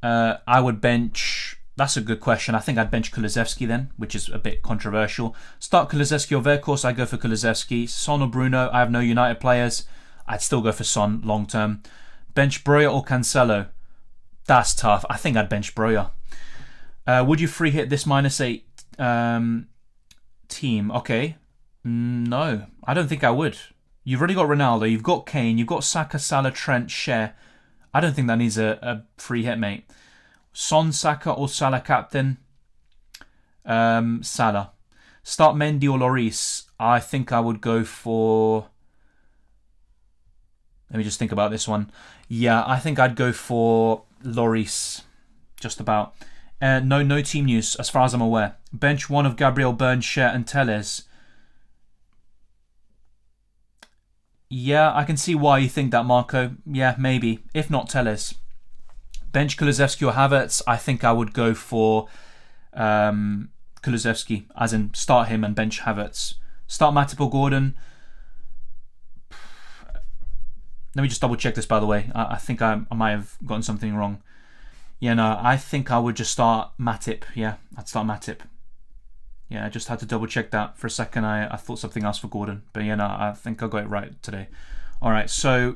I would bench... That's a good question. I think I'd bench Kulusevski then, which is a bit controversial. Start Kulusevski or Weghorst? I go for Kulusevski. Son or Bruno? I have no United players. I'd still go for Son long term. Bench Broja or Cancelo? That's tough. I think I'd bench Broja. Would you free hit this -8 team? Okay. No, I don't think I would. You've already got Ronaldo, you've got Kane, you've got Saka, Salah, Trent, Share. I don't think that needs a free hit, mate. Son, Saka or Salah captain? Salah. Start Mendy or Lloris? I think I would go for... Let me just think about this one. Yeah, I think I'd go for Lloris. Just about. No team news, as far as I'm aware. Bench 1 of Gabriel, Burns, Share and Telles. Yeah, I can see why you think that, Marco. Yeah, maybe. If not Telles. Bench Kulusevski or Havertz? I think I would go for Kulusevski, as in start him and bench Havertz. Start Matip or Gordon? Let me just double check this, by the way. I think I might have gotten something wrong. Yeah, no, I think I would just start Matip. Yeah, I'd start Matip. Yeah, I just had to double check that for a second. I thought something else for Gordon. But yeah, no, I think I got it right today. All right, so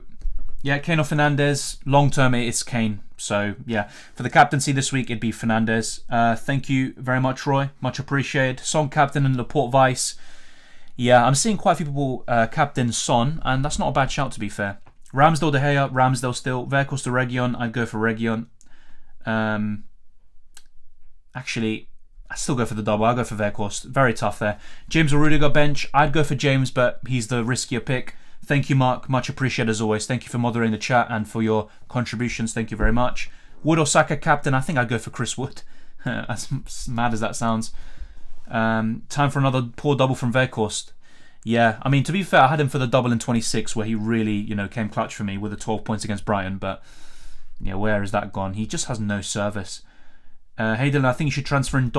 yeah, Kane or Fernandes. Long term, it's Kane. So yeah, for the captaincy this week, it'd be Fernandes. Thank you very much, Roy. Much appreciated. Son captain and Laporte vice. Yeah, I'm seeing quite a few people captain Son, and that's not a bad shout, to be fair. Ramsdale, De Gea, Ramsdale still. Weghorst to Region, I'd go for Region. Actually, I still go for the double. I'll go for Weghorst. Very tough there. James or Rudiger bench. I'd go for James, but he's the riskier pick. Thank you, Mark. Much appreciated as always. Thank you for moderating the chat and for your contributions. Thank you very much. Wood or Saka captain? I think I'd go for Chris Wood. As mad as that sounds. Time for another poor double from Weghorst. Yeah, I mean, to be fair, I had him for the double in 26 where he really, came clutch for me with the 12 points against Brighton. But, yeah, where has that gone? He just has no service. Hey Dylan, I think you should transfer in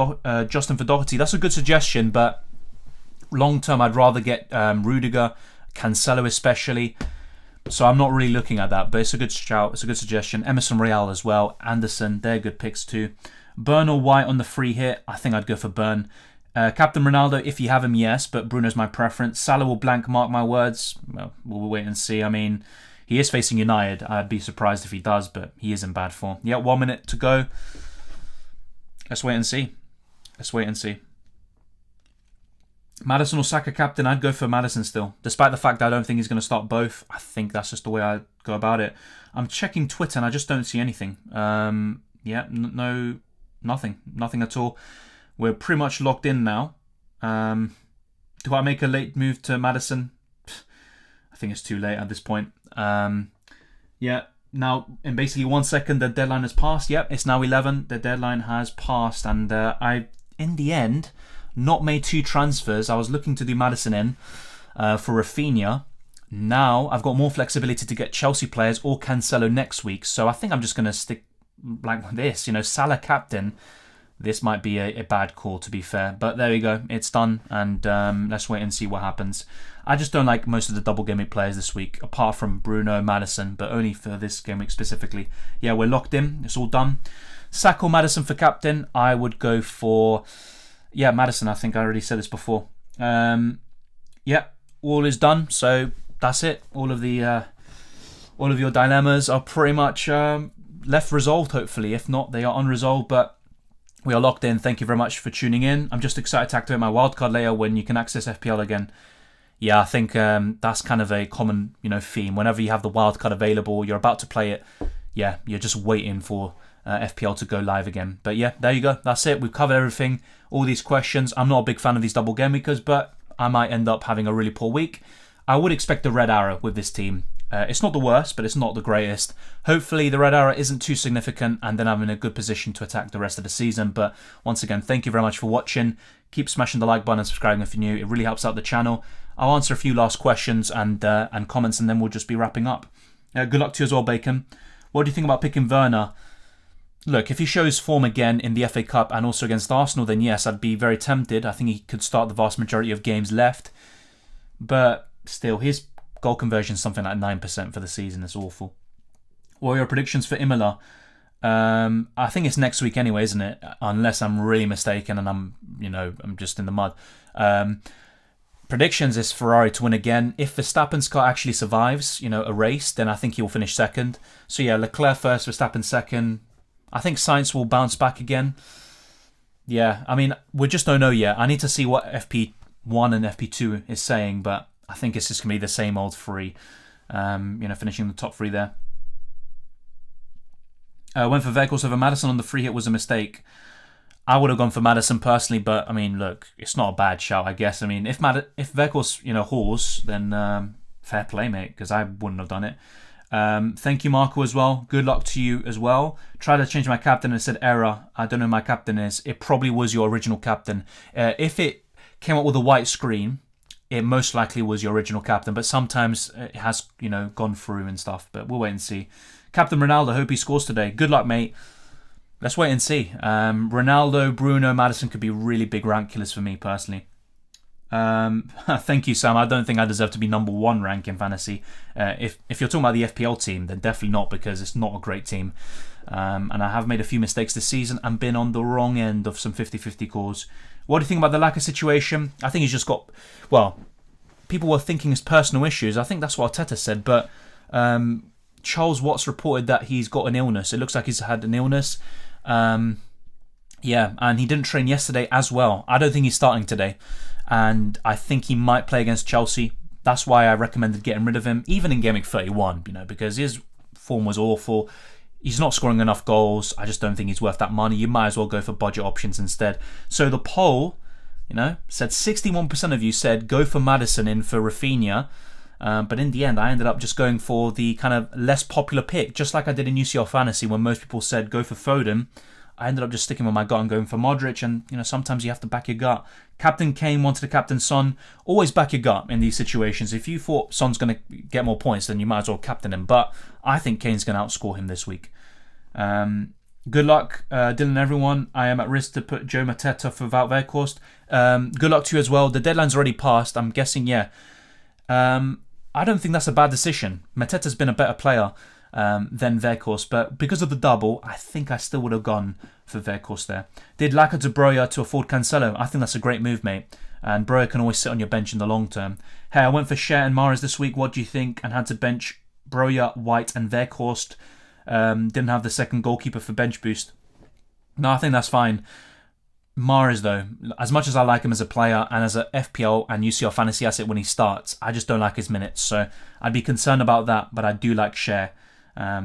Justin for Doherty. That's a good suggestion, but long term I'd rather get Rudiger, Cancelo especially. So I'm not really looking at that, but it's a good shout. It's a good suggestion. Emerson Royale as well. Anderson, they're good picks too. Burn or White on the free hit? I think I'd go for Burn. Captain Ronaldo, if you have him, yes, but Bruno's my preference. Salah will blank, mark my words. Well, we'll wait and see. I mean, he is facing United. I'd be surprised if he does, but he is in bad form. Yeah, 1 minute to go. Let's wait and see. Maddison or Saka captain? I'd go for Maddison still. Despite the fact that I don't think he's going to start both. I think that's just the way I go about it. I'm checking Twitter and I just don't see anything. Yeah, no, nothing. Nothing at all. We're pretty much locked in now. Do I make a late move to Maddison? I think it's too late at this point. Yeah. Now, in basically 1 second, the deadline has passed. Yep, it's now 11. The deadline has passed. And I, in the end, not made 2 transfers. I was looking to do Maddison in for Rafinha. Now, I've got more flexibility to get Chelsea players or Cancelo next week. So I think I'm just going to stick like this. Salah captain. This might be a bad call, to be fair. But there we go. It's done. And let's wait and see what happens. I just don't like most of the double game week players this week, apart from Bruno, Maddison, but only for this game week specifically. Yeah, we're locked in. It's all done. Saka or Maddison for captain? I would go for... Yeah, Maddison. I think I already said this before. Yeah, all is done. So that's it. All of your dilemmas are pretty much left resolved, hopefully. If not, they are unresolved, but... We are locked in. Thank you very much for tuning in. I'm just excited to activate my wildcard layer when you can access FPL again. Yeah, I think that's kind of a common, theme. Whenever you have the wildcard available, you're about to play it. Yeah, you're just waiting for FPL to go live again. But yeah, there you go. That's it. We've covered everything. All these questions. I'm not a big fan of these double game weekers, but I might end up having a really poor week. I would expect a red arrow with this team. It's not the worst, but it's not the greatest. Hopefully the red arrow isn't too significant and then I'm in a good position to attack the rest of the season. But once again, thank you very much for watching. Keep smashing the like button and subscribing if you're new. It really helps out the channel. I'll answer a few last questions and comments and then we'll just be wrapping up. Good luck to you as well, Bacon. What do you think about picking Werner? Look, if he shows form again in the FA Cup and also against Arsenal, then yes, I'd be very tempted. I think he could start the vast majority of games left. But still, his goal conversion is something like 9% for the season. It's awful. What are your predictions for Imola? I think it's next week anyway, isn't it? Unless I'm really mistaken and I'm just in the mud. Predictions is Ferrari to win again. If Verstappen's car actually survives, a race, then I think he'll finish second. So yeah, Leclerc first, Verstappen second. I think Sainz will bounce back again. Yeah, I mean, we just don't know yet. I need to see what FP1 and FP2 is saying, but I think it's just going to be the same old 3. Finishing the top 3 there. Went for Weghorst over Maddison on the free hit was a mistake. I would have gone for Maddison personally, but I mean, look, it's not a bad shout, I guess. I mean, if Weghorst, hauls, then fair play, mate, because I wouldn't have done it. Thank you, Marco, as well. Good luck to you as well. Tried to change my captain and it said error. I don't know who my captain is. It probably was your original captain. If it came up with a white screen, it most likely was your original captain, but sometimes it has, gone through and stuff, but we'll wait and see. Captain Ronaldo, hope he scores today. Good luck, mate. Let's wait and see. Ronaldo, Bruno, Maddison could be really big rank killers for me personally. Thank you, Sam. I don't think I deserve to be number 1 rank in fantasy. If you're talking about the FPL team, then definitely not, because it's not a great team. And I have made a few mistakes this season and been on the wrong end of some 50-50 calls. What do you think about the Laka situation? I think he's just got... Well, people were thinking his personal issues. I think that's what Arteta said, but Charles Watts reported that he's got an illness. It looks like he's had an illness. Yeah, and he didn't train yesterday as well. I don't think he's starting today. And I think he might play against Chelsea. That's why I recommended getting rid of him, even in Game Week 31, because his form was awful. he's not scoring enough goals. I just don't think he's worth that money. You might as well go for budget options instead. So the poll, said 61% of you said go for Maddison in for Rafinha. But in the end, I ended up just going for the kind of less popular pick, just like I did in UCL Fantasy when most people said go for Foden. I ended up just sticking with my gut and going for Modric, and sometimes you have to back your gut. Captain Kane wanted to captain Son. Always back your gut in these situations. If you thought Son's going to get more points, then you might as well captain him. But I think Kane's going to outscore him this week. Good luck, Dylan, everyone. I am at risk to put Joe Mateta for Wout Weghorst. Good luck to you as well. The deadline's already passed. I'm guessing, yeah. I don't think that's a bad decision. Mateta's been a better player than Weghorst, but because of the double, I think I still would have gone for Weghorst there. Did Laka to Broja to afford Cancelo? I think that's a great move, mate. And Broja can always sit on your bench in the long term. Hey, I went for Cher and Mahrez this week. What do you think? And had to bench Broja, White, and Weghorst. Didn't have the second goalkeeper for bench boost. No, I think that's fine. Mahrez, though, as much as I like him as a player and as a FPL and UCL fantasy asset when he starts, I just don't like his minutes. So I'd be concerned about that, but I do like Cher.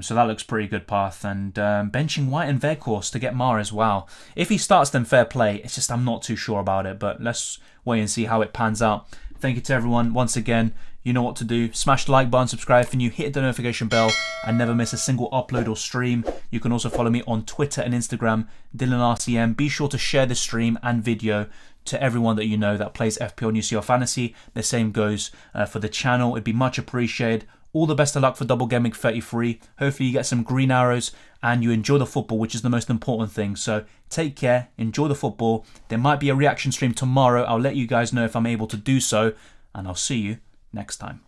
So that looks pretty good path. And benching White and Weghorst to get Mahrez, wow. If he starts, then fair play. It's just I'm not too sure about it, but let's wait and see how it pans out. Thank you to everyone once again. You know what to do. Smash the like button, subscribe if you're new, hit the notification bell, and never miss a single upload or stream. You can also follow me on Twitter and Instagram, DylanRCM. Be sure to share this stream and video to everyone that you know that plays FPL and UCL Fantasy. The same goes for the channel. It'd be much appreciated. All the best of luck for Double Gameweek 33. Hopefully you get some green arrows and you enjoy the football, which is the most important thing. So take care, enjoy the football. There might be a reaction stream tomorrow. I'll let you guys know if I'm able to do so, and I'll see you next time.